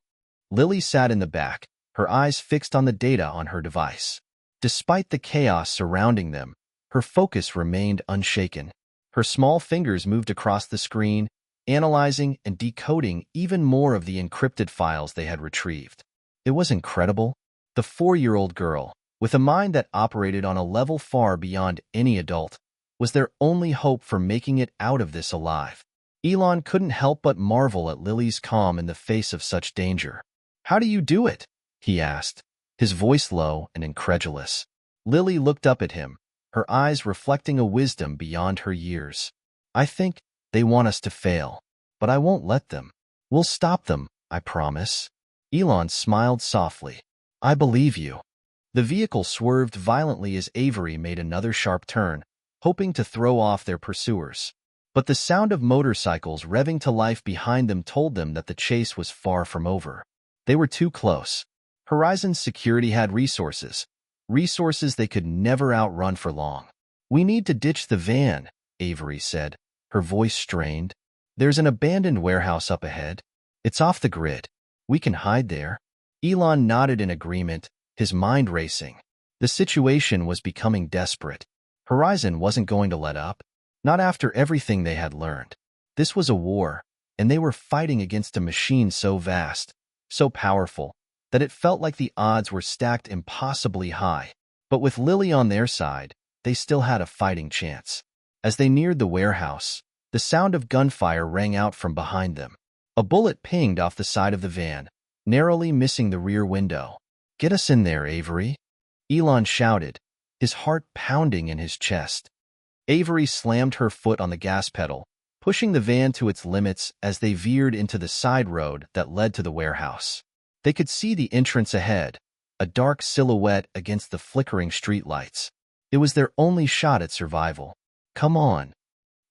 Lily sat in the back, her eyes fixed on the data on her device. Despite the chaos surrounding them, her focus remained unshaken. Her small fingers moved across the screen, analyzing and decoding even more of the encrypted files they had retrieved. It was incredible. The 4-year-old girl, with a mind that operated on a level far beyond any adult, was their only hope for making it out of this alive. Elon couldn't help but marvel at Lily's calm in the face of such danger. How do you do it? He asked, his voice low and incredulous. Lily looked up at him, her eyes reflecting a wisdom beyond her years. I think they want us to fail, but I won't let them. We'll stop them, I promise. Elon smiled softly. I believe you. The vehicle swerved violently as Avery made another sharp turn, hoping to throw off their pursuers. But the sound of motorcycles revving to life behind them told them that the chase was far from over. They were too close. Horizon's security had resources they could never outrun for long. We need to ditch the van, Avery said, her voice strained. There's an abandoned warehouse up ahead. It's off the grid. We can hide there. Elon nodded in agreement, his mind racing. The situation was becoming desperate. Horizon wasn't going to let up, not after everything they had learned. This was a war, and they were fighting against a machine so vast, so powerful, that it felt like the odds were stacked impossibly high. But with Lily on their side, they still had a fighting chance. As they neared the warehouse, the sound of gunfire rang out from behind them. A bullet pinged off the side of the van, narrowly missing the rear window. Get us in there, Avery, Elon shouted, his heart pounding in his chest. Avery slammed her foot on the gas pedal, pushing the van to its limits as they veered into the side road that led to the warehouse. They could see the entrance ahead, a dark silhouette against the flickering streetlights. It was their only shot at survival. Come on,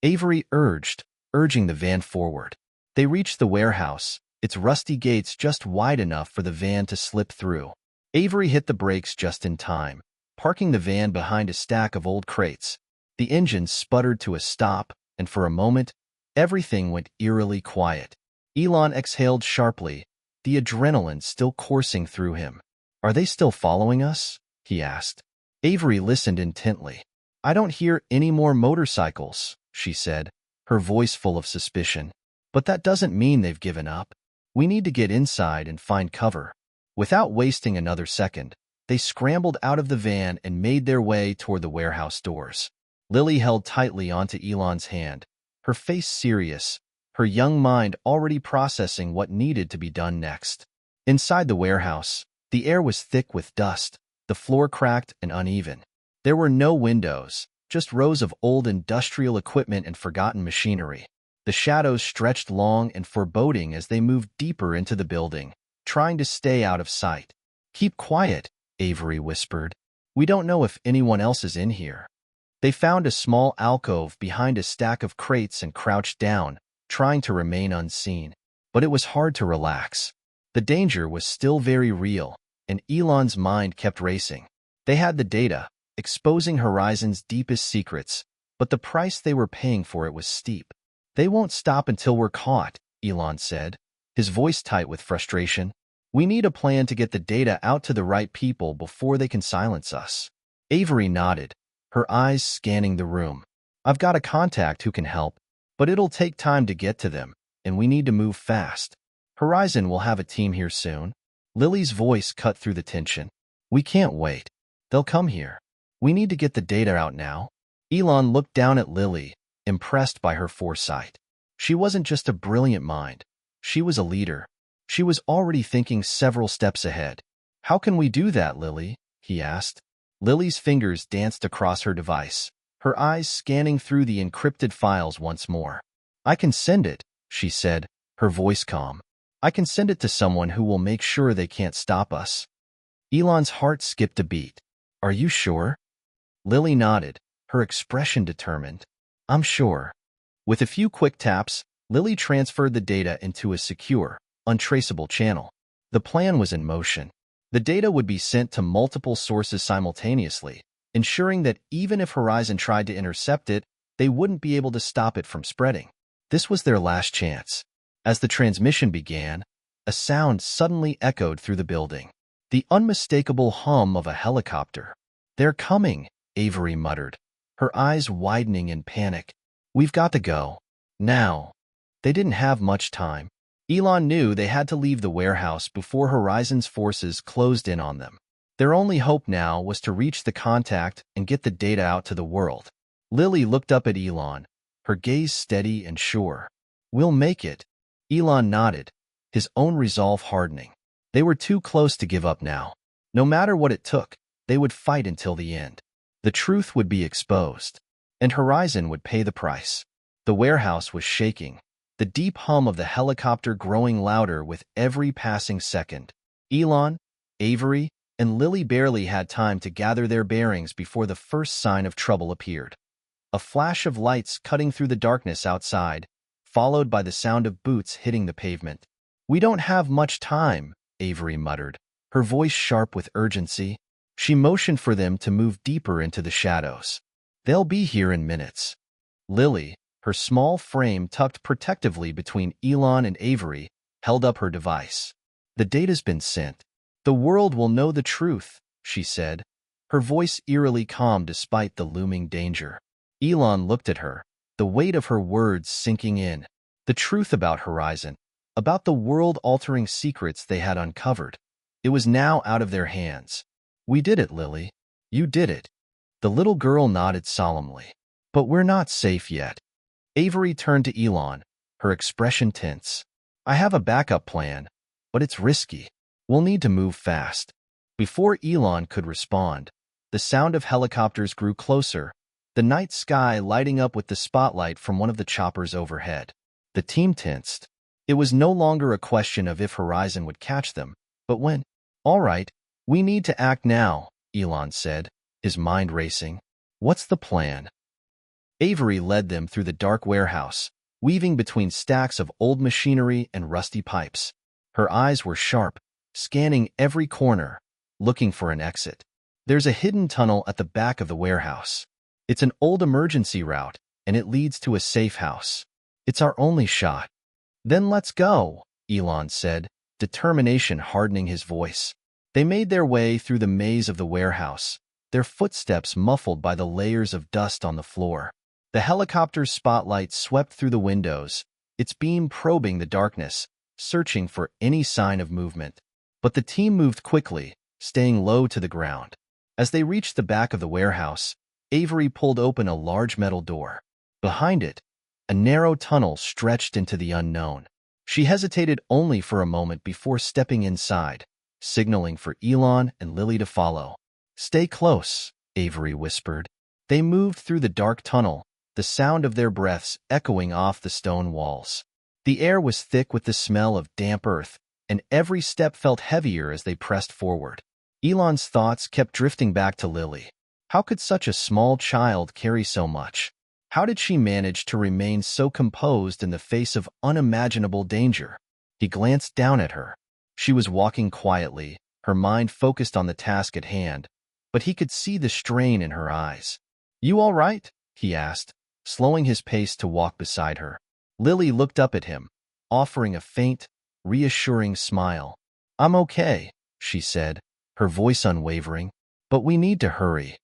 Avery urging the van forward. They reached the warehouse, its rusty gates just wide enough for the van to slip through. Avery hit the brakes just in time, parking the van behind a stack of old crates. The engine sputtered to a stop, and for a moment, everything went eerily quiet. Elon exhaled sharply, the adrenaline still coursing through him. "Are they still following us?" he asked. Avery listened intently. "I don't hear any more motorcycles," she said, her voice full of suspicion. "But that doesn't mean they've given up. We need to get inside and find cover." Without wasting another second, they scrambled out of the van and made their way toward the warehouse doors. Lily held tightly onto Elon's hand, her face serious, her young mind already processing what needed to be done next. Inside the warehouse, the air was thick with dust, the floor cracked and uneven. There were no windows, just rows of old industrial equipment and forgotten machinery. The shadows stretched long and foreboding as they moved deeper into the building, trying to stay out of sight. "Keep quiet," Avery whispered. "We don't know if anyone else is in here." They found a small alcove behind a stack of crates and crouched down, trying to remain unseen. But it was hard to relax. The danger was still very real, and Elon's mind kept racing. They had the data, exposing Horizon's deepest secrets, but the price they were paying for it was steep. "They won't stop until we're caught," Elon said, his voice tight with frustration. "We need a plan to get the data out to the right people before they can silence us." Avery nodded, her eyes scanning the room. "I've got a contact who can help, but it'll take time to get to them, and we need to move fast. Horizon will have a team here soon." Lily's voice cut through the tension. "We can't wait. They'll come here. We need to get the data out now." Elon looked down at Lily, impressed by her foresight. She wasn't just a brilliant mind. She was a leader. She was already thinking several steps ahead. "How can we do that, Lily?" he asked. Lily's fingers danced across her device, her eyes scanning through the encrypted files once more. "I can send it," she said, her voice calm. "I can send it to someone who will make sure they can't stop us." Elon's heart skipped a beat. "Are you sure?" Lily nodded, her expression determined. "I'm sure." With a few quick taps, Lily transferred the data into a secure, untraceable channel. The plan was in motion. The data would be sent to multiple sources simultaneously, ensuring that even if Horizon tried to intercept it, they wouldn't be able to stop it from spreading. This was their last chance. As the transmission began, a sound suddenly echoed through the building. The unmistakable hum of a helicopter. "They're coming," Avery muttered, her eyes widening in panic. "We've got to go. Now." They didn't have much time. Elon knew they had to leave the warehouse before Horizon's forces closed in on them. Their only hope now was to reach the contact and get the data out to the world. Lily looked up at Elon, her gaze steady and sure. "We'll make it." Elon nodded, his own resolve hardening. They were too close to give up now. No matter what it took, they would fight until the end. The truth would be exposed, and Horizon would pay the price. The warehouse was shaking, the deep hum of the helicopter growing louder with every passing second. Elon, Avery, and Lily barely had time to gather their bearings before the first sign of trouble appeared. A flash of lights cutting through the darkness outside, followed by the sound of boots hitting the pavement. "We don't have much time," Avery muttered, her voice sharp with urgency. She motioned for them to move deeper into the shadows. "They'll be here in minutes." Lily, her small frame tucked protectively between Elon and Avery, held up her device. "The data's been sent. The world will know the truth," she said, her voice eerily calm despite the looming danger. Elon looked at her, the weight of her words sinking in. The truth about Horizon, about the world-altering secrets they had uncovered. It was now out of their hands. "We did it, Lily. You did it." The little girl nodded solemnly. "But we're not safe yet." Avery turned to Elon, her expression tense. "I have a backup plan, but it's risky. We'll need to move fast." Before Elon could respond, the sound of helicopters grew closer, the night sky lighting up with the spotlight from one of the choppers overhead. The team tensed. It was no longer a question of if Horizon would catch them, but when. "All right, we need to act now," Elon said, his mind racing. "What's the plan?" Avery led them through the dark warehouse, weaving between stacks of old machinery and rusty pipes. Her eyes were sharp, scanning every corner, looking for an exit. There's a hidden tunnel at the back of the warehouse. It's an old emergency route, and it leads to a safe house. It's our only shot. Then let's go, Elon said, determination hardening his voice. They made their way through the maze of the warehouse, their footsteps muffled by the layers of dust on the floor. The helicopter's spotlight swept through the windows, its beam probing the darkness, searching for any sign of movement. But the team moved quickly, staying low to the ground. As they reached the back of the warehouse, Avery pulled open a large metal door. Behind it, a narrow tunnel stretched into the unknown. She hesitated only for a moment before stepping inside, signaling for Elon and Lily to follow. "Stay close," Avery whispered. They moved through the dark tunnel, the sound of their breaths echoing off the stone walls. The air was thick with the smell of damp earth, and every step felt heavier as they pressed forward. Elon's thoughts kept drifting back to Lily. How could such a small child carry so much? How did she manage to remain so composed in the face of unimaginable danger? He glanced down at her. She was walking quietly, her mind focused on the task at hand, but he could see the strain in her eyes. "You all right?" he asked, slowing his pace to walk beside her. Lily looked up at him, offering a faint, reassuring smile. "I'm okay," she said, her voice unwavering, "but we need to hurry."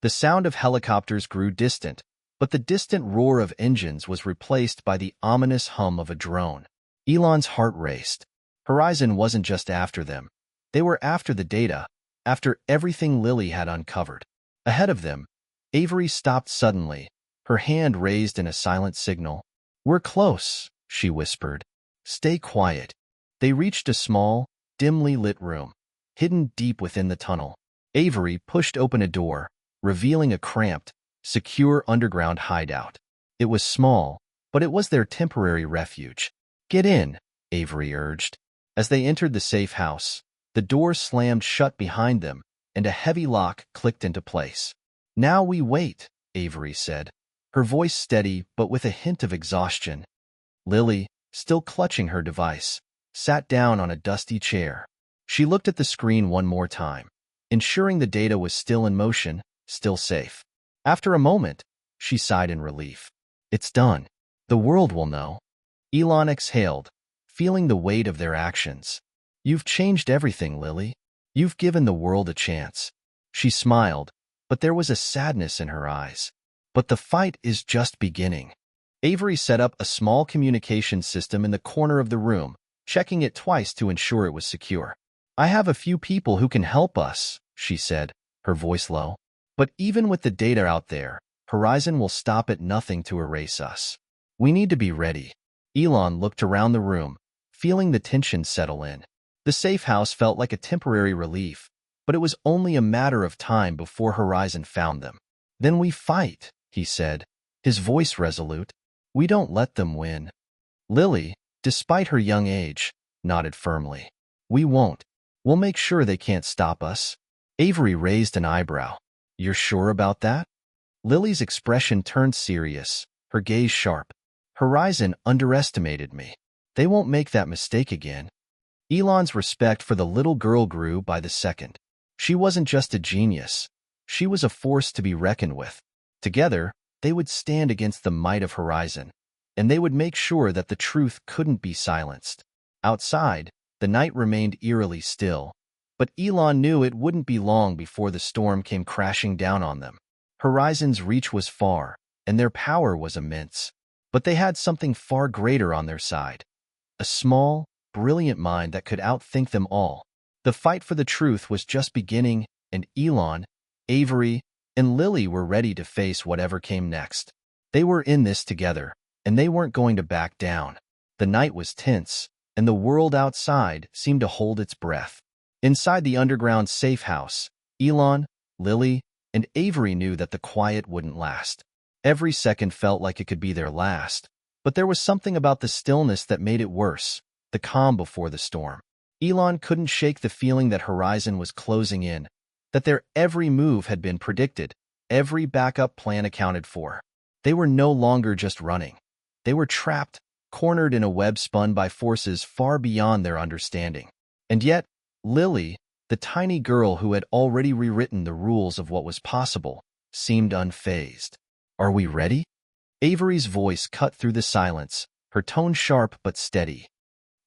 The sound of helicopters grew distant, but the distant roar of engines was replaced by the ominous hum of a drone. Elon's heart raced. Horizon wasn't just after them. They were after the data, after everything Lily had uncovered. Ahead of them, Avery stopped suddenly, her hand raised in a silent signal. "We're close," she whispered. "Stay quiet." They reached a small, dimly lit room, hidden deep within the tunnel. Avery pushed open a door, revealing a cramped, secure underground hideout. It was small, but it was their temporary refuge. "Get in," Avery urged. As they entered the safe house, the door slammed shut behind them, and a heavy lock clicked into place. "Now we wait," Avery said, her voice steady but with a hint of exhaustion. Lily, still clutching her device, sat down on a dusty chair. She looked at the screen one more time, ensuring the data was still in motion, still safe. After a moment, she sighed in relief. "It's done. The world will know." Elon exhaled, feeling the weight of their actions. "You've changed everything, Lily. You've given the world a chance." She smiled, but there was a sadness in her eyes. "But the fight is just beginning." Avery set up a small communication system in the corner of the room, checking it twice to ensure it was secure. "I have a few people who can help us," she said, her voice low. "But even with the data out there, Horizon will stop at nothing to erase us. We need to be ready." Elon looked around the room, feeling the tension settle in. The safe house felt like a temporary relief, but it was only a matter of time before Horizon found them. "Then we fight," he said, his voice resolute. "We don't let them win." Lily, despite her young age, nodded firmly. "We won't. We'll make sure they can't stop us." Avery raised an eyebrow. "You're sure about that?" Lily's expression turned serious, her gaze sharp. "Horizon underestimated me. They won't make that mistake again." Elon's respect for the little girl grew by the second. She wasn't just a genius. She was a force to be reckoned with. Together, they would stand against the might of Horizon, and they would make sure that the truth couldn't be silenced. Outside, the night remained eerily still, but Elon knew it wouldn't be long before the storm came crashing down on them. Horizon's reach was far, and their power was immense, but they had something far greater on their side. A small, brilliant mind that could outthink them all. The fight for the truth was just beginning, and Elon, Avery, and Lily were ready to face whatever came next. They were in this together, and they weren't going to back down. The night was tense, and the world outside seemed to hold its breath. Inside the underground safe house, Elon, Lily, and Avery knew that the quiet wouldn't last. Every second felt like it could be their last, but there was something about the stillness that made it worse, the calm before the storm. Elon couldn't shake the feeling that Horizon was closing in, that their every move had been predicted, every backup plan accounted for. They were no longer just running. They were trapped, cornered in a web spun by forces far beyond their understanding. And yet, Lily, The tiny girl who had already rewritten the rules of what was possible seemed unfazed. "Are we ready?" Avery's voice cut through the silence, her tone sharp but steady.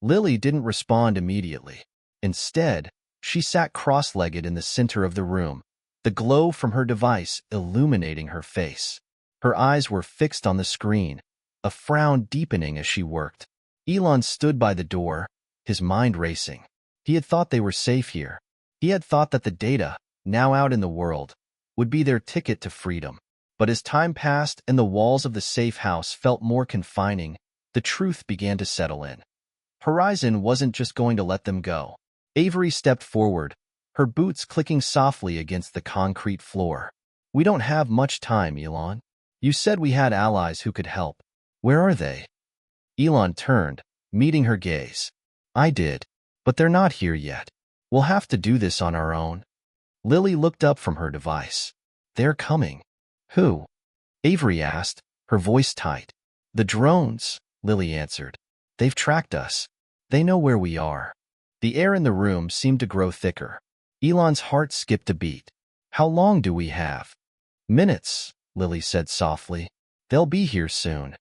Lily didn't respond immediately. Instead, she sat cross-legged in the center of the room, the glow from her device illuminating her face. Her eyes were fixed on the screen, a frown deepening as she worked. Elon stood by the door, his mind racing. He had thought they were safe here. He had thought that the data, now out in the world, would be their ticket to freedom. But as time passed and the walls of the safe house felt more confining, the truth began to settle in. Horizon wasn't just going to let them go. Avery stepped forward, her boots clicking softly against the concrete floor. "We don't have much time, Elon. You said we had allies who could help. Where are they?" Elon turned, meeting her gaze. "I did, but they're not here yet. We'll have to do this on our own." Lily looked up from her device. "They're coming." "Who?" Avery asked, her voice tight. "The drones," Lily answered. "They've tracked us. They know where we are." The air in the room seemed to grow thicker. Elon's heart skipped a beat. "How long do we have?" "Minutes," Lily said softly. "They'll be here soon."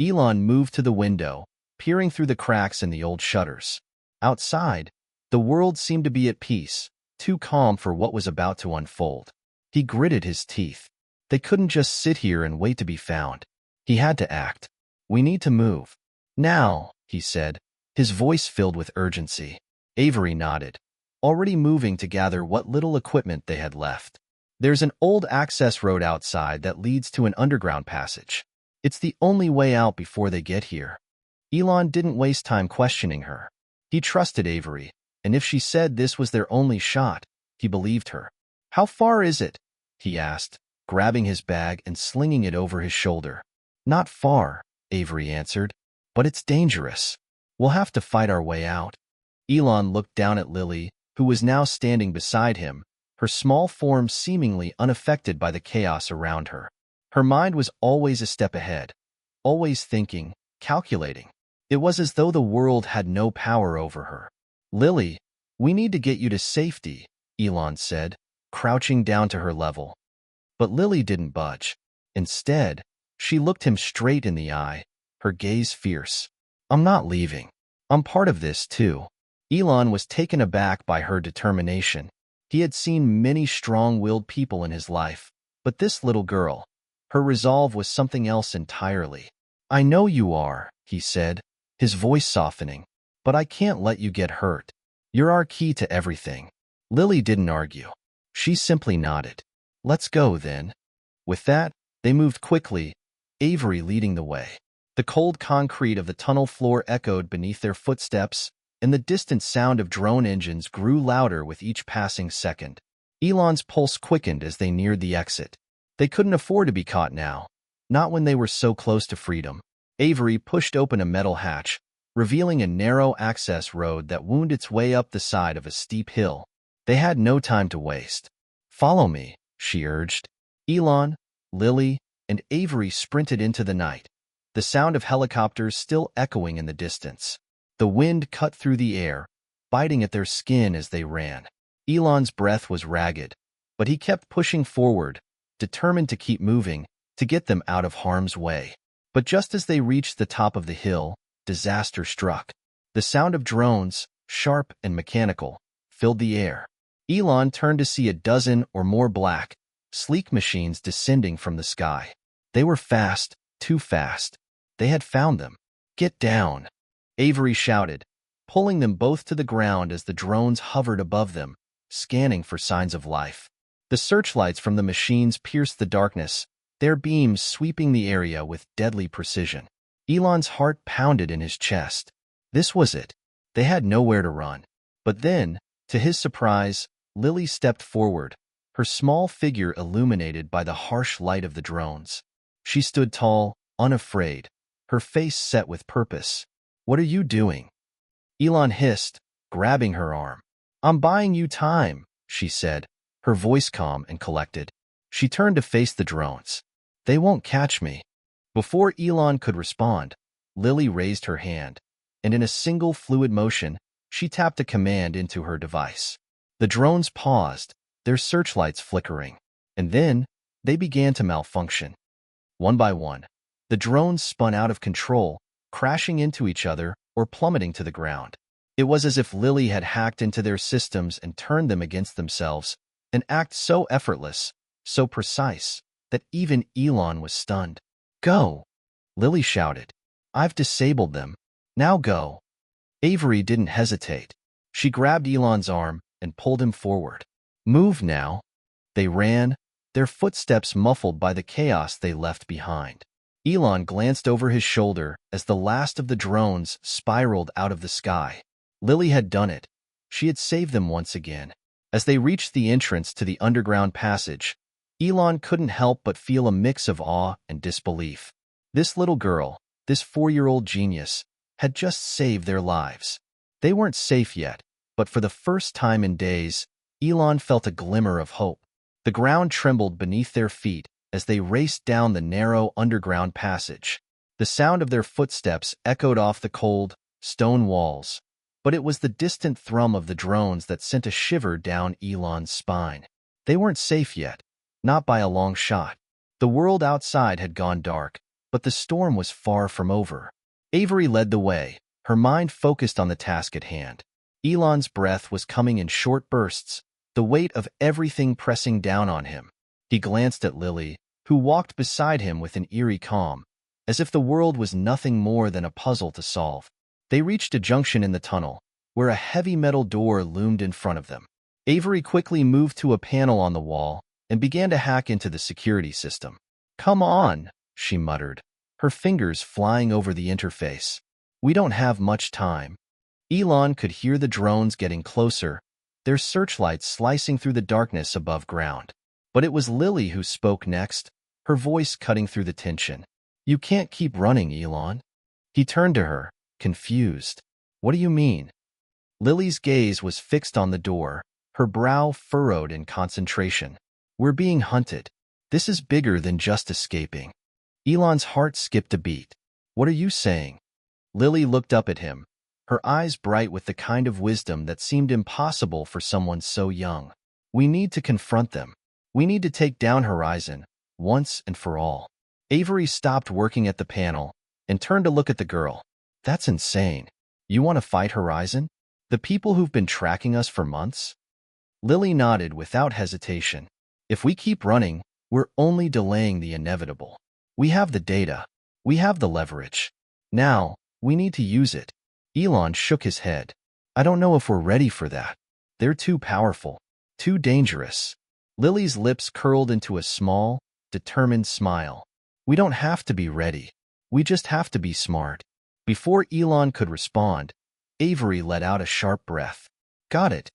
Elon moved to the window, peering through the cracks in the old shutters. Outside, the world seemed to be at peace, too calm for what was about to unfold. He gritted his teeth. They couldn't just sit here and wait to be found. He had to act. "We need to move. Now," he said, his voice filled with urgency. Avery nodded, already moving to gather what little equipment they had left. "There's an old access road outside that leads to an underground passage. It's the only way out before they get here." Elon didn't waste time questioning her. He trusted Avery, and if she said this was their only shot, he believed her. "How far is it?" he asked, grabbing his bag and slinging it over his shoulder. "Not far," Avery answered, "but it's dangerous. We'll have to fight our way out." Elon looked down at Lily, who was now standing beside him, her small form seemingly unaffected by the chaos around her. Her mind was always a step ahead, always thinking, calculating. It was as though the world had no power over her. "Lily, we need to get you to safety," Elon said, crouching down to her level. But Lily didn't budge. Instead, she looked him straight in the eye, her gaze fierce. "I'm not leaving. I'm part of this, too." Elon was taken aback by her determination. He had seen many strong-willed people in his life, but this little girl, her resolve was something else entirely. "I know you are," he said, his voice softening, "but I can't let you get hurt. You're our key to everything." Lily didn't argue. She simply nodded. "Let's go, then." With that, they moved quickly, Avery leading the way. The cold concrete of the tunnel floor echoed beneath their footsteps, and the distant sound of drone engines grew louder with each passing second. Elon's pulse quickened as they neared the exit. They couldn't afford to be caught now, not when they were so close to freedom. Avery pushed open a metal hatch, revealing a narrow access road that wound its way up the side of a steep hill. They had no time to waste. "Follow me," she urged. Elon, Lily, and Avery sprinted into the night, the sound of helicopters still echoing in the distance. The wind cut through the air, biting at their skin as they ran. Elon's breath was ragged, but he kept pushing forward, determined to keep moving, to get them out of harm's way. But just as they reached the top of the hill, disaster struck. The sound of drones, sharp and mechanical, filled the air. Elon turned to see a dozen or more black, sleek machines descending from the sky. They were fast, too fast. They had found them. "Get down," Avery shouted, pulling them both to the ground as the drones hovered above them, scanning for signs of life. The searchlights from the machines pierced the darkness, their beams sweeping the area with deadly precision. Elon's heart pounded in his chest. This was it. They had nowhere to run. But then, to his surprise, Lily stepped forward, her small figure illuminated by the harsh light of the drones. She stood tall, unafraid, her face set with purpose. "What are you doing?" Elon hissed, grabbing her arm. "I'm buying you time," she said, her voice calm and collected. She turned to face the drones. "They won't catch me." Before Elon could respond, Lily raised her hand, and in a single fluid motion, she tapped a command into her device. The drones paused, their searchlights flickering, and then they began to malfunction. One by one, the drones spun out of control, crashing into each other or plummeting to the ground. It was as if Lily had hacked into their systems and turned them against themselves, an act so effortless, so precise, that even Elon was stunned. "Go!" Lily shouted. "I've disabled them. Now go." Avery didn't hesitate. She grabbed Elon's arm and pulled him forward. "Move now." They ran, their footsteps muffled by the chaos they left behind. Elon glanced over his shoulder as the last of the drones spiraled out of the sky. Lily had done it. She had saved them once again. As they reached the entrance to the underground passage, Elon couldn't help but feel a mix of awe and disbelief. This little girl, this 4-year-old genius, had just saved their lives. They weren't safe yet, but for the first time in days, Elon felt a glimmer of hope. The ground trembled beneath their feet as they raced down the narrow underground passage. The sound of their footsteps echoed off the cold, stone walls, but it was the distant thrum of the drones that sent a shiver down Elon's spine. They weren't safe yet, not by a long shot. The world outside had gone dark, but the storm was far from over. Avery led the way, her mind focused on the task at hand. Elon's breath was coming in short bursts, the weight of everything pressing down on him. He glanced at Lily, who walked beside him with an eerie calm, as if the world was nothing more than a puzzle to solve. They reached a junction in the tunnel, where a heavy metal door loomed in front of them. Avery quickly moved to a panel on the wall and began to hack into the security system. "Come on," she muttered, her fingers flying over the interface. "We don't have much time." Elon could hear the drones getting closer, their searchlights slicing through the darkness above ground. But it was Lily who spoke next, her voice cutting through the tension. "You can't keep running, Elon." He turned to her, confused. "What do you mean?" Lily's gaze was fixed on the door, her brow furrowed in concentration. "We're being hunted. This is bigger than just escaping." Elon's heart skipped a beat. "What are you saying?" Lily looked up at him, her eyes bright with the kind of wisdom that seemed impossible for someone so young. "We need to confront them. We need to take down Horizon, once and for all." Avery stopped working at the panel and turned to look at the girl. "That's insane. You want to fight Horizon? The people who've been tracking us for months?" Lily nodded without hesitation. "If we keep running, we're only delaying the inevitable. We have the data. We have the leverage. Now, we need to use it." Elon shook his head. "I don't know if we're ready for that. They're too powerful, too dangerous." Lily's lips curled into a small, determined smile. "We don't have to be ready. We just have to be smart." Before Elon could respond, Avery let out a sharp breath. "Got it."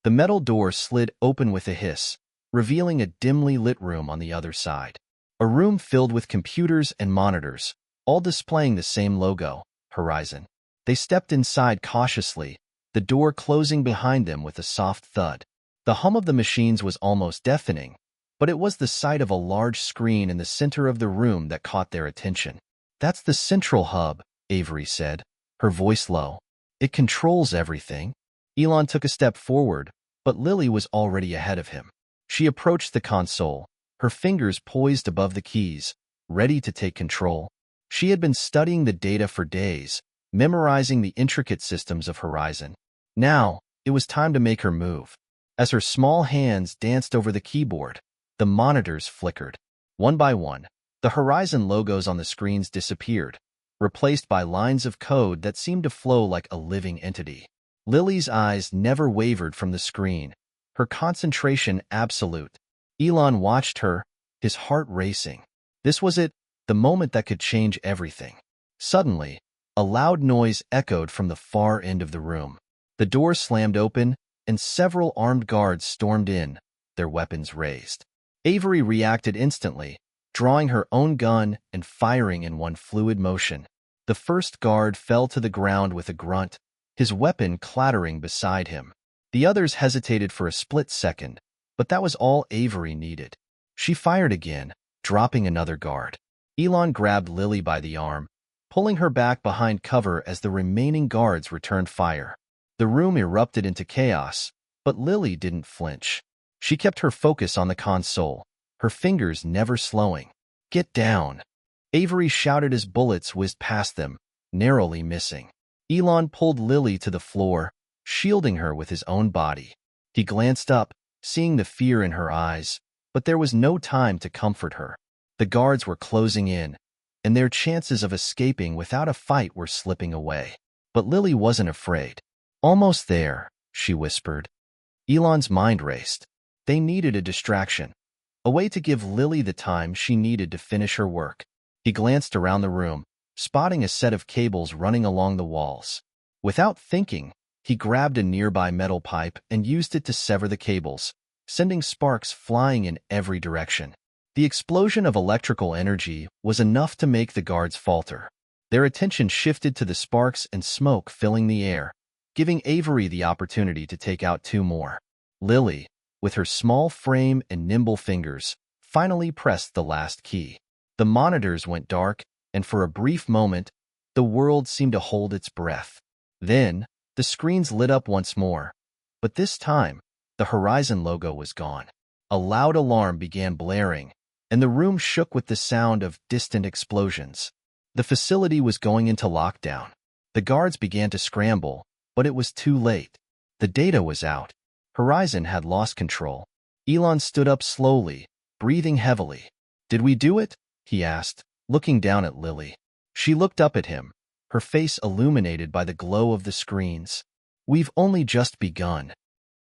The metal door slid open with a hiss, revealing a dimly lit room on the other side. A room filled with computers and monitors, all displaying the same logo, Horizon. They stepped inside cautiously, the door closing behind them with a soft thud. The hum of the machines was almost deafening, but it was the sight of a large screen in the center of the room that caught their attention. "That's the central hub," Avery said, her voice low. "It controls everything." Elon took a step forward, but Lily was already ahead of him. She approached the console, her fingers poised above the keys, ready to take control. She had been studying the data for days, memorizing the intricate systems of Horizon. Now, it was time to make her move. As her small hands danced over the keyboard, the monitors flickered. One by one, the Horizon logos on the screens disappeared, replaced by lines of code that seemed to flow like a living entity. Lily's eyes never wavered from the screen, her concentration absolute. Elon watched her, his heart racing. This was it, the moment that could change everything. Suddenly, a loud noise echoed from the far end of the room. The door slammed open, and several armed guards stormed in, their weapons raised. Avery reacted instantly, drawing her own gun and firing in one fluid motion. The first guard fell to the ground with a grunt, his weapon clattering beside him. The others hesitated for a split second, but that was all Avery needed. She fired again, dropping another guard. Elon grabbed Lily by the arm, pulling her back behind cover as the remaining guards returned fire. The room erupted into chaos, But Lily didn't flinch. She kept her focus on the console, her fingers never slowing. "Get down!" Avery shouted as bullets whizzed past them, narrowly missing. Elon pulled Lily to the floor, shielding her with his own body. He glanced up, seeing the fear in her eyes, but there was no time to comfort her. The guards were closing in, and their chances of escaping without a fight were slipping away. But Lily wasn't afraid. "Almost there," she whispered. Elon's mind raced. They needed a distraction, a way to give Lily the time she needed to finish her work. He glanced around the room, spotting a set of cables running along the walls. Without thinking, he grabbed a nearby metal pipe and used it to sever the cables, sending sparks flying in every direction. The explosion of electrical energy was enough to make the guards falter. Their attention shifted to the sparks and smoke filling the air, giving Avery the opportunity to take out two more. Lily, with her small frame and nimble fingers, finally pressed the last key. The monitors went dark, and for a brief moment, the world seemed to hold its breath. Then, the screens lit up once more, but this time, the Horizon logo was gone. A loud alarm began blaring, and the room shook with the sound of distant explosions. The facility was going into lockdown. The guards began to scramble, but it was too late. The data was out. Horizon had lost control. Elon stood up slowly, breathing heavily. "Did we do it?" he asked, looking down at Lily. She looked up at him, her face illuminated by the glow of the screens. "We've only just begun,"